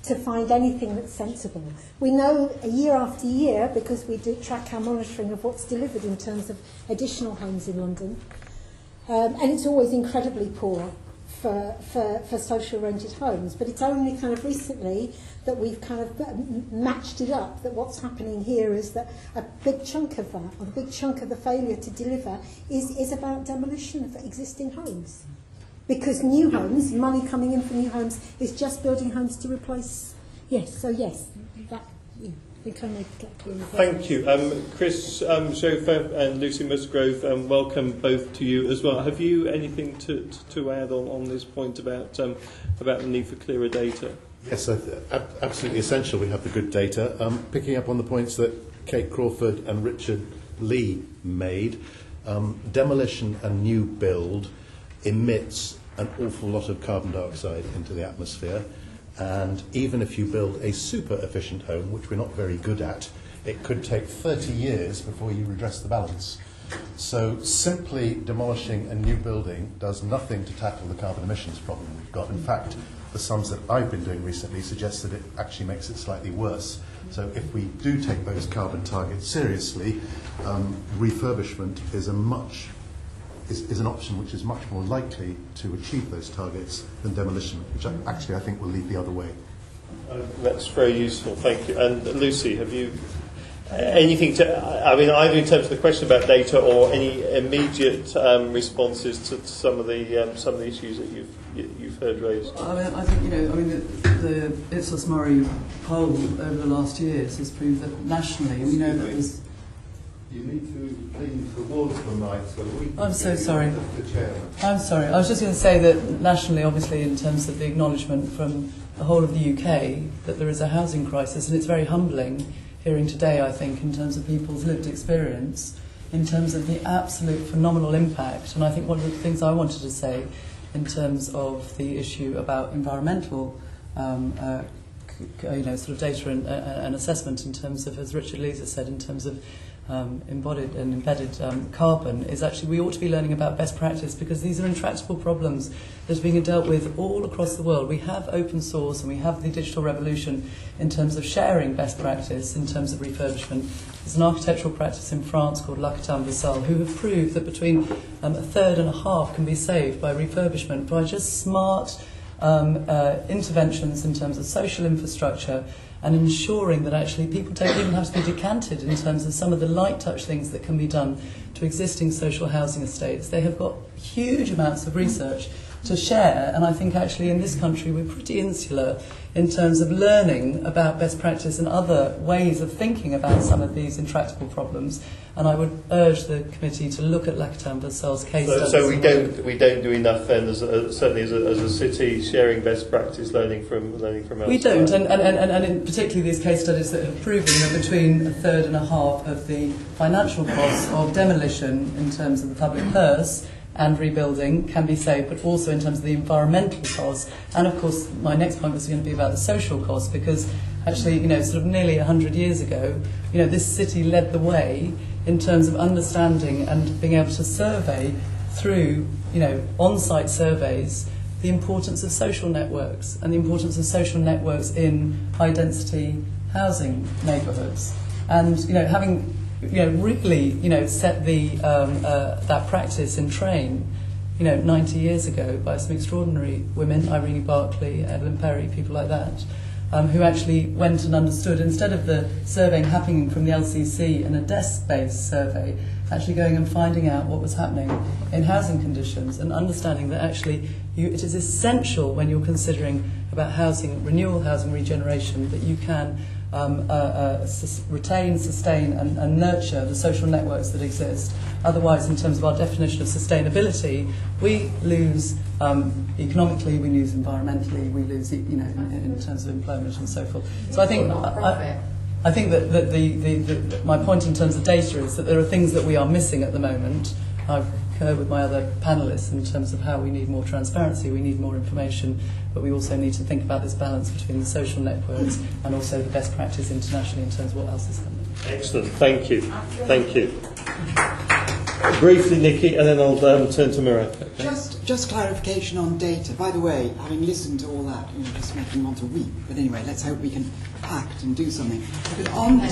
to find anything that's sensible. We know year after year, because we do track our monitoring of what's delivered in terms of additional homes in London, and it's always incredibly poor for social rented homes, but it's only kind of recently that we've kind of matched it up, that what's happening here is that a big chunk of that, or a big chunk of the failure to deliver is about demolition of existing homes. Because new homes, money coming in for new homes, is just building homes to replace. Yes, so yes, that, yeah, we can make it clear. Thank you. Chris Schofer and Lucy Musgrove, welcome both to you as well. Have you anything to add on this point about the need for clearer data? Yes, absolutely essential we have the good data. Picking up on the points that Kate Crawford and Richard Lee made, demolition and new build emits an awful lot of carbon dioxide into the atmosphere, and even if you build a super efficient home, which we're not very good at, it could take 30 years before you redress the balance. So simply demolishing a new building does nothing to tackle the carbon emissions problem we've got. In fact, the sums that I've been doing recently suggest that it actually makes it slightly worse. So if we do take those carbon targets seriously, refurbishment is an option which is much more likely to achieve those targets than demolition, which actually I think will lead the other way. That's very useful, thank you. And Lucy, have you anything to, I mean, either in terms of the question about data or any immediate responses to some of the issues that you've heard raised? I think the Ipsos Murray poll over the last years has proved that nationally we know that there's. You need to lean towards the mic so we can. I'm so sorry. The chairman. I'm sorry. I was just going to say that nationally, obviously, in terms of the acknowledgement from the whole of the UK that there is a housing crisis, and it's very humbling hearing today, I think, in terms of people's lived experience, in terms of the absolute phenomenal impact. And I think one of the things I wanted to say in terms of the issue about environmental sort of data and assessment in terms of, as Richard Lees has said, in terms of embodied and embedded carbon, is actually we ought to be learning about best practice, because these are intractable problems that are being dealt with all across the world. We have open source and we have the digital revolution in terms of sharing best practice in terms of refurbishment. There's an architectural practice in France called L'Arquitecte Vassal, who have proved that between a third and a half can be saved by refurbishment by just smart interventions in terms of social infrastructure, and ensuring that actually people don't even have to be decanted in terms of some of the light touch things that can be done to existing social housing estates. They have got huge amounts of research to share, and I think actually in this country we're pretty insular in terms of learning about best practice and other ways of thinking about some of these intractable problems. And I would urge the committee to look at L'Arquitecte Vassal's case studies. So we don't do enough then, certainly as a city, sharing best practice, learning from elsewhere. We don't, and in particularly these case studies that have proven that between a third and a half of the financial costs of demolition in terms of the public purse and rebuilding can be saved, but also in terms of the environmental costs. And of course, my next point was going to be about the social costs, because actually, sort of nearly 100 years ago, this city led the way in terms of understanding and being able to survey through, on-site surveys, the importance of social networks and the importance of social networks in high-density housing neighbourhoods. And, having really, set the that practice in train, 90 years ago by some extraordinary women, Irene Barclay, Evelyn Perry, people like that. who actually went and understood, instead of the surveying happening from the LCC in a desk-based survey, actually going and finding out what was happening in housing conditions and understanding that actually it is essential when you're considering about housing, renewal, housing regeneration, that you can retain, sustain and nurture the social networks that exist. Otherwise, in terms of our definition of sustainability, we lose economically, we lose environmentally, we lose in terms of employment and so forth. So I think I think that my point in terms of data is that there are things that we are missing at the moment. I concur with my other panellists in terms of how we need more transparency, we need more information, but we also need to think about this balance between the social networks and also the best practice internationally in terms of what else is happening. Excellent, thank you. Thank you. Briefly, Nikki, and then I'll turn to Murray. Okay. Just clarification on data. By the way, having listened to all that, just making me want to weep. But anyway, let's hope we can act and do something. But on the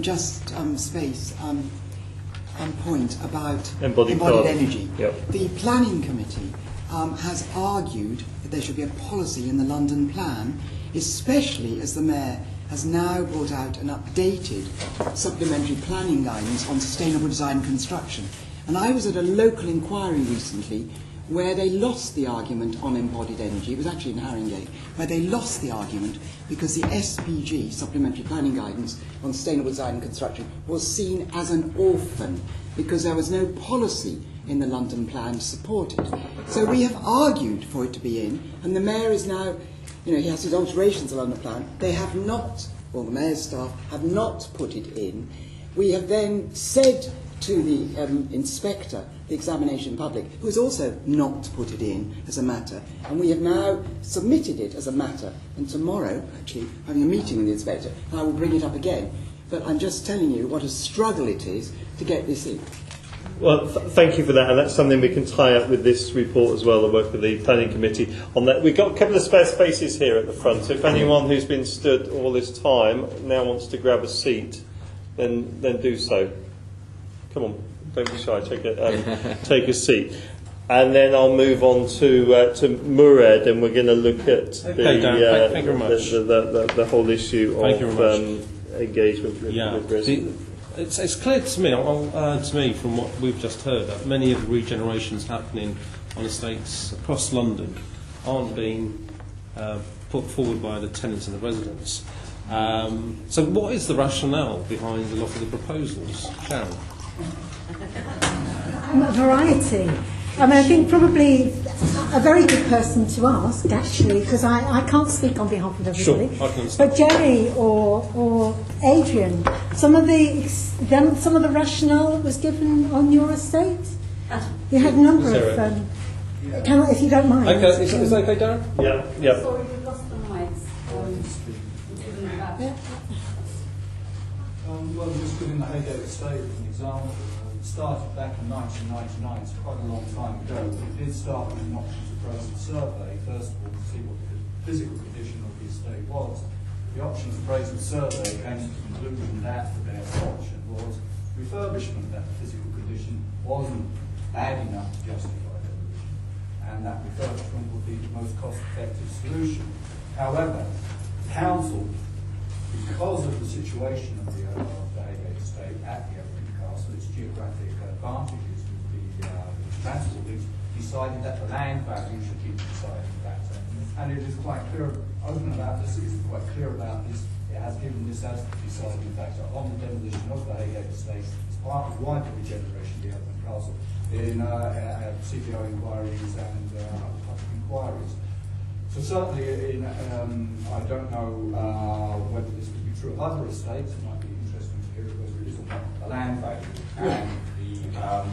just space point about embodied energy, the planning committee has argued that there should be a policy in the London plan, especially as the mayor has now brought out an updated supplementary planning guidance on sustainable design and construction. And I was at a local inquiry recently where they lost the argument on embodied energy. It was actually in Haringey, where they lost the argument because the SPG, Supplementary Planning Guidance on Sustainable Design and Construction, was seen as an orphan because there was no policy in the London plan to support it. So we have argued for it to be in, and the mayor is now, he has his alterations to the London plan. They have not, or the mayor's staff have not put it in. We have then said to the inspector, the examination public, who has also not put it in as a matter, and we have now submitted it as a matter, and tomorrow, actually, having a meeting with the inspector, I will bring it up again. But I'm just telling you what a struggle it is to get this in. Well, thank you for that, and that's something we can tie up with this report as well, the work of the planning committee on that. We've got a couple of spare spaces here at the front, so if anyone who's been stood all this time now wants to grab a seat, then do so. Come on, don't be shy, take a seat. And then I'll move on to Murad, and we're going to look at the whole issue of engagement with residents. It's clear to me, from what we've just heard, that many of the regenerations happening on estates across London aren't being put forward by the tenants and the residents. So what is the rationale behind a lot of the proposals, Sharon? Variety. I mean, I think probably a very good person to ask, actually, because I can't speak on behalf of everybody. Sure, I can understand. But Jerry or Adrian, some of the rationale that was given on your estate, you had a number of. If you don't mind. Okay, is that okay, Darren? Yeah. Sorry, we've lost the mics. Well, just giving the Haygate estate as an example. Started back in 1999, it's quite a long time ago. It did start with an options appraisal survey, first of all, to see what the physical condition of the estate was. The options appraisal survey came to the conclusion that the best option was refurbishment, that the physical condition wasn't bad enough to justify demolition, and that refurbishment would be the most cost-effective solution. However, the council, because of the situation of the Haygate estate at the its geographic advantages with the transport links, decided that the land value should be the deciding factor. And it is quite clear, open about this, it is quite clear about this. It has given this as the deciding factor on the demolition of the Haygate estate as part of wider regeneration of the Elephant Castle in CPO inquiries and other public inquiries. So certainly, I don't know whether this would be true of other estates. It might be interesting to hear whether it is or not. The land value and the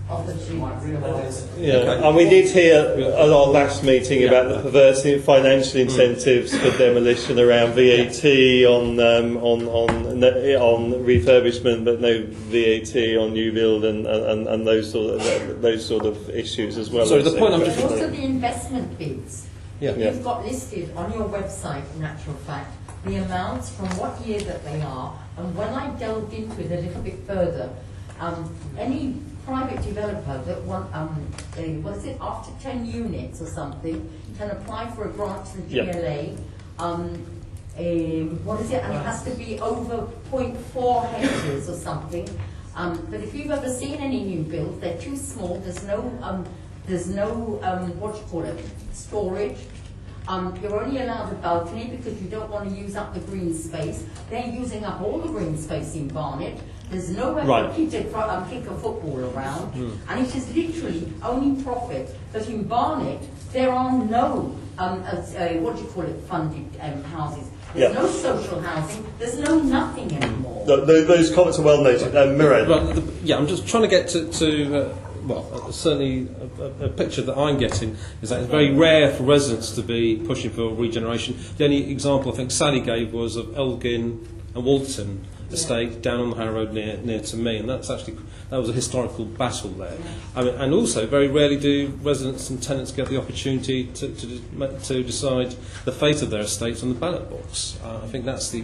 others might realise. Yeah, and we did hear at our last meeting about the perverse financial incentives for demolition around VAT on refurbishment, but no VAT on new build and those sort of issues as well. So the point I'm just also the investment bids. Yeah. You've got listed on your website, in actual fact, the amounts from what year that they are, and when I delved into it a little bit further, Any private developer that want, after 10 units or something, can apply for a grant to the GLA. And it has to be over 0.4 hectares or something. But if you've ever seen any new builds, they're too small. There's no storage. You're only allowed a balcony because you don't want to use up the green space. They're using up all the green space in Barnet. There's nowhere to kick a football around. And it is literally only profit that in Barnet there are no funded houses. There's no social housing. There's no nothing anymore. Those comments are well noted. Murad. I'm just trying to get to certainly a picture that I'm getting is that it's very rare for residents to be pushing for regeneration. The only example I think Sally gave was of Elgin and Walton estate down on the Harrow Road near to me, and that was a historical battle there. And also, very rarely do residents and tenants get the opportunity to decide the fate of their estates on the ballot box. I think that's the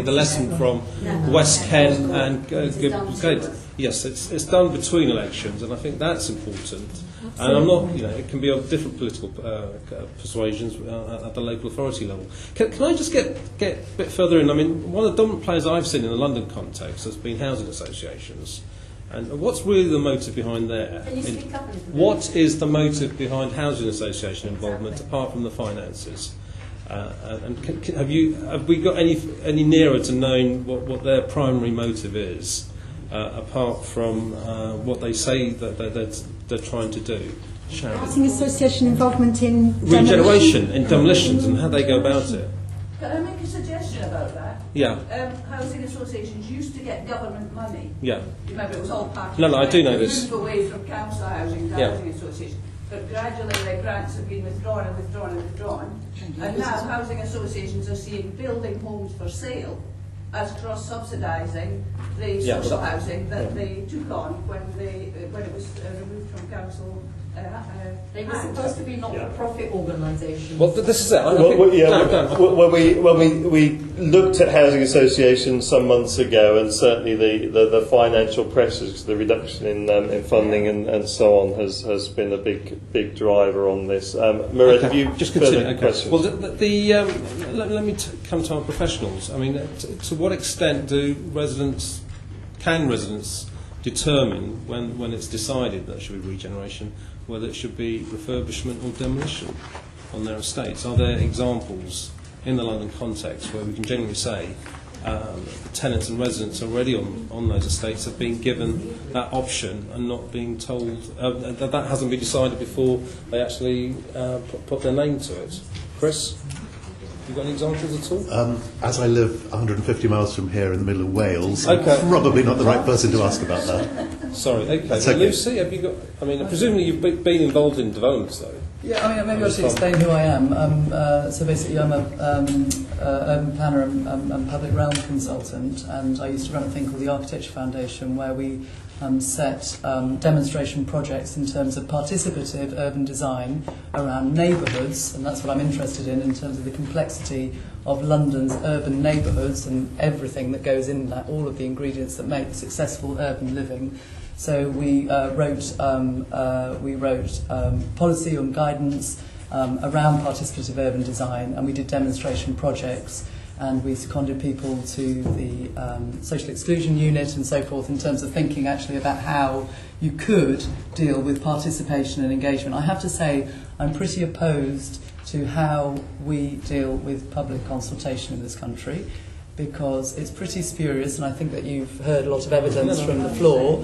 lesson from West Ken and Gibbs Gate. Yes, it's done between elections, and I think that's important. And I'm not, it can be of different political persuasions at the local authority level. Can I just get a bit further in? I mean, one of the dominant players I've seen in the London context has been housing associations. And what's really the motive behind there? Can you speak up a little bit? What is the motive behind housing association involvement, apart from the finances? And have we got any nearer to knowing what their primary motive is? Apart from what they say that they're trying to do. Sharon. Housing Association involvement in regeneration, in demolitions, and how they go about it. Can I make a suggestion about that? Yeah. Housing associations used to get government money. Yeah. Remember, it was all part of No, I do know this. Move away from council housing to housing associations. But gradually the grants have been withdrawn and withdrawn and withdrawn. And now housing associations are seeing building homes for sale as cross-subsidising the social housing that they took on when it was removed from council. They were supposed to be not-for-profit organisations. Well, this is it. When we looked at housing associations some months ago, and certainly the financial pressures, the reduction in funding and so on has been a big driver on this. Murad, have you just further questions? Well, let me come to our professionals. I mean, to what extent can residents determine when it's decided that there should be regeneration, whether it should be refurbishment or demolition on their estates? Are there examples in the London context where we can generally say tenants and residents already on those estates have been given that option and not being told that hasn't been decided before they actually put their name to it? Chris? Have you got any examples at all? As I live 150 miles from here in the middle of Wales, I'm probably not the right person to ask about that. Sorry, okay. That's okay. Lucy, have you got... I mean, presumably you've been involved in developments, though. Yeah, I mean, maybe I should explain who I am. So basically, I'm a urban planner and public realm consultant, and I used to run a thing called the Architecture Foundation, where we set demonstration projects in terms of participative urban design around neighbourhoods, and that's what I'm interested in terms of the complexity of London's urban neighbourhoods and everything that goes in that, all of the ingredients that make successful urban living. So we wrote policy and guidance around participative urban design, and we did demonstration projects, and we seconded people to the social exclusion unit and so forth in terms of thinking actually about how you could deal with participation and engagement. I have to say I'm pretty opposed to how we deal with public consultation in this country, because it's pretty spurious, and I think that you've heard a lot of evidence from the floor.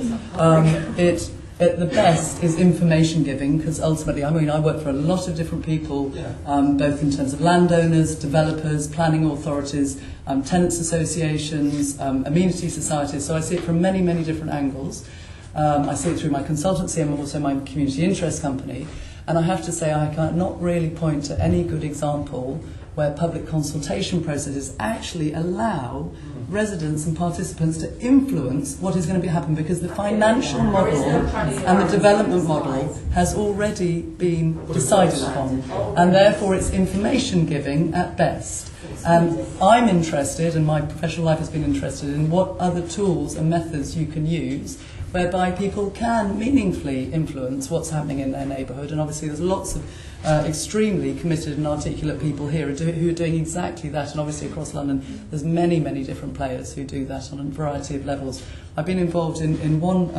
It at the best is information giving, because ultimately, I mean, I work for a lot of different people, both in terms of landowners, developers, planning authorities, tenants associations, amenity societies, so I see it from many, many different angles. I see it through my consultancy and also my community interest company, and I have to say I cannot really point to any good example where public consultation processes actually allow residents and participants to influence what is going to happen, because the financial model and the development model has already been decided upon, and therefore it's information giving at best. And I'm interested, and my professional life has been interested in what other tools and methods you can use whereby people can meaningfully influence what's happening in their neighbourhood. And obviously there's lots of extremely committed and articulate people here who are doing exactly that. And obviously across London there's many, many different players who do that on a variety of levels. I've been involved in one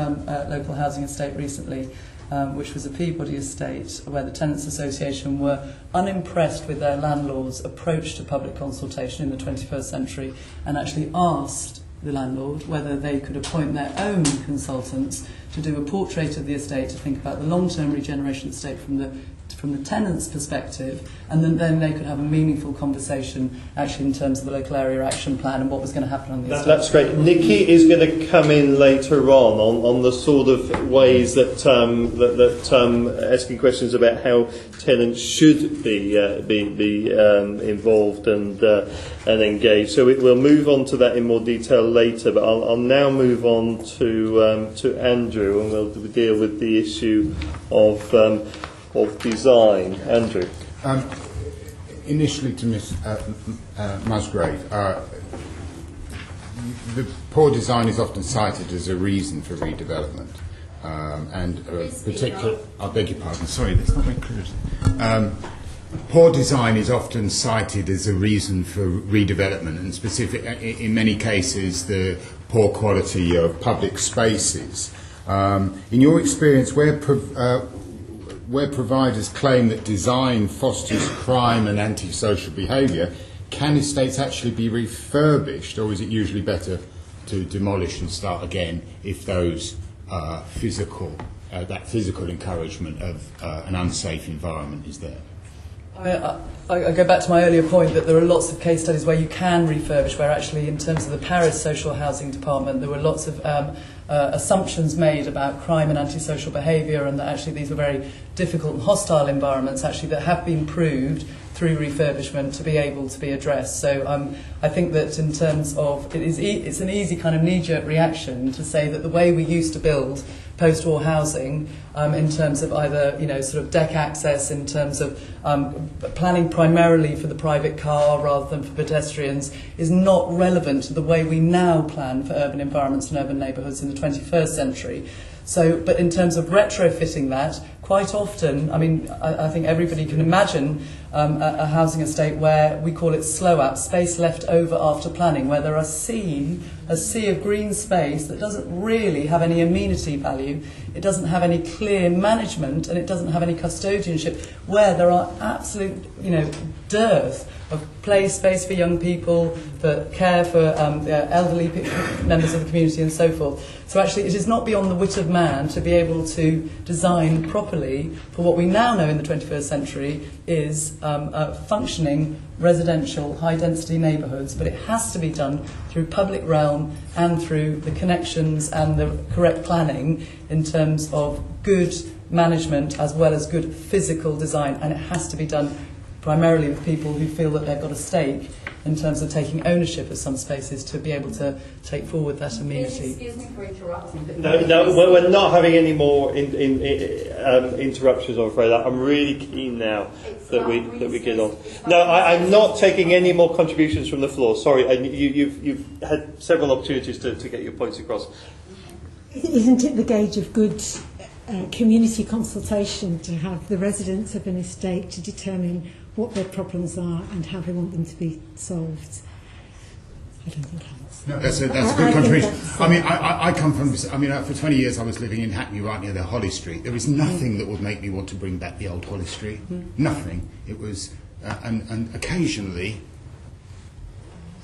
local housing estate recently, which was a Peabody estate, where the Tenants Association were unimpressed with their landlord's approach to public consultation in the 21st century and actually asked the landlord whether they could appoint their own consultants to do a portrait of the estate, to think about the long-term regeneration of the estate from the tenant's perspective, and then they could have a meaningful conversation actually in terms of the local area action plan and what was going to happen on the estate. That's great. Nikki is going to come in later on the sort of ways that asking questions about how tenants should be involved and engaged. So we'll move on to that in more detail later. But I'll now move on to Andrew, and we'll deal with the issue of design. Andrew. Initially to Ms Musgrave, the poor design is often cited as a reason for redevelopment, and particularly, I beg your pardon, sorry, that's not very clear. Poor design is often cited as a reason for redevelopment, and specific, in many cases, the poor quality of public spaces. In your experience, where providers claim that design fosters crime and antisocial behaviour, can estates actually be refurbished, or is it usually better to demolish and start again if those that physical encouragement of an unsafe environment is there? I go back to my earlier point that there are lots of case studies where you can refurbish, where actually in terms of the Paris Social Housing Department there were lots of assumptions made about crime and antisocial behaviour, and that actually these were very difficult and hostile environments actually that have been proved through refurbishment to be able to be addressed. So I think that in terms of it's an easy kind of knee-jerk reaction to say that the way we used to build post-war housing, in terms of either sort of deck access, in terms of planning primarily for the private car rather than for pedestrians, is not relevant to the way we now plan for urban environments and urban neighbourhoods in the 21st century. So, but in terms of retrofitting that, quite often, I mean, I think everybody can imagine a housing estate where we call it slow-out, space left over after planning, where there are a sea of green space that doesn't really have any amenity value, it doesn't have any clear management, and it doesn't have any custodianship, where there are absolute, dearth of play space for young people, for care for elderly members of the community and so forth. So actually it is not beyond the wit of man to be able to design properly for what we now know in the 21st century is functioning residential high-density neighbourhoods, but it has to be done through public realm and through the connections and the correct planning in terms of good management as well as good physical design, and it has to be done primarily with people who feel that they've got a stake in terms of taking ownership of some spaces to be able to take forward that amenity. Excuse me for interrupting. No, we're not having any more interruptions, I'm afraid. I'm really keen now that we get on. No, I'm not taking any more contributions from the floor. Sorry, you've had several opportunities to get your points across. Isn't it the gauge of good community consultation to have the residents of an estate to determine what their problems are and how they want them to be solved? I don't think that's a good contribution. I mean, I come from, for 20 years I was living in Hackney right near the Holly Street. There was nothing that would make me want to bring back the old Holly Street. Nothing. It was, and occasionally,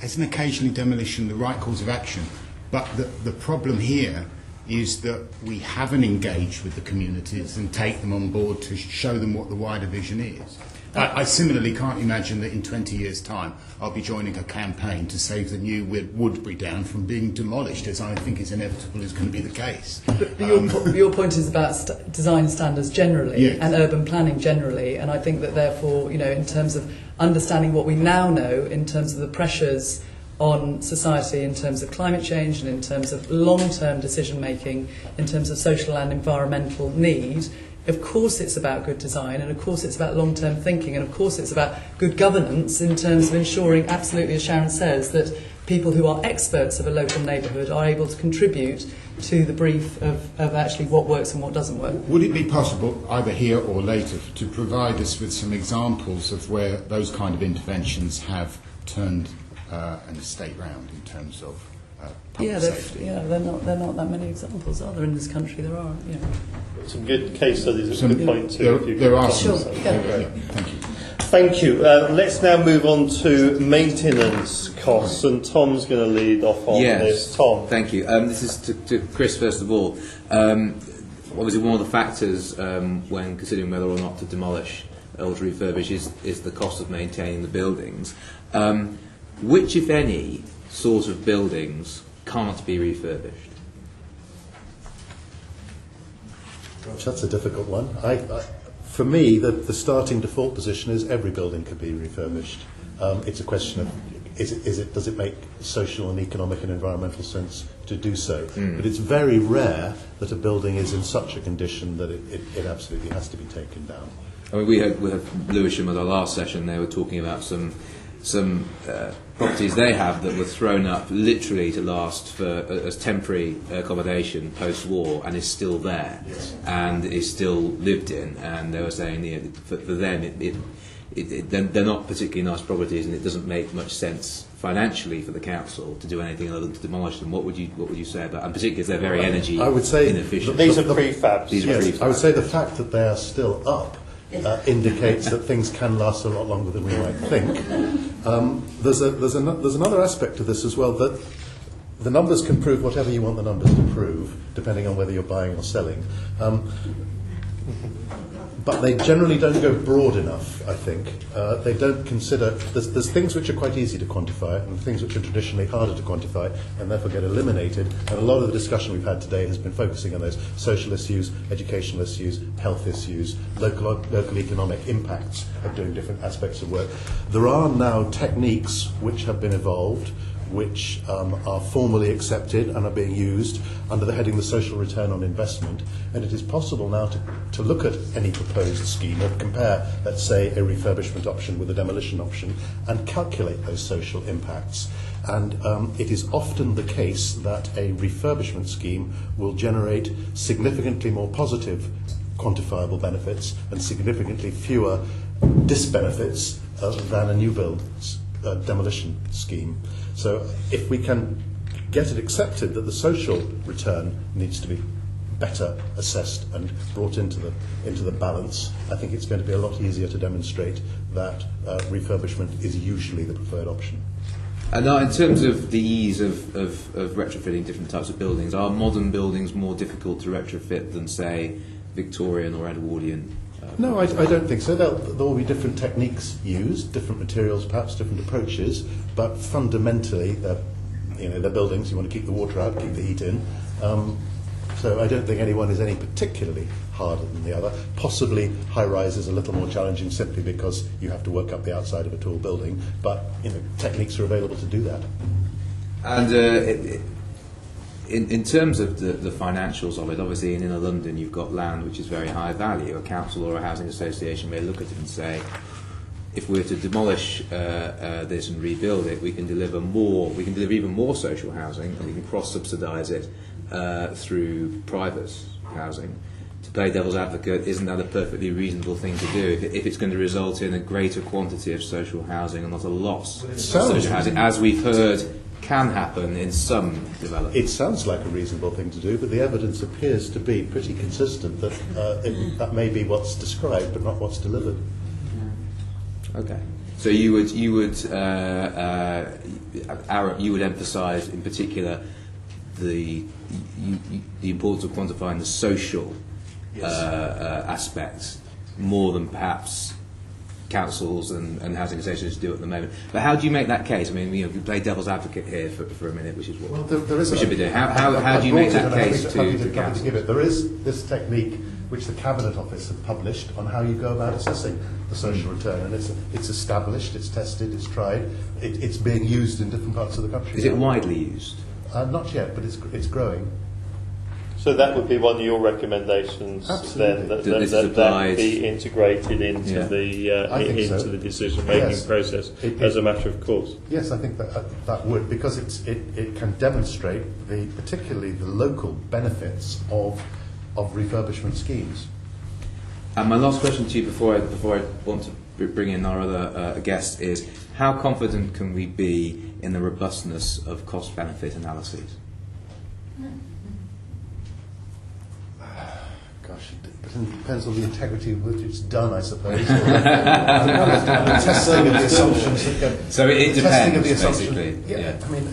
as an occasionally demolition, the right course of action. But the problem here is that we haven't engaged with the communities and take them on board to show them what the wider vision is. I similarly can't imagine that in 20 years' time I'll be joining a campaign to save the new Woodbury down from being demolished, as I think is inevitable is going to be the case. But your point is about design standards generally and urban planning generally, and I think that therefore, in terms of understanding what we now know in terms of the pressures on society in terms of climate change and in terms of long-term decision making, in terms of social and environmental need, of course it's about good design, and of course it's about long-term thinking, and of course it's about good governance in terms of ensuring, absolutely as Sharon says, that people who are experts of a local neighbourhood are able to contribute to the brief of actually what works and what doesn't work. Would it be possible, either here or later, to provide us with some examples of where those kind of interventions have turned an estate round in terms of public safety? They're not that many examples, are there, in this country? There are, Some good case studies, a good point too. There are some. Sure. Thank you. Thank you. Let's now move on to maintenance costs, and Tom's going to lead off on this. Tom. Thank you. This is to Chris, first of all. Obviously, one of the factors when considering whether or not to demolish or to refurbish is the cost of maintaining the buildings. Which, if any, sort of buildings can't be refurbished? Gosh, that's a difficult one. For me, the starting default position is every building could be refurbished. It's a question of does it make social and economic and environmental sense to do so? But it's very rare that a building is in such a condition that it absolutely has to be taken down. I mean, we had Lewisham at our last session. They were talking about some properties they have that were thrown up literally to last as temporary accommodation post-war, and is still there, and is still lived in. And they were saying, for them, they're not particularly nice properties, and it doesn't make much sense financially for the council to do anything other than to demolish them. What would you say about? And particularly, as they're very energy inefficient. These are prefabs. Yes, I would say the fact that they are still up indicates that things can last a lot longer than we might think. There's another aspect to this as well, that the numbers can prove whatever you want the numbers to prove, depending on whether you're buying or selling. But they generally don't go broad enough, I think. They don't consider... There's things which are quite easy to quantify and things which are traditionally harder to quantify and therefore get eliminated. And a lot of the discussion we've had today has been focusing on those social issues, educational issues, health issues, local economic impacts of doing different aspects of work. There are now techniques which have been evolved, which are formally accepted and are being used under the heading the social return on investment. And it is possible now to look at any proposed scheme or compare, let's say, a refurbishment option with a demolition option and calculate those social impacts. And it is often the case that a refurbishment scheme will generate significantly more positive quantifiable benefits and significantly fewer disbenefits than a new build demolition scheme. So if we can get it accepted that the social return needs to be better assessed and brought into the balance, I think it's going to be a lot easier to demonstrate that refurbishment is usually the preferred option. And now, in terms of the ease of retrofitting different types of buildings, are modern buildings more difficult to retrofit than, say, Victorian or Edwardian? No, I don't think so. There will be different techniques used, different materials, perhaps different approaches, but fundamentally, they're buildings. You want to keep the water out, keep the heat in. So I don't think anyone is any particularly harder than the other. Possibly high-rise is a little more challenging simply because you have to work up the outside of a tall building, but techniques are available to do that. And in terms of the financials of it, obviously in inner London you've got land which is very high value. A council or a housing association may look at it and say, if we're to demolish this and rebuild it, we can deliver more. We can deliver even more social housing, and we can cross-subsidise it through private housing. To play devil's advocate, isn't that a perfectly reasonable thing to do if it's going to result in a greater quantity of social housing and not a loss of social housing, as we've heard can happen in some developments? It sounds like a reasonable thing to do, but the evidence appears to be pretty consistent that that may be what's described but not what's delivered. Okay. So you would emphasise in particular the importance of quantifying the social aspects more than perhaps councils and housing associations do at the moment. But how do you make that case? I mean, we play devil's advocate here for a minute, which is what we should be doing. How do you make that case to council? There is this technique which the Cabinet Office have published on how you go about assessing the social return, and it's established, it's tested, it's tried, it's being used in different parts of the country. Is it widely used? Not yet, but it's growing. So that would be one of your recommendations. Absolutely. Then that be integrated into the decision-making process as a matter of course. Yes, I think that would, because it can demonstrate particularly the local benefits of refurbishment schemes. And my last question to you before I want to bring in our other guest is, how confident can we be in the robustness of cost-benefit analyses? Gosh, it depends on the integrity with which it's done, I suppose. Testing of the assumptions. So it depends, basically. Yeah. I mean,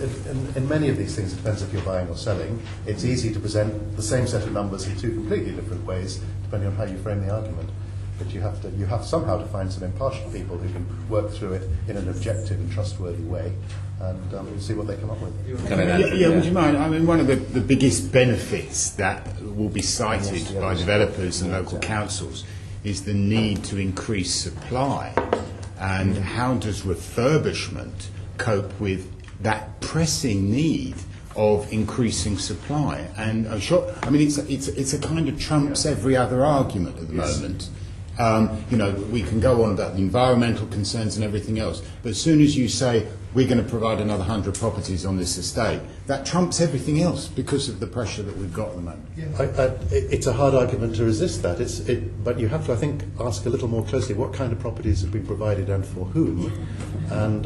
in many of these things, it depends if you're buying or selling. It's easy to present the same set of numbers in two completely different ways, depending on how you frame the argument. But you have somehow to find some impartial people who can work through it in an objective and trustworthy way, and see what they come up with. Would you mind? I mean, one of the biggest benefits that will be cited by developers and local councils is the need to increase supply. And how does refurbishment cope with that pressing need of increasing supply? And I'm sure, I mean, it's a kind of trumps every other argument at the moment. We can go on about the environmental concerns and everything else, but as soon as you say we're going to provide another 100 properties on this estate, that trumps everything else because of the pressure that we've got at the moment. It's a hard argument to resist that. But you have to, I think, ask a little more closely what kind of properties have been provided and for whom, and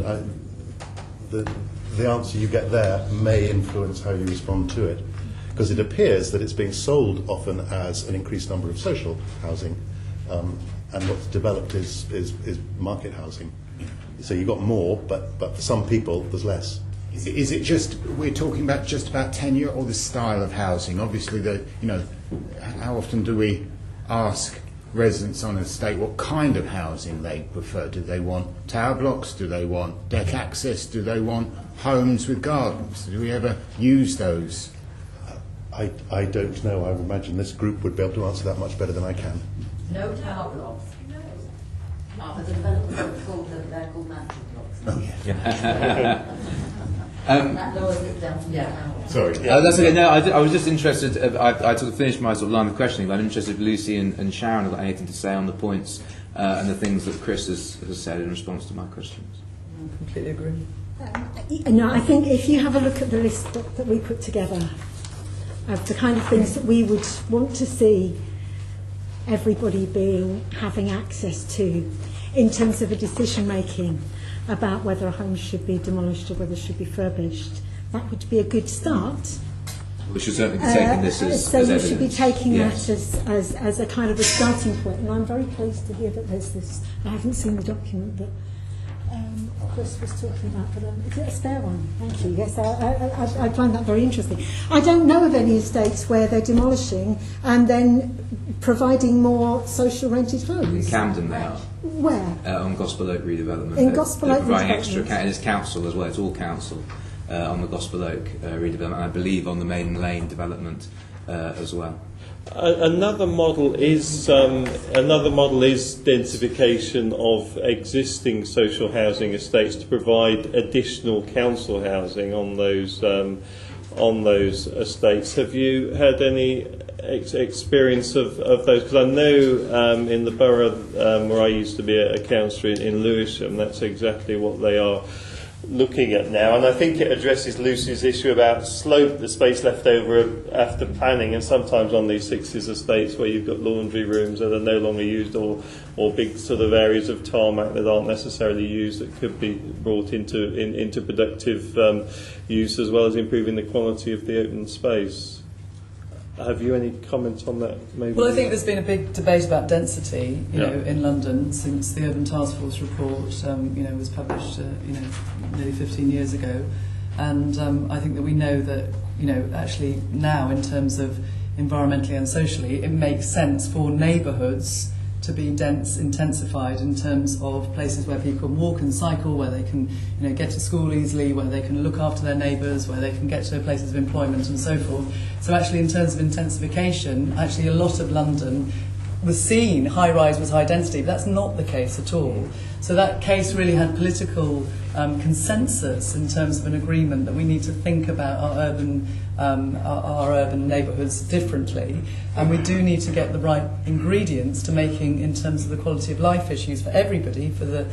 the answer you get there may influence how you respond to it, because it appears that it's being sold often as an increased number of social housing. And what's developed is market housing. So you've got more, but for some people there's less. Is it just, we're talking about just about tenure or the style of housing? Obviously, how often do we ask residents on an estate what kind of housing they prefer? Do they want tower blocks? Do they want deck access? Do they want homes with gardens? Do we ever use those? I don't know. I would imagine this group would be able to answer that much better than I can. No tower blocks. The developers they're called mansion blocks. Oh, yeah. That lowers it down to tower. Sorry. That's okay. No, I was just interested. I sort of finished my sort of line of questioning, but I'm interested if Lucy and Sharon have got anything to say on the points and the things that Chris has said in response to my questions. I completely agree. No, I think if you have a look at the list that we put together of the kind of things that we would want to see everybody having access to in terms of a decision making about whether a home should be demolished or whether it should be refurbished, that would be a good start. We should certainly be taking this as so evidence. We should be taking that as a kind of a starting point, and I'm very pleased to hear that there's this. I haven't seen the document that Chris was talking about, but is it a spare one? Thank you. Yes, I find that very interesting. I don't know of any estates where they're demolishing and then providing more social rented homes. In Camden they are. Where? On Gospel Oak redevelopment. In Gospel Oak providing redevelopment. extra, and it's council as well, it's all council on the Gospel Oak redevelopment, and I believe on the Maiden Lane development as well. Another model is densification of existing social housing estates to provide additional council housing on those estates. Have you had any experience of those? Because I know in the borough where I used to be a councillor in Lewisham, that's exactly what they are looking at now, and I think it addresses Lucy's issue about the space left over after planning, and sometimes on these 60s estates where you've got laundry rooms that are no longer used, or big sort of areas of tarmac that aren't necessarily used that could be brought into productive use, as well as improving the quality of the open space. Have you any comment on that? Maybe. Well, I think there's been a big debate about density, you know, in London since the Urban Task Force report, was published, nearly 15 years ago, and I think that we know that, actually now in terms of environmentally and socially, it makes sense for neighbourhoods to be intensified in terms of places where people can walk and cycle, where they can get to school easily, where they can look after their neighbours, where they can get to places of employment and so forth. So actually in terms of intensification, actually a lot of London was seen high-rise was high density, but that's not the case at all. So that case really had political consensus in terms of an agreement that we need to think about our urban neighbourhoods differently, and we do need to get the right ingredients to making, in terms of the quality of life issues for everybody, for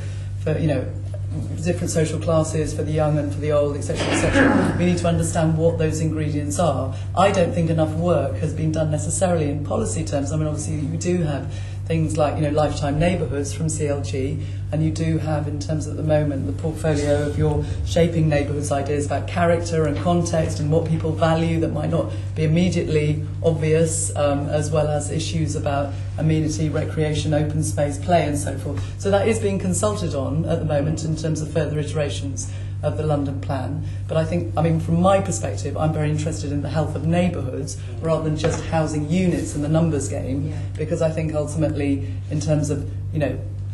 different social classes, for the young and for the old, etc., etc. We need to understand what those ingredients are. I don't think enough work has been done necessarily in policy terms. I mean, obviously, you do have things like, lifetime neighbourhoods from CLG, and you do have, in terms at the moment, the portfolio of your shaping neighbourhoods ideas about character and context and what people value that might not be immediately obvious, as well as issues about amenity, recreation, open space, play and so forth. So that is being consulted on at the moment in terms of further iterations of the London plan. But I think, from my perspective, I'm very interested in the health of neighbourhoods rather than just housing units and the numbers game, because I think ultimately, in terms of,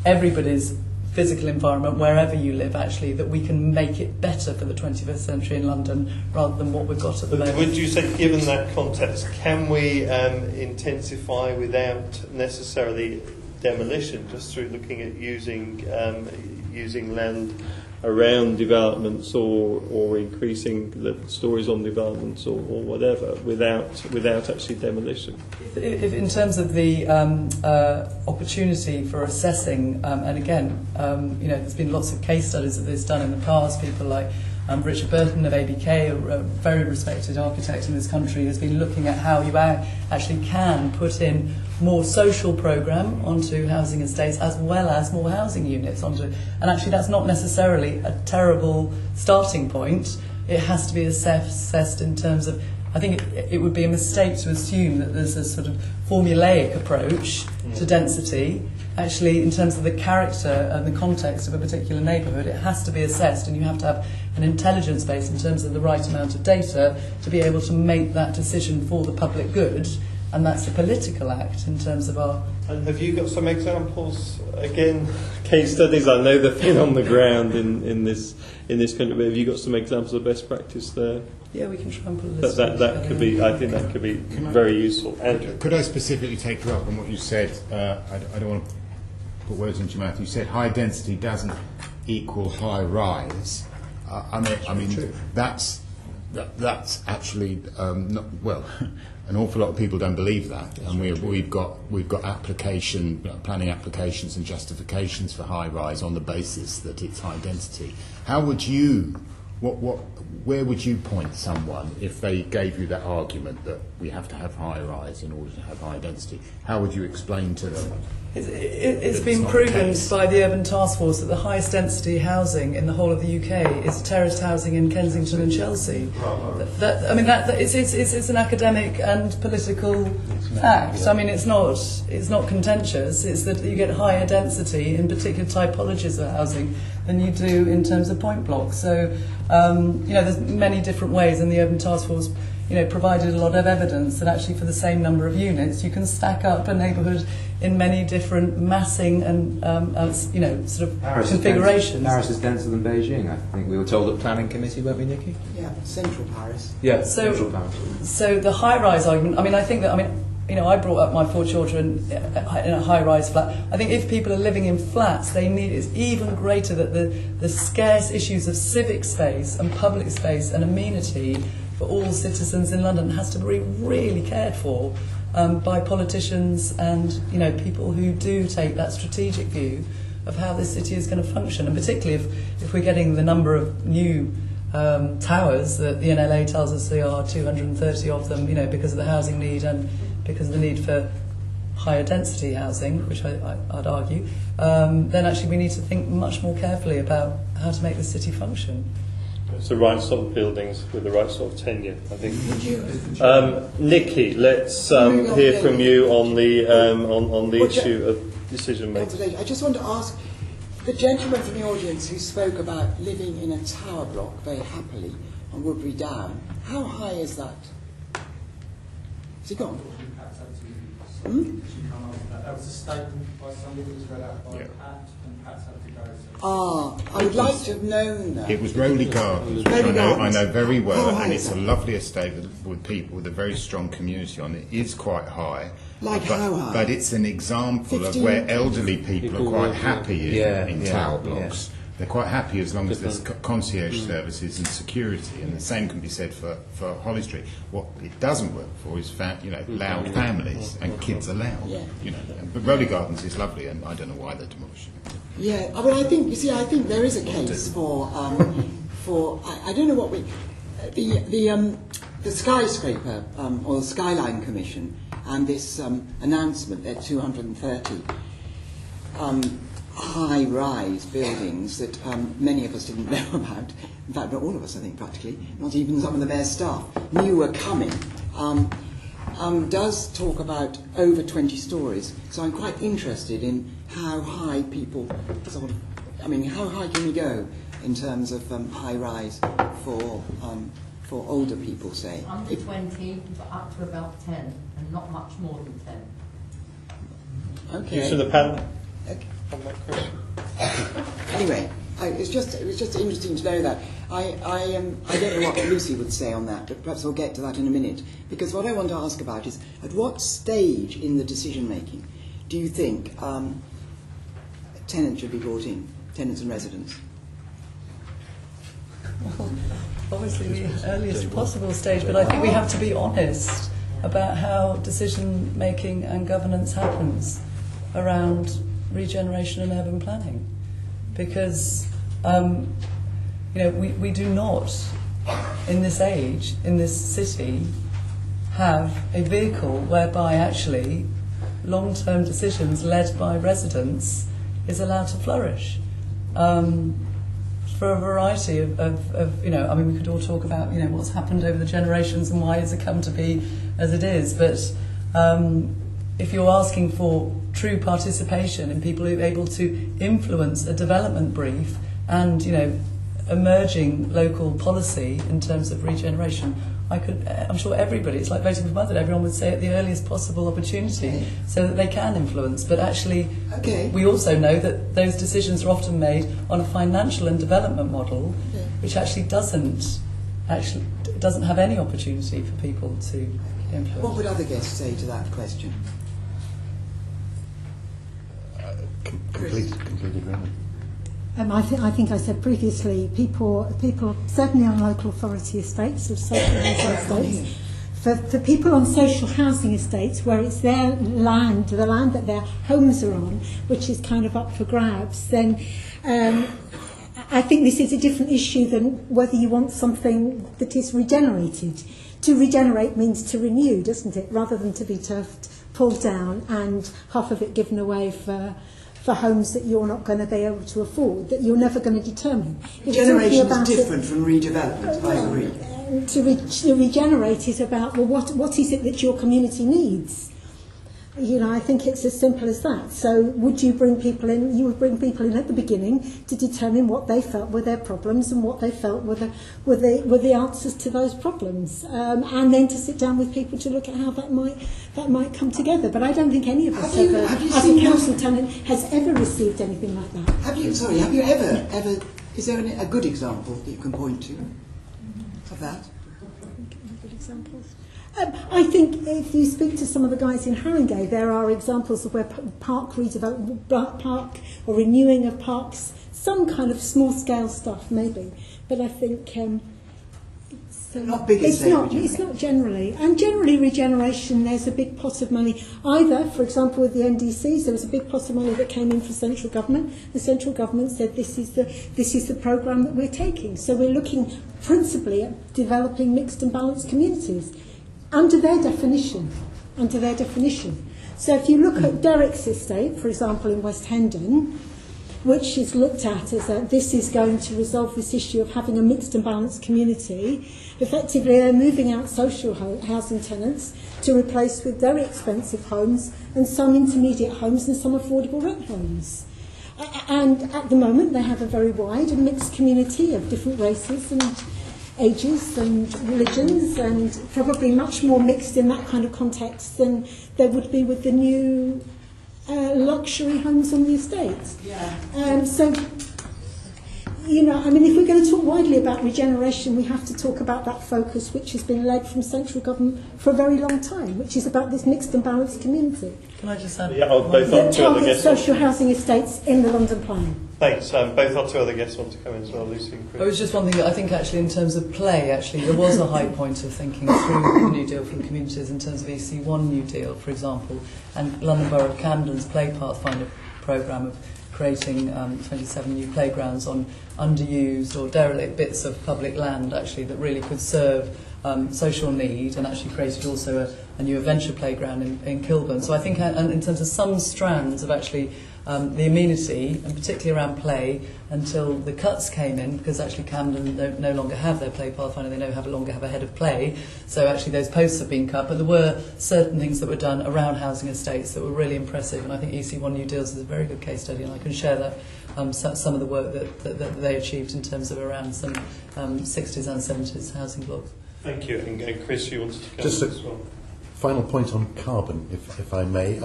everybody's physical environment, wherever you live, actually, that we can make it better for the 21st century in London rather than what we've got at the moment. Would you say, given that context, can we intensify without necessarily demolition, just through looking at using land around developments or increasing the stories on developments or whatever without actually demolition? If in terms of the opportunity for assessing, and again, there's been lots of case studies of this done in the past. People like Richard Burton of ABK, a very respected architect in this country, has been looking at how you actually can put in more social programme onto housing estates as well as more housing units onto it. And actually that's not necessarily a terrible starting point. It has to be assessed in terms of, I think it would be a mistake to assume that there's a sort of formulaic approach to density. Actually, in terms of the character and the context of a particular neighbourhood, it has to be assessed, and you have to have an intelligence base in terms of the right amount of data to be able to make that decision for the public good, and that's a political act in terms of our... And have you got some examples, again, case studies? I know they've been on the ground in this country, but have you got some examples of best practice there? Yeah, we can try and put a list. That could be. I think that could be very useful. Andrew, could I specifically take you up on what you said? I don't want to put words into your mouth. You said high density doesn't equal high rise. I mean that's actually not, well. An awful lot of people don't believe that, and we've got planning applications and justifications for high rise on the basis that it's high density. How would you, where would you point someone if they gave you that argument that we have to have high rise in order to have high density? How would you explain to them? It's been proven by the Urban Task Force that the highest density housing in the whole of the UK is terraced housing in Kensington and Chelsea. It's an academic and political fact. I mean, it's not contentious. It's that you get higher density in particular typologies of housing than you do in terms of point blocks. So, there's many different ways, and the Urban Task Force provided a lot of evidence that actually for the same number of units you can stack up a neighbourhood in many different massing and sort of configurations. Paris is denser than Beijing. I think we were told at planning committee, weren't we, Nikki? Yeah, central Paris. Yeah, central Paris. So the high-rise argument. I brought up my 4 children in a high-rise flat. I think if people are living in flats, it's even greater that the scarce issues of civic space and public space and amenity for all citizens in London has to be really cared for by politicians and people who do take that strategic view of how this city is going to function, and particularly if we're getting the number of new towers that the NLA tells us there are 230 of them, because of the housing need and because of the need for higher density housing, which I'd argue, then actually we need to think much more carefully about how to make the city function. It's the right sort of buildings with the right sort of tenure, I think. Nikki, let's hear from you on the issue of decision making. I just want to ask the gentleman from the audience who spoke about living in a tower block very happily on Woodbury Down. How high is that? Is he gone? That was a statement by somebody that was read out by Pat, and Pat's had to go. I would like to have known that. It was Rowley Gardens, which I know very well, and it's a lovely estate with people with a very strong community on it. It is quite high, Like how high? But it's an example of where elderly people are quite happy in tower blocks. Yeah. They're quite happy as long as there's concierge services and security, and the same can be said for Holly Street. What it doesn't work for is loud families and kids allowed. Yeah. But Rowley Gardens is lovely, and I don't know why they're demolishing it. Yeah, I mean, I think there is a case for I don't know what the skyscraper or the Skyline Commission and this announcement that 230 high-rise buildings that many of us didn't know about. In fact, not all of us, I think, practically. Not even some of the mayor's staff knew were coming. Does talk about over 20 stories. So I'm quite interested in how high people how high can we go in terms of high-rise for older people, say? Under 20, but up to about 10, and not much more than 10. Okay. Use of the panel. Okay. Anyway, it was just interesting to know that. I don't know what Lucy would say on that, but perhaps we'll get to that in a minute. Because what I want to ask about is, at what stage in the decision making do you think tenants should be brought in, tenants and residents? Well, obviously the earliest possible stage, but I think we have to be honest about how decision making and governance happens around regeneration and urban planning, because we do not in this age, in this city, have a vehicle whereby actually long-term decisions led by residents is allowed to flourish. For a variety of we could all talk about what's happened over the generations and why it's come to be as it is, but if you're asking for true participation in people who are able to influence a development brief and emerging local policy in terms of regeneration, I'm sure everybody, it's like voting for mother, everyone would say at the earliest possible opportunity so that they can influence. But actually, we also know that those decisions are often made on a financial and development model which actually doesn't have any opportunity for people to influence. What would other guests say to that question? Complete agreement. I think I said previously, people certainly on local authority estates, or social housing estates, for people on social housing estates where it's their land, the land that their homes are on, which is kind of up for grabs, then I think this is a different issue than whether you want something that is regenerated. To regenerate means to renew, doesn't it? Rather than to be turfed, pulled down, and half of it given away for homes that you're not going to be able to afford, that you're never going to determine. Regeneration is different from redevelopment, I agree. To regenerate is about, what is it that your community needs? I think it's as simple as that. So would you bring people in? You would bring people in at the beginning to determine what they felt were their problems and what they felt were the answers to those problems, and then to sit down with people to look at how that might come together. But I don't think any of us as a council tenant has ever received anything like that. Have you ever? Is there a good example that you can point to of that? Good examples. I think if you speak to some of the guys in Haringey, there are examples of where park redevelopment, park or renewing of parks, some kind of small-scale stuff maybe, but I think it's not generally. And generally regeneration, there's a big pot of money. Either, for example, with the NDCs, there was a big pot of money that came in from central government. The central government said this is the programme that we're taking. So we're looking principally at developing mixed and balanced communities. Under their definition. So if you look at Derrick's estate, for example, in West Hendon, which is looked at as this is going to resolve this issue of having a mixed and balanced community, effectively they're moving out social housing tenants to replace with very expensive homes and some intermediate homes and some affordable rent homes. And at the moment they have a very wide and mixed community of different races and ages and religions, and probably much more mixed in that kind of context than there would be with the new luxury homes on the estates. So you know, I mean, if we're going to talk widely about regeneration, we have to talk about that focus which has been led from central government for a very long time, which is about this mixed and balanced community. Can I just add? Yeah, both our two other guests. Social housing estates in the London plan. Thanks. Both our two other guests want to come in as well, Lucy and Chris. It was just one thing that I think actually in terms of play, actually, there was a high point of thinking through the New Deal for the communities in terms of EC1 New Deal, for example, and London Borough of Camden's Play Pathfinder programme of creating 27 new playgrounds on underused or derelict bits of public land, actually, that really could serve social need, and actually created also a new adventure playground in Kilburn. So I think in terms of some strands of actually the amenity, and particularly around play, until the cuts came in, because actually Camden no longer have their Play Pathfinder, they no longer have a head of play, so actually those posts have been cut, but there were certain things that were done around housing estates that were really impressive, and I think EC1 New Deals is a very good case study, and I can share that some of the work that they achieved in terms of around some 60s and 70s housing blocks. Thank you. And Chris, you wanted to come Just as well. Final point on carbon, if I may.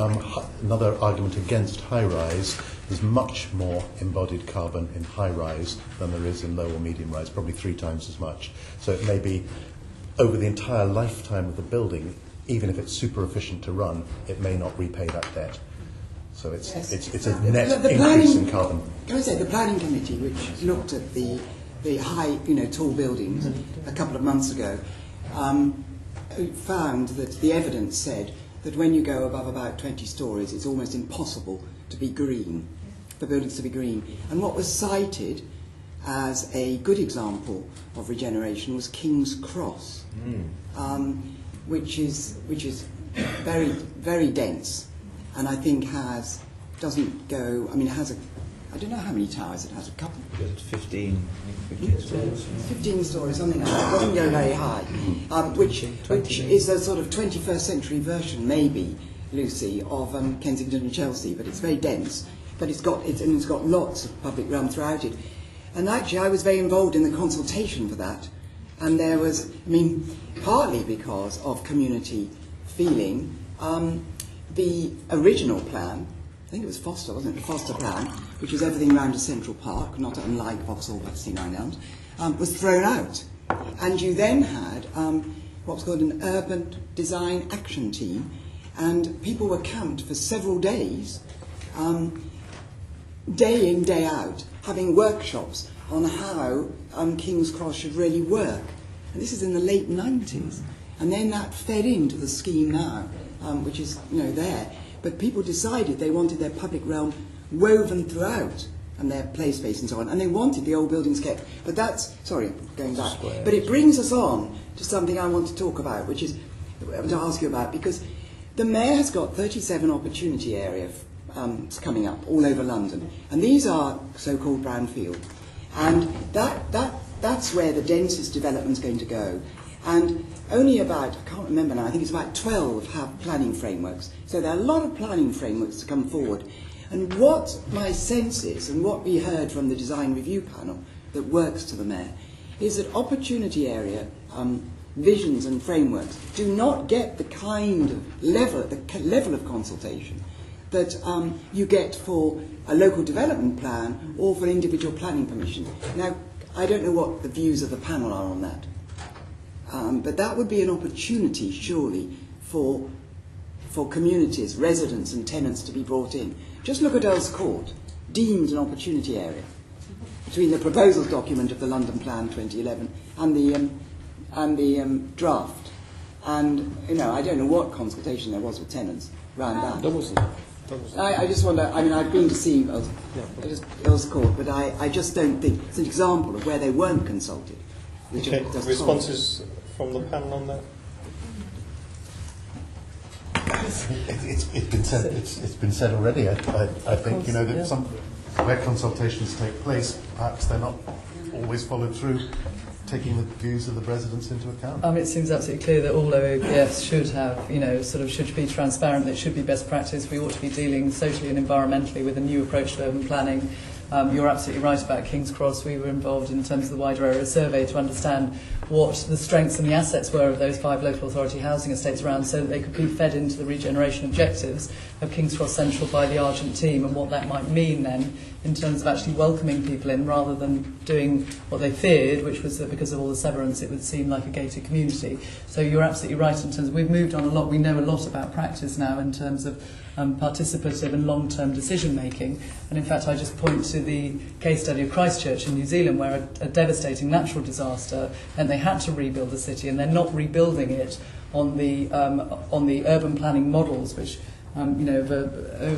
Another argument against high-rise is much more embodied carbon in high-rise than there is in low or medium-rise, probably 3 times as much. So it may be over the entire lifetime of the building, even if it's super efficient to run, it may not repay that debt. So it's a net increase in carbon. Can I say, the planning committee, which looked at the high, tall buildings a couple of months ago, found that the evidence said that when you go above about 20 stories, it's almost impossible to be green, for buildings to be green. And what was cited as a good example of regeneration was King's Cross, which is very, very dense, and I think has I don't know how many towers it has, a couple. 15 stories, something like that. It doesn't go very high. Which is a sort of 21st century version, maybe, Lucy, of Kensington and Chelsea, but it's very dense. But it's got lots of public realm throughout it. And actually, I was very involved in the consultation for that. And there was, partly because of community feeling, the original plan, I think it was Foster, wasn't it? The Foster plan, which was everything around a central park, not unlike Vauxhall Battersea Nine Elms, was thrown out. And you then had what was called an urban design action team, and people were camped for several days, day in, day out, having workshops on how King's Cross should really work. And this is in the late 90s. And then that fed into the scheme now, which is there. But people decided they wanted their public realm woven throughout, and their play space and so on, and they wanted the old buildings kept. But going back. But it brings us on to something I want to talk about, which is, to ask you about, because the Mayor has got 37 opportunity areas coming up all over London, and these are so-called brownfield. And that's where the densest development's going to go. And only about, I can't remember now, I think it's about 12 have planning frameworks. So there are a lot of planning frameworks to come forward. And what my sense is, and what we heard from the design review panel that works to the Mayor, is that opportunity area visions and frameworks do not get the kind of level of consultation that you get for a local development plan or for individual planning permission. Now, I don't know what the views of the panel are on that. But that would be an opportunity, surely, for communities, residents and tenants to be brought in. Just look at Earl's Court, deemed an opportunity area, between the proposals document of the London Plan 2011 and the draft. And, I don't know what consultation there was with tenants around that. There wasn't. I just wonder, I've been to see Earl's Court, but I just don't think it's an example of where they weren't consulted. Okay. Responses from the panel on that? It's been said already. I think that where consultations take place, perhaps they're not always followed through, taking the views of the residents into account. It seems absolutely clear that all OOPFs should have, should be transparent. It should be best practice. We ought to be dealing socially and environmentally with a new approach to urban planning. You're absolutely right about King's Cross. We were involved in terms of the wider area survey to understand what the strengths and the assets were of those 5 local authority housing estates around, so that they could be fed into the regeneration objectives of King's Cross Central by the Argent team, and what that might mean then in terms of actually welcoming people in rather than doing what they feared, which was that because of all the severance it would seem like a gated community. So you're absolutely right in terms of we've moved on a lot. We know a lot about practice now in terms of participative and long-term decision making, and in fact I just point to the case study of Christchurch in New Zealand, where a devastating natural disaster meant they had to rebuild the city, and they're not rebuilding it on the urban planning models which over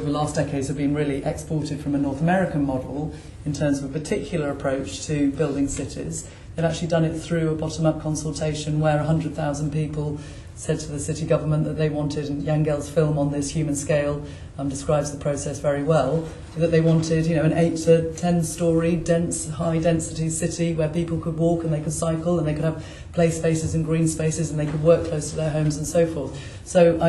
the last decades have been really exported from a North American model in terms of a particular approach to building cities. They've actually done it through a bottom-up consultation where 100,000 people said to the city government that they wanted, and Yangel's film on this human scale describes the process very well, that they wanted an 8 to 10 story dense, high density city where people could walk and they could cycle and they could have play spaces and green spaces and they could work close to their homes and so forth. So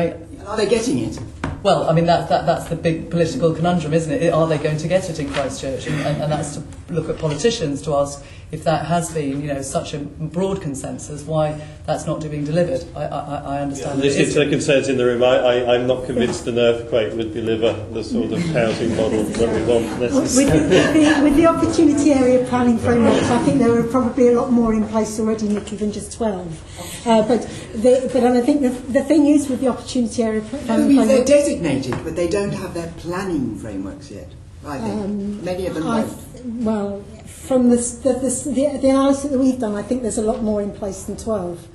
are they getting it? Well, I mean, that's the big political conundrum, isn't it? Are they going to get it in Christchurch? And that's to look at politicians to ask if that has been, such a broad consensus, why that's not being delivered. I understand. Yeah, listening to the concerns in the room, I'm not convinced an earthquake would deliver the sort of housing model that we want necessarily. With the opportunity area planning framework, I think there are probably a lot more in place already, Nicky, than just 12. But I think the thing is with the opportunity area planning framework, they're designated, but they don't have their planning frameworks yet. Many of them don't. Well, from the analysis that we've done, I think there's a lot more in place than 12.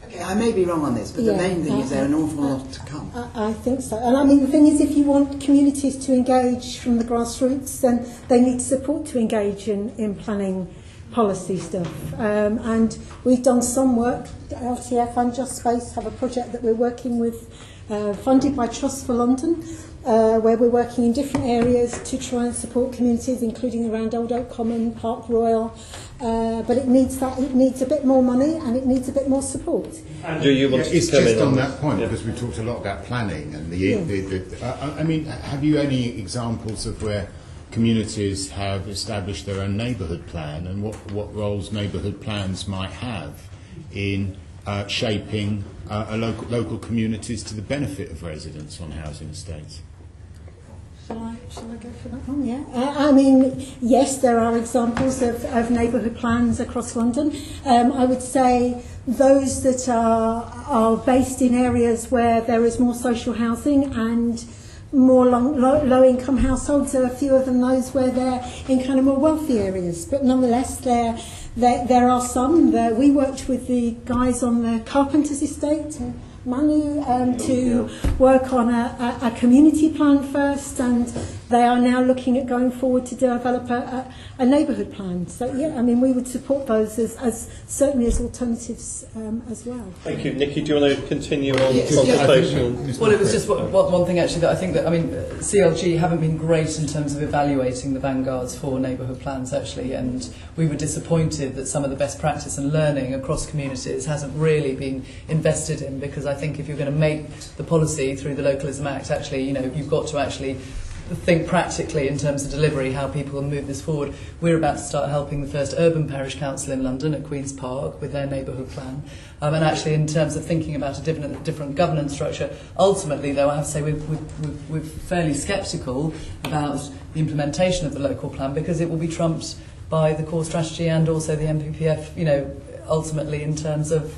Okay, I may be wrong on this, but the main thing is there are an awful lot to come. I think so. And I mean, the thing is, if you want communities to engage from the grassroots, then they need support to engage in planning policy stuff. And we've done some work. LTF and Just Space have a project that we're working with, funded by Trust for London, where we're working in different areas to try and support communities, including around Old Oak Common, Park Royal. But it needs a bit more money and it needs a bit more support. Andrew, you want to it's come just in on that point, because we talked a lot about planning and I mean, have you any examples of where communities have established their own neighbourhood plan, and what roles neighbourhood plans might have in shaping local communities to the benefit of residents on housing estates? Shall I go for that one? Yeah. I mean, yes, there are examples of neighbourhood plans across London. I would say those that are based in areas where there is more social housing and more low-income households. There are a few of them those where they're in kind of more wealthy areas, but nonetheless, there are some. We worked with the guys on the Carpenter's estate, Manu, to work on a community plan first, and they are now looking at going forward to develop a neighbourhood plan. So yeah, I mean, we would support those as certainly as alternatives as well. Thank you. Nicky, do you want to continue on consultation? Well, it was just one thing actually that I think that, I mean, CLG haven't been great in terms of evaluating the vanguards for neighbourhood plans actually, and we were disappointed that some of the best practice and learning across communities hasn't really been invested in, because I think if you're going to make the policy through the Localism Act, actually, you've got to actually think practically in terms of delivery, how people will move this forward. We're about to start helping the first urban parish council in London at Queen's Park with their neighbourhood plan. And actually, in terms of thinking about a different governance structure, ultimately, though, I have to say we're fairly sceptical about the implementation of the local plan, because it will be trumped by the core strategy and also the NPPF, ultimately in terms of,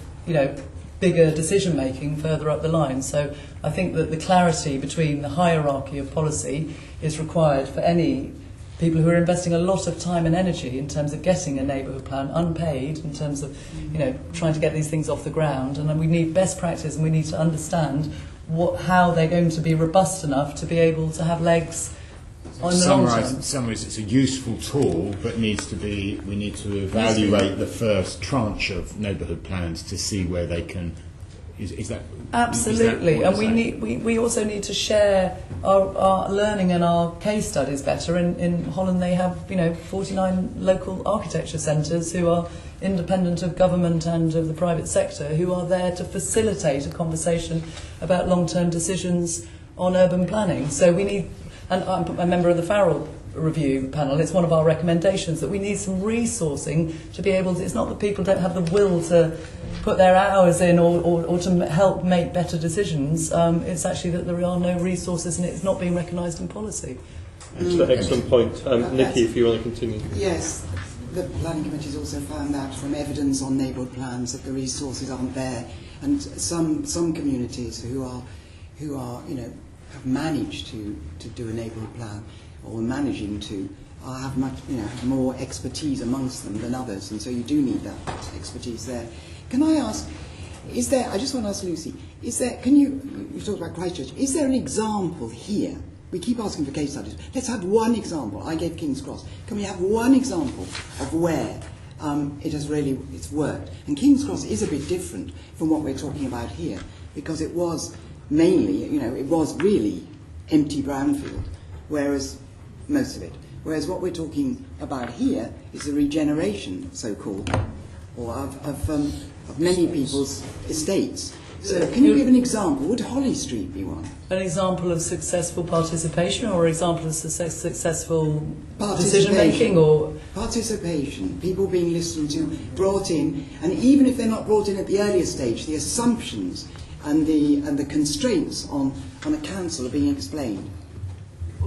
bigger decision making further up the line. So I think that the clarity between the hierarchy of policy is required for any people who are investing a lot of time and energy in terms of getting a neighbourhood plan unpaid, in terms of trying to get these things off the ground. And we need best practice, and we need to understand how they're going to be robust enough to be able to have legs on the long term. In some ways it's a useful tool, but we need to evaluate the first tranche of neighbourhood plans to see where they can. Is that absolutely? And we also need to share our learning and our case studies better. In Holland, they have 49 local architecture centres who are independent of government and of the private sector, who are there to facilitate a conversation about long-term decisions on urban planning. So we need. And I'm a member of the Farrell review panel. It's one of our recommendations that we need some resourcing to be able to, it's not that people don't have the will to put their hours in or to help make better decisions, it's actually that there are no resources and it's not being recognised in policy. Excellent point. Nikki, if you want to continue. Yes, the Planning Committee has also found out from evidence on neighbourhood plans that the resources aren't there, and some communities who are have managed to do a neighbourhood plan or managing to have much have more expertise amongst them than others, and so you do need that expertise there. Can I ask? Is there? I just want to ask Lucy. Is there? You talked about Christchurch. Is there an example here? We keep asking for case studies. Let's have one example. I gave King's Cross. Can we have one example of where it's worked? And King's Cross is a bit different from what we're talking about here, because it was mainly, it was really empty brownfield, whereas most of it. Whereas what we're talking about here is the regeneration, so-called, or of many people's estates. So can you give an example? Would Holly Street be one? An example of successful participation, or an example of successful decision-making, or participation, people being listened to, brought in, and even if they're not brought in at the earlier stage, the assumptions and the constraints on a council are being explained.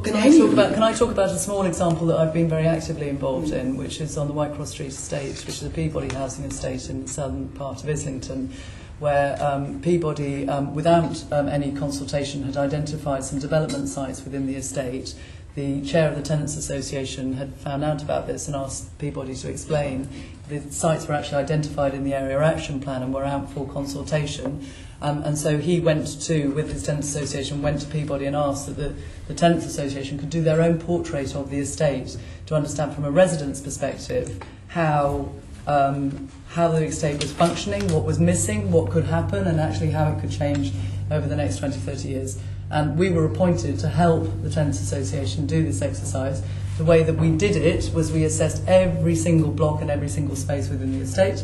Can I talk about a small example that I've been very actively involved in, which is on the Whitecross Street estate, which is a Peabody housing estate in the southern part of Islington, where Peabody, without any consultation, had identified some development sites within the estate. The chair of the Tenants Association had found out about this and asked Peabody to explain. The sites were actually identified in the area action plan and were out for consultation. And so he went with his Tenants Association, went to Peabody and asked that the Tenants Association could do their own portrait of the estate to understand from a resident's perspective how the estate was functioning, what was missing, what could happen, and actually how it could change over the next 20, 30 years. And we were appointed to help the Tenants Association do this exercise. The way that we did it was we assessed every single block and every single space within the estate.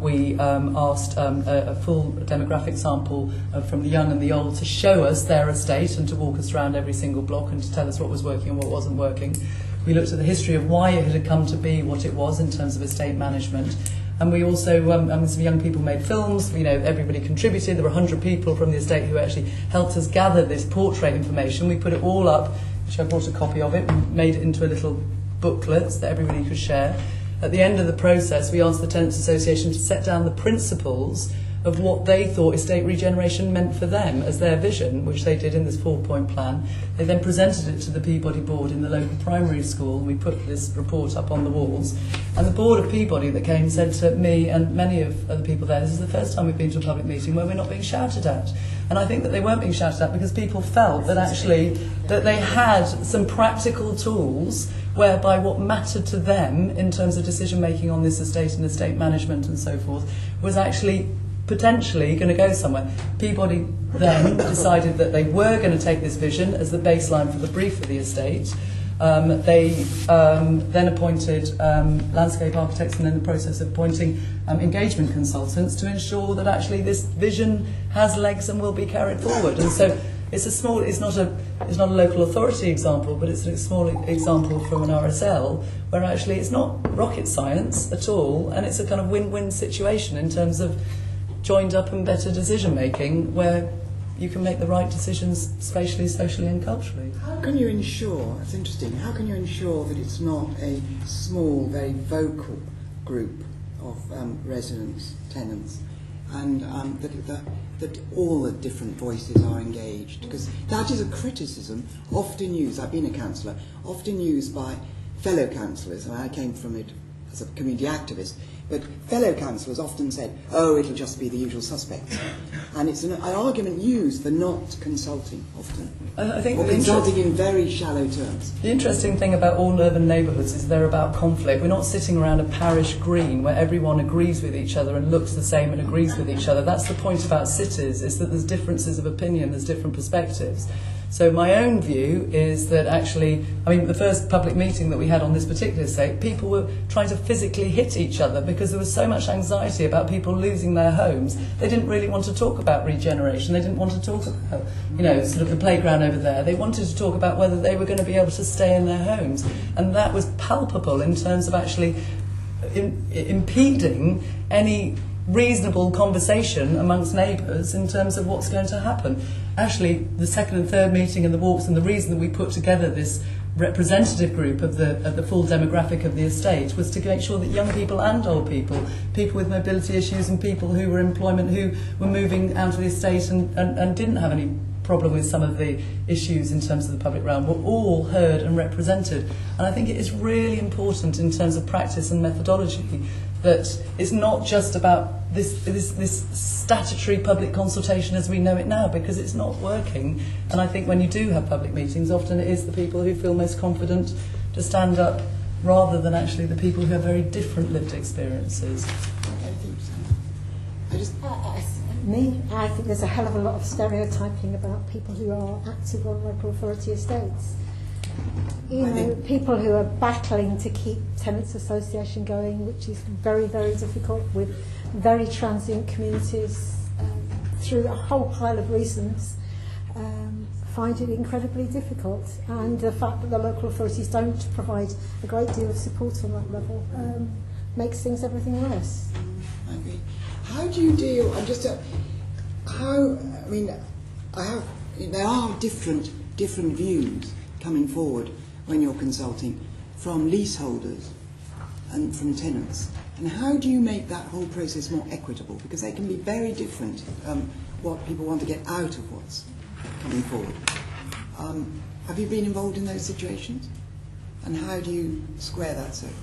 We asked a full demographic sample from the young and the old to show us their estate and to walk us around every single block and to tell us what was working and what wasn't working. We looked at the history of why it had come to be what it was in terms of estate management. And we also, some young people made films, everybody contributed. There were 100 people from the estate who actually helped us gather this portrait information. We put it all up, which I brought a copy of it, and made it into a little booklet that everybody could share. At the end of the process, we asked the Tenants Association to set down the principles of what they thought estate regeneration meant for them as their vision, which they did in this 4-point plan. They then presented it to the Peabody board in the local primary school. We put this report up on the walls. And the board of Peabody that came said to me and many of other people there, this is the first time we've been to a public meeting where we're not being shouted at. And I think that they weren't being shouted at because people felt that actually that they had some practical tools whereby what mattered to them in terms of decision making on this estate and estate management and so forth was actually potentially going to go somewhere. Peabody then decided that they were going to take this vision as the baseline for the brief for the estate. They then appointed landscape architects and in the process of appointing engagement consultants to ensure that actually this vision has legs and will be carried forward. And so it's not a local authority example, but it's a small example from an RSL where actually it's not rocket science at all, and it's a kind of win-win situation in terms of joined up and better decision making where you can make the right decisions spatially, socially and culturally. How can you ensure, that's interesting, how can you ensure that it's not a small, very vocal group of residents, tenants, and that all the different voices are engaged? Because that is a criticism often used, I've been a councillor, often used by fellow councillors, and I came from it as a community activist, but fellow councillors often said, oh, it'll just be the usual suspects. And it's an argument used for not consulting often. I think or consulting in very shallow terms. The interesting thing about all urban neighbourhoods is they're about conflict. We're not sitting around a parish green where everyone agrees with each other and looks the same and agrees with each other. That's the point about cities, is that there's differences of opinion, there's different perspectives. So my own view is that actually, I mean, the first public meeting that we had on this particular estate, people were trying to physically hit each other because there was so much anxiety about people losing their homes. They didn't really want to talk about regeneration. They didn't want to talk about, you know, sort of the playground over there. They wanted to talk about whether they were going to be able to stay in their homes. And that was palpable in terms of actually impeding any reasonable conversation amongst neighbours in terms of what's going to happen. Actually, the second and third meeting and the walks, and the reason that we put together this representative group of the full demographic of the estate was to make sure that young people and old people, people with mobility issues and people who were employment, who were moving out of the estate and didn't have any problem with some of the issues in terms of the public realm, were all heard and represented. And I think it is really important in terms of practice and methodology that it's not just about this statutory public consultation as we know it now, because it's not working. And I think when you do have public meetings, often it is the people who feel most confident to stand up rather than actually the people who have very different lived experiences. I think there's a hell of a lot of stereotyping about people who are active on local authority estates. You know, people who are battling to keep tenants association going, which is very, very difficult with very transient communities through a whole pile of reasons, find it incredibly difficult. And the fact that the local authorities don't provide a great deal of support on that level makes everything worse. I agree. How do you deal? There are different views coming forward when you're consulting from leaseholders and from tenants. And how do you make that whole process more equitable? Because they can be very different, what people want to get out of what's coming forward. Have you been involved in those situations? And how do you square that circle?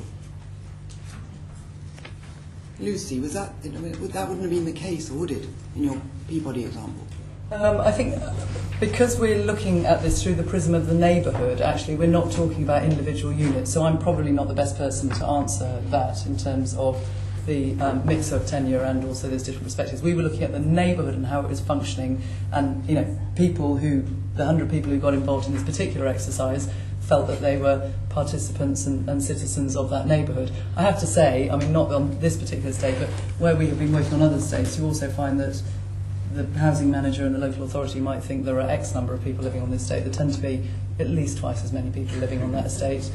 Lucy, that wouldn't have been the case, or would it, in your Peabody example? I think because we're looking at this through the prism of the neighbourhood, actually we're not talking about individual units, so I'm probably not the best person to answer that in terms of the mix of tenure and also those different perspectives. We were looking at the neighbourhood and how it was functioning, and the 100 people who got involved in this particular exercise felt that they were participants and citizens of that neighbourhood. I have to say, I mean, not on this particular estate, but where we have been working on other estates, you also find that the housing manager and the local authority might think there are X number of people living on this estate. There tend to be at least twice as many people living on that estate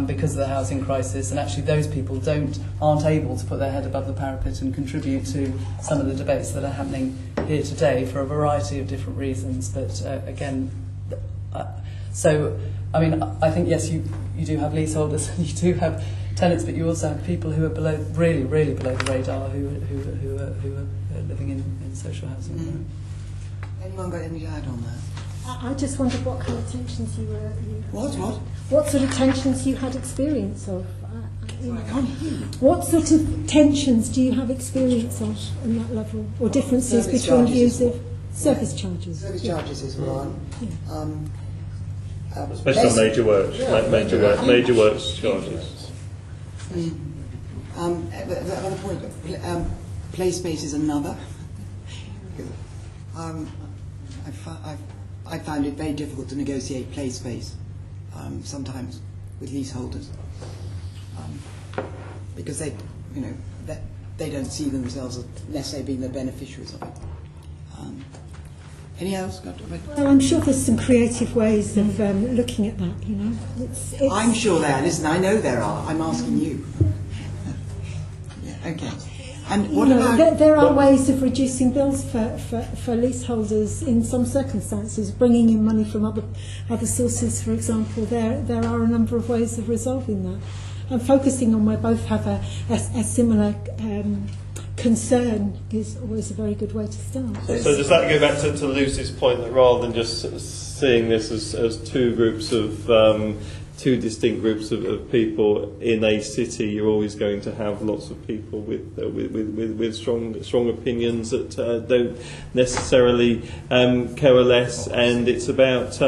because of the housing crisis, and actually those people aren't able to put their head above the parapet and contribute to some of the debates that are happening here today for a variety of different reasons. But I mean, I think, yes, you do have leaseholders, you do have tenants, but you also have people who are really below the radar, who are living in social housing. Mm-hmm. Anyone got any to add on that? I just wondered what kind of tensions you were... What sort of tensions you had experience of? I can't hear you. What sort of tensions do you have experience of on that level, or differences between views of service charges? Service charges is one. Yeah. Especially on major works charges. The other point, play space is another. I found it very difficult to negotiate play space sometimes with leaseholders because they don't see themselves as necessarily being the beneficiaries of it. Any else? Well, I'm sure there's some creative ways of looking at that, you know. I'm sure there are. Listen, I know there are. I'm asking you. Yeah, okay. And what about... There are ways of reducing bills for leaseholders in some circumstances, bringing in money from other sources, for example. There are a number of ways of resolving that. And focusing on where both have a similar... concern is always a very good way to start. So does that go back to Lucy's point that rather than just seeing this as two distinct groups of people in a city, you're always going to have lots of people with strong opinions that don't necessarily coalesce, and it's about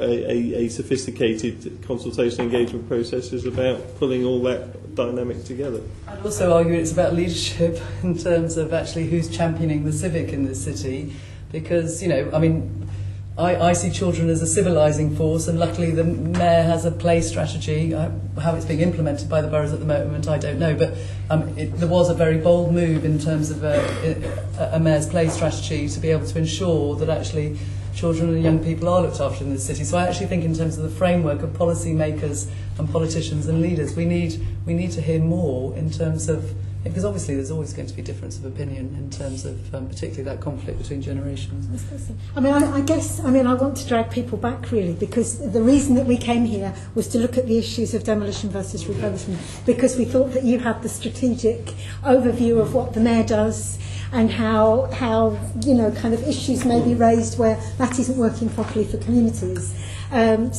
a sophisticated consultation engagement process is about pulling all that dynamic together. I'd also argue it's about leadership in terms of actually who's championing the civic in this city, because I see children as a civilising force, and luckily the Mayor has a play strategy. How it's being implemented by the boroughs at the moment, I don't know, but there was a very bold move in terms of a Mayor's play strategy to be able to ensure that actually children and young people are looked after in this city. So I actually think in terms of the framework of policy makers and politicians and leaders, we need to hear more in terms of, because obviously there's always going to be difference of opinion in terms of particularly that conflict between generations. I mean, I want to drag people back really, because the reason that we came here was to look at the issues of demolition versus refurbishment, because we thought that you had the strategic overview of what the Mayor does and how kind of issues may be raised where that isn't working properly for communities. I'm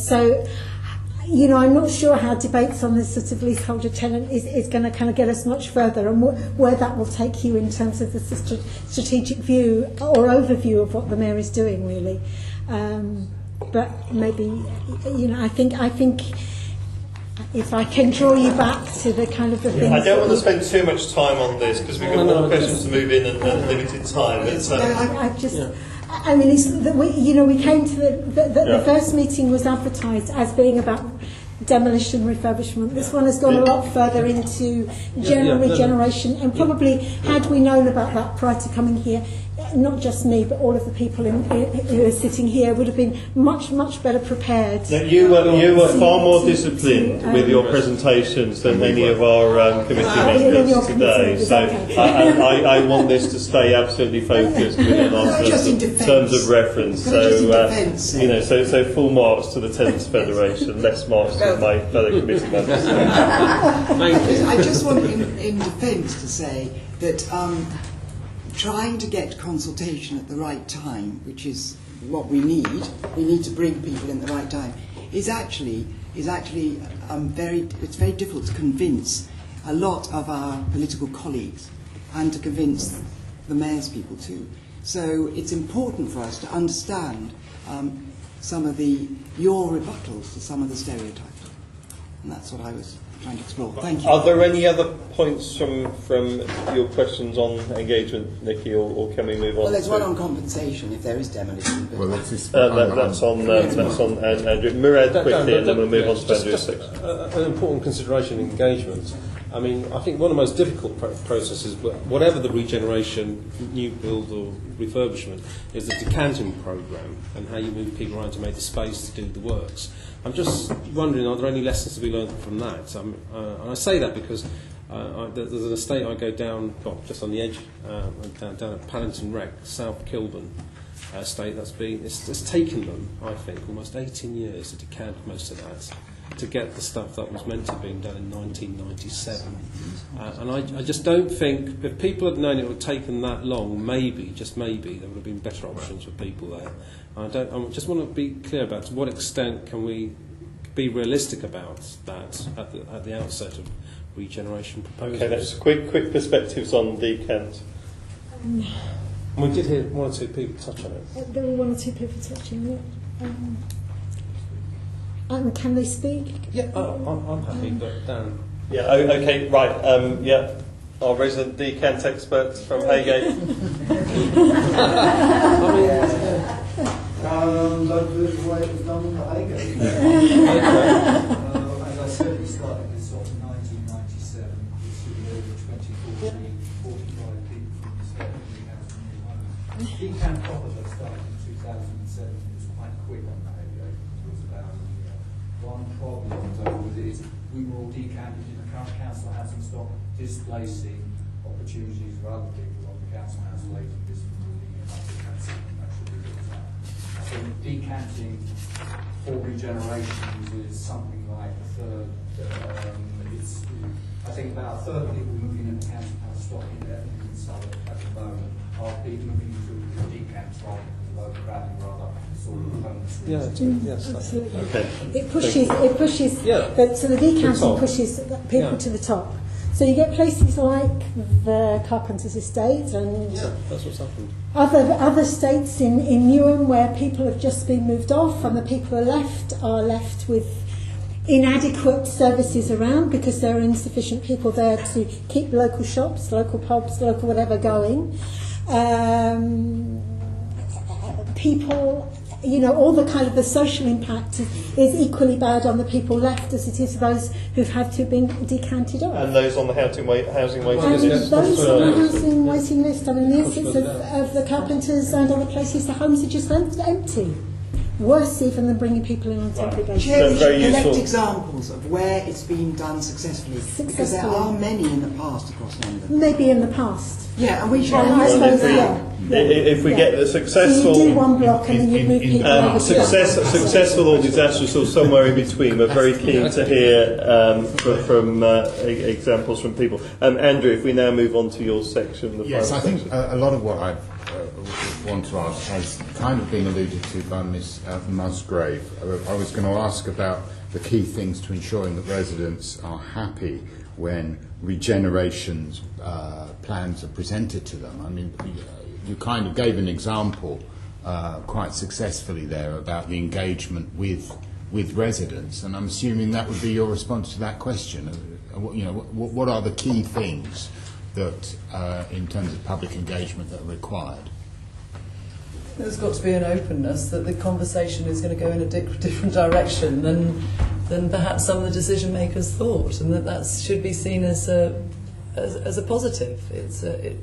not sure how debates on this sort of leaseholder tenant is going to kind of get us much further, and where that will take you in terms of the strategic view or overview of what the Mayor is doing, really. But maybe, I think if I can draw you back to the kind of the things. I don't want to spend too much time on this because we've got more questions to move in and limited time. We came to the first meeting was advertised as being about demolition refurbishment. This one has gone a lot further into regeneration, and probably had we known about that prior to coming here, not just me, but all of the people who are sitting here would have been much, much better prepared. Now, you were far more disciplined with your presentations than any of our committee members today. So I want this to stay absolutely focused within our terms of reference. So full marks to the Tenants Federation, less marks to my fellow committee members. I just want in defence to say that trying to get consultation at the right time, which is what we need to bring people in at the right time, is actually it's very difficult to convince a lot of our political colleagues and to convince the Mayor's people too. So it's important for us to understand some of your rebuttals to some of the stereotypes, and that's what I was trying to explore. Thank you. Are there any other points from your questions on engagement, Nikki, or can we move on? Well, there's one on compensation if there is demolition. Well, that's on Andrew. Murad quickly, and then we'll move on to Andrew 6. An important consideration in engagement. I mean, I think one of the most difficult processes, whatever the regeneration, new build or refurbishment, is the decanting programme and how you move people around to make the space to do the works. I'm just wondering, are there any lessons to be learned from that? And I say that because there's an estate I go down, just on the edge, down at Paddington Wreck, South Kilburn estate. It's taken them, I think, almost 18 years to decant most of that, to get the stuff that was meant to be done in 1997. And I just don't think, if people had known it would have taken that long, maybe, just maybe, there would have been better options for people there. I just want to be clear about to what extent can we be realistic about that at the outset of regeneration proposals. Okay, that's quick perspectives on decant. We did hear one or two people touch on it. There were one or two people touching it. Can they speak? Yeah, I'm happy, but Dan. Yeah, okay, right. Yeah, our resident decant expert from Haygate. Don't do it the way it was done in the Haygate. As I said, we started this off in 1997. It's over 45 people from the state of the house and new homes. Decant proper that started in 2007. It was quite quick on the Haygate. It was about one problem with it is we were all decanted in the current council housing stock, displacing opportunities for other people on the council house later. This was really so decanting for regenerations is something like a third. I think about a third of people moving in the council house stock in Southwark at the moment are people moving to decants rather than overcrowding, rather sort of home. Yes, absolutely. Okay. It pushes. So the decanting pushes people to the top. So you get places like the Carpenter's Estate and that's what's happened. Other estates in Newham where people have just been moved off and the people are left with inadequate services around because there are insufficient people there to keep local shops, local pubs, local whatever going. People you know, all the kind of the social impact is equally bad on the people left as it is for those who've had to have been decanted off. And those on the housing waiting And list. those on the housing waiting list, I mean, the instance of the Carpenters and other places, the homes are just empty. Worse even than bringing people in on temporary basis. Chair, we should collect examples of where it's been done successfully. Because there are many in the past across London. Maybe in the past. Yeah, and we should. I suppose, If we get the successful, so you do one block and then you move people over successful or disastrous or somewhere in between. We're very keen to hear from examples from people. Andrew, if we now move on to your section. Yes, I think a lot of what I want to ask has kind of been alluded to by Ms Musgrave. I was going to ask about the key things to ensuring that residents are happy when regeneration plans are presented to them. I mean, you kind of gave an example quite successfully there about the engagement with residents, and I'm assuming that would be your response to that question. You know, what are the key things that, in terms of public engagement, that are required? There's got to be an openness that the conversation is going to go in a different direction than perhaps some of the decision makers thought, and that should be seen as a positive. It's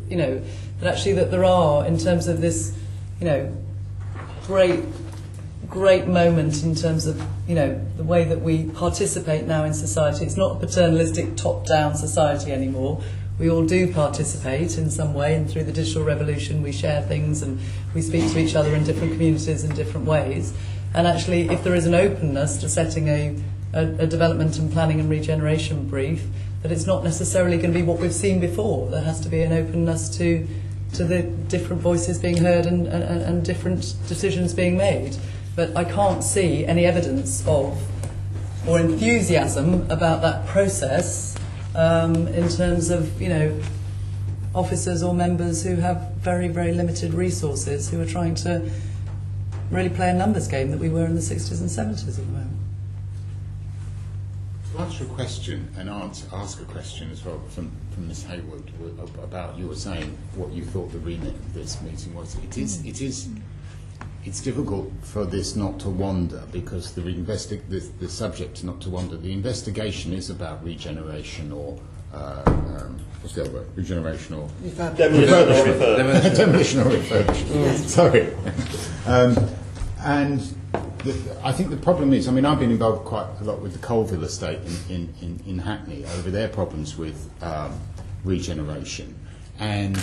you know, that actually that there are, in terms of this, you know, great moment in terms of, you know, the way that we participate now in society. It's not a paternalistic top-down society anymore. We all do participate in some way, and through the digital revolution we share things and we speak to each other in different communities in different ways. And actually, if there is an openness to setting a development and planning and regeneration brief, that it's not necessarily going to be what we've seen before. There has to be an openness to the different voices being heard and different decisions being made. But I can't see any evidence of or enthusiasm about that process in terms of, you know, officers or members who have very, very limited resources, who are trying to really play a numbers game that we were in the 60s and 70s at the moment. To answer a question and ask a question as well from Ms Haywood about, you were saying what you thought the remit of this meeting was. It's difficult for this not to wander, because the subject not to wander. The investigation is about regeneration or what's the other word? Regeneration or refurbishment. Demolition or refurbishment. Yes. Sorry. And I think the problem is, I mean, I've been involved quite a lot with the Colville estate in Hackney over their problems with regeneration, and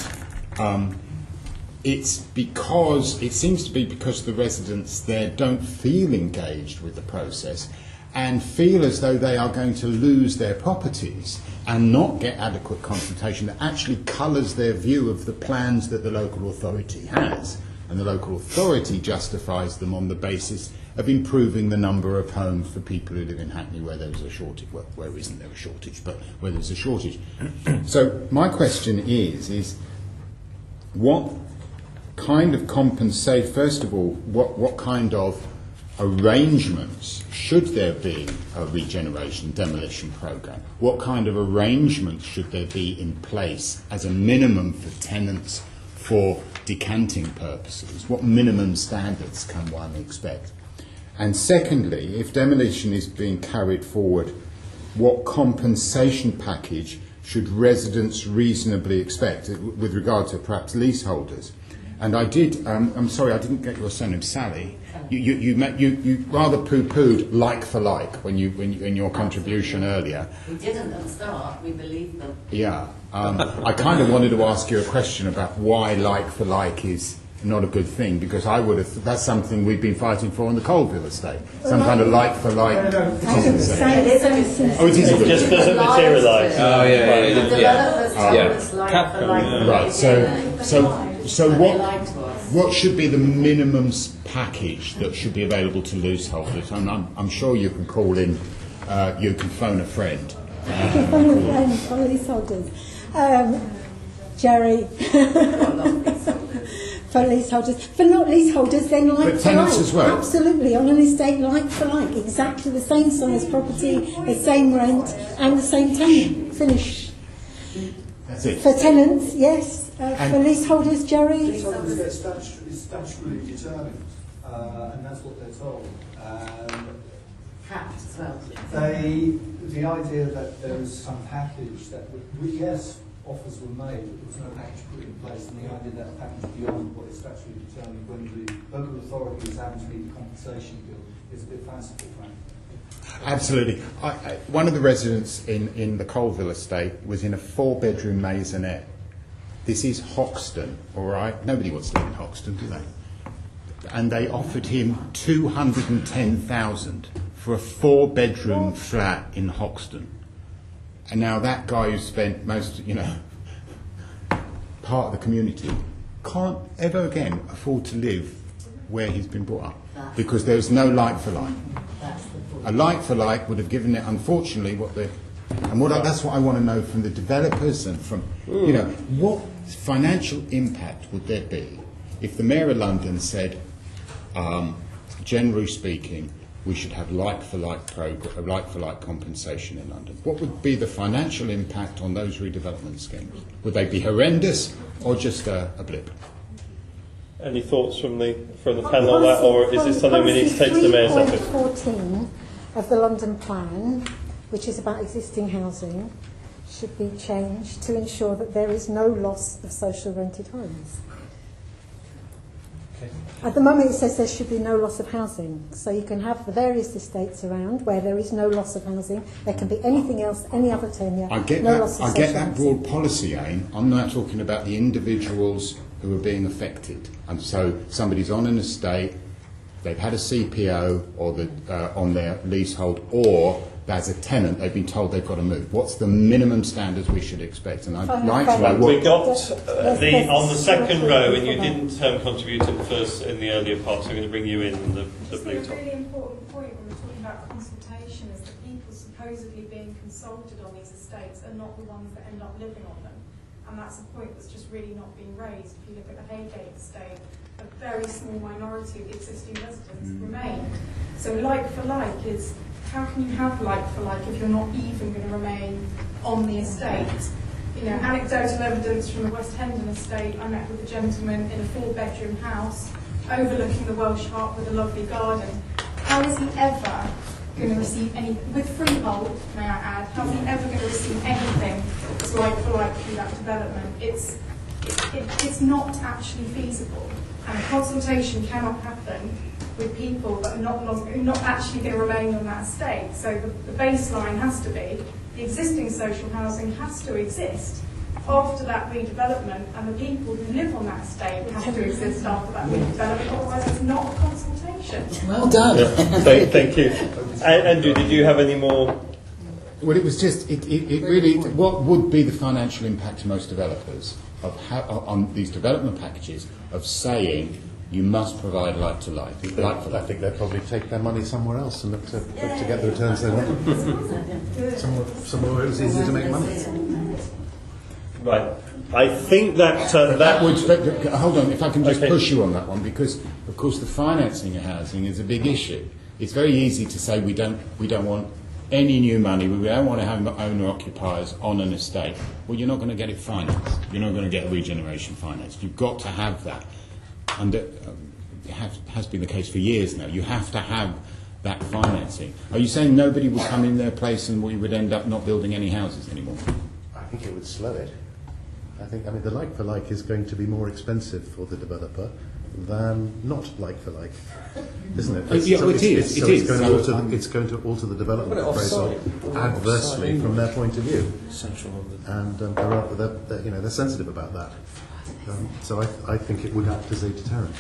it seems to be because the residents there don't feel engaged with the process and feel as though they are going to lose their properties and not get adequate consultation that actually colours their view of the plans that the local authority has. And the local authority justifies them on the basis of improving the number of homes for people who live in Hackney where there's a shortage. Well, where isn't there a shortage, but where there's a shortage. So my question is what kind of compensate, first of all, what kind of arrangements, should there be a regeneration demolition programme, what kind of arrangements should there be in place as a minimum for tenants for decanting purposes? What minimum standards can one expect? And secondly, if demolition is being carried forward, what compensation package should residents reasonably expect with regard to perhaps leaseholders? And I did, I'm sorry, I didn't get your surname, Sally. You rather poo-pooed like for like when in your contribution earlier. We didn't at the start, we believed them. Yeah. I kind of wanted to ask you a question about why like for like is not a good thing, because I would have, that's something we've been fighting for on the Colville estate. Some kind of like for like. Oh, it is a good just doesn't materialise. Oh, yeah. Right, so what should be the minimum package that should be available to leaseholders? I'm sure you can call in, you can phone a friend. For leaseholders. Jerry. For leaseholders. For not leaseholders, then like but tenants for like. As well. Absolutely, on an estate like for like. Exactly the same size property, the same rent, and the same tenant. Finish. That's it. For tenants, yes. For leaseholders, Jerry. Leaseholders get statutorily determined. and that's what they're told. Capped as well. The idea that there was some package that, yes, offers were made, but there was no package put in place, and the idea that a package beyond what is statutorily determined when the local authority is having to meet the compensation bill is a bit fanciful, frankly. Absolutely. One of the residents in the Colville estate was in a 4-bedroom maisonette. This is Hoxton, all right? Nobody wants to live in Hoxton, do they? And they offered him $210,000 for a 4-bedroom flat in Hoxton. And now that guy who spent most, part of the community can't ever again afford to live where he's been brought up because there's no like-for-like. A like-for-like would have given it, unfortunately, that's what I want to know from the developers and from, what financial impact would there be if the Mayor of London said, generally speaking, we should have like-for-like compensation in London? What would be the financial impact on those redevelopment schemes? Would they be horrendous or just a blip? Any thoughts from the panel on that, or is this something we need to take to the Mayor's office? 3.14 of the London Plan, which is about existing housing, should be changed to ensure that there is no loss of social rented homes. At the moment it says there should be no loss of housing, so you can have the various estates around where there is no loss of housing. There can be anything else, any other tenure. I get that broad policy aim. I'm not talking about the individuals who are being affected. And so somebody's on an estate, they've had a CPO or on their leasehold, or as a tenant, they've been told they've got to move. What's the minimum standards we should expect? And I'd like to know what... We got on the second row, and you didn't contribute at first in the earlier part, so I'm going to bring you in the blue top. A really important point when we're talking about consultation is that people supposedly being consulted on these estates are not the ones that end up living on them. And that's a point that's just really not being raised. If you look at the Haygate estate, a very small minority of the existing residents remain. So like for like is, how can you have like for like if you're not even going to remain on the estate? Anecdotal evidence from the West Hendon estate, I met with a gentleman in a 4-bedroom house overlooking the Welsh Harp with a lovely garden. How is he ever going to receive any, with freehold, may I add, how is he ever going to receive anything that's like for like through that development? It's not actually feasible, and a consultation cannot happen with people that are not actually going to remain on that estate. So the baseline has to be the existing social housing has to exist after that redevelopment, and the people who live on that estate have to exist after that redevelopment, otherwise it's not a consultation. Well done. Thank you. Andrew, did you have any more? Well, it was just, it really, what would be the financial impact to most developers on these development packages of saying you must provide like-for-like? I think they'd probably take their money somewhere else and look to get the returns they want. Somewhere it's easier to make money. Right. I think that would. Hold on, if I can just push you on that one, because of course the financing of housing is a big issue. It's very easy to say we don't want any new money. We don't want to have owner occupiers on an estate. Well, you're not going to get it financed. You're not going to get regeneration financed. You've got to have that. And it has been the case for years now. You have to have that financing. Are you saying nobody would come in their place and we would end up not building any houses anymore? I think it would slow it. The like-for-like is going to be more expensive for the developer than not like-for-like, isn't it? It is. It's going to alter the development appraisal adversely from their point of view. And they're sensitive about that. So I think it would act as a deterrent.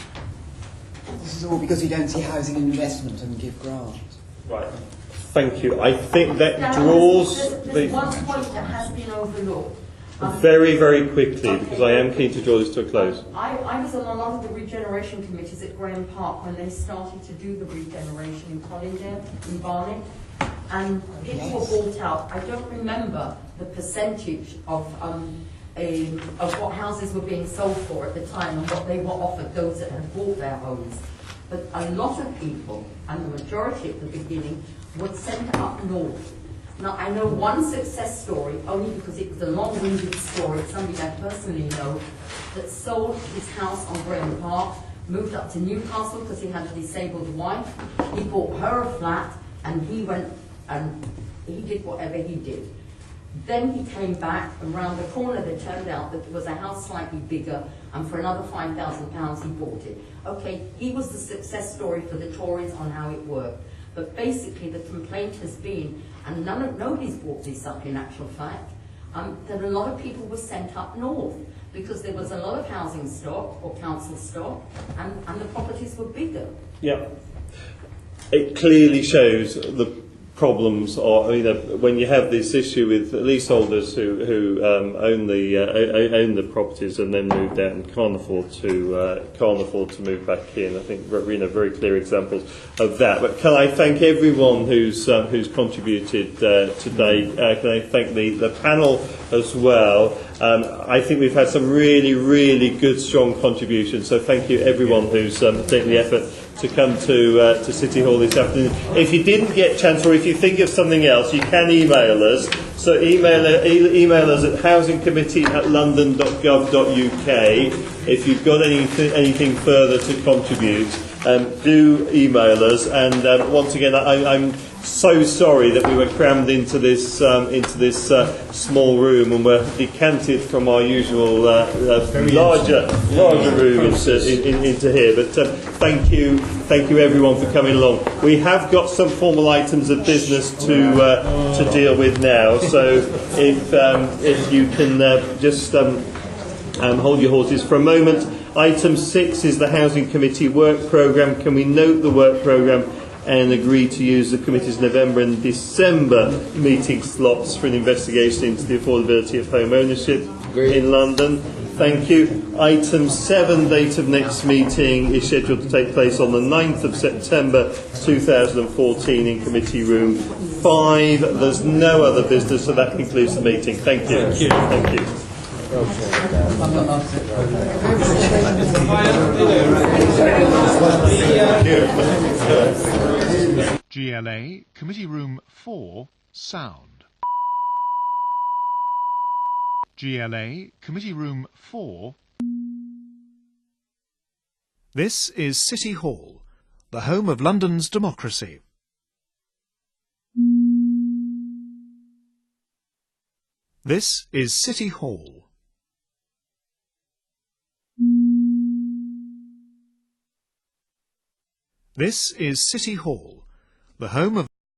This is all because you don't see housing investment and give grants. Right. Thank you. I think that draws there's one point that has been overlooked. Very, very quickly, because I am keen to draw this to a close. I was on a lot of the regeneration committees at Graham Park when they started to do the regeneration in Colindale, in Barnet, and people were bought out. I don't remember the percentage of what houses were being sold for at the time and what they were offered those that had bought their homes. But a lot of people, and the majority at the beginning, were sent up north. Now, I know one success story, only because it was a long-winded story, somebody I personally know, that sold his house on Graham Park, moved up to Newcastle because he had a disabled wife. He bought her a flat, and he went and he did whatever he did. Then he came back, and round the corner there turned out that there was a house slightly bigger, and for another £5,000 he bought it. Okay, he was the success story for the Tories on how it worked. But basically the complaint has been, and nobody's brought this up in actual fact, that a lot of people were sent up north because there was a lot of housing stock or council stock, and the properties were bigger. Yeah. It clearly shows the problems, or when you have this issue with leaseholders who own the properties and then moved out and can't afford to move back in. I think very clear examples of that. But can I thank everyone who's contributed today? Can I thank the panel as well? I think we've had some really good, strong contributions. So thank you everyone who's taken the effort to come to City Hall this afternoon. If you didn't get a chance, or if you think of something else, you can email us. So email us at housingcommittee@london.gov.uk. If you've got anything further to contribute, do email us. And once again, I'm so sorry that we were crammed into this small room and were decanted from our usual larger room into here. But thank you everyone for coming along. We have got some formal items of business to deal with now. So if you can just hold your horses for a moment. Item 6 is the Housing Committee work programme. Can we note the work programme and agree to use the committee's November and December meeting slots for an investigation into the affordability of home ownership in London? Thank you. Item 7, date of next meeting, is scheduled to take place on the 9th of September 2014 in Committee Room 5. There's no other business, so that concludes the meeting. Thank you. Thank you. Thank you. GLA, Committee Room 4, Sound. GLA, Committee Room 4. This is City Hall, the home of London's democracy. This is City Hall. This is City Hall, the home of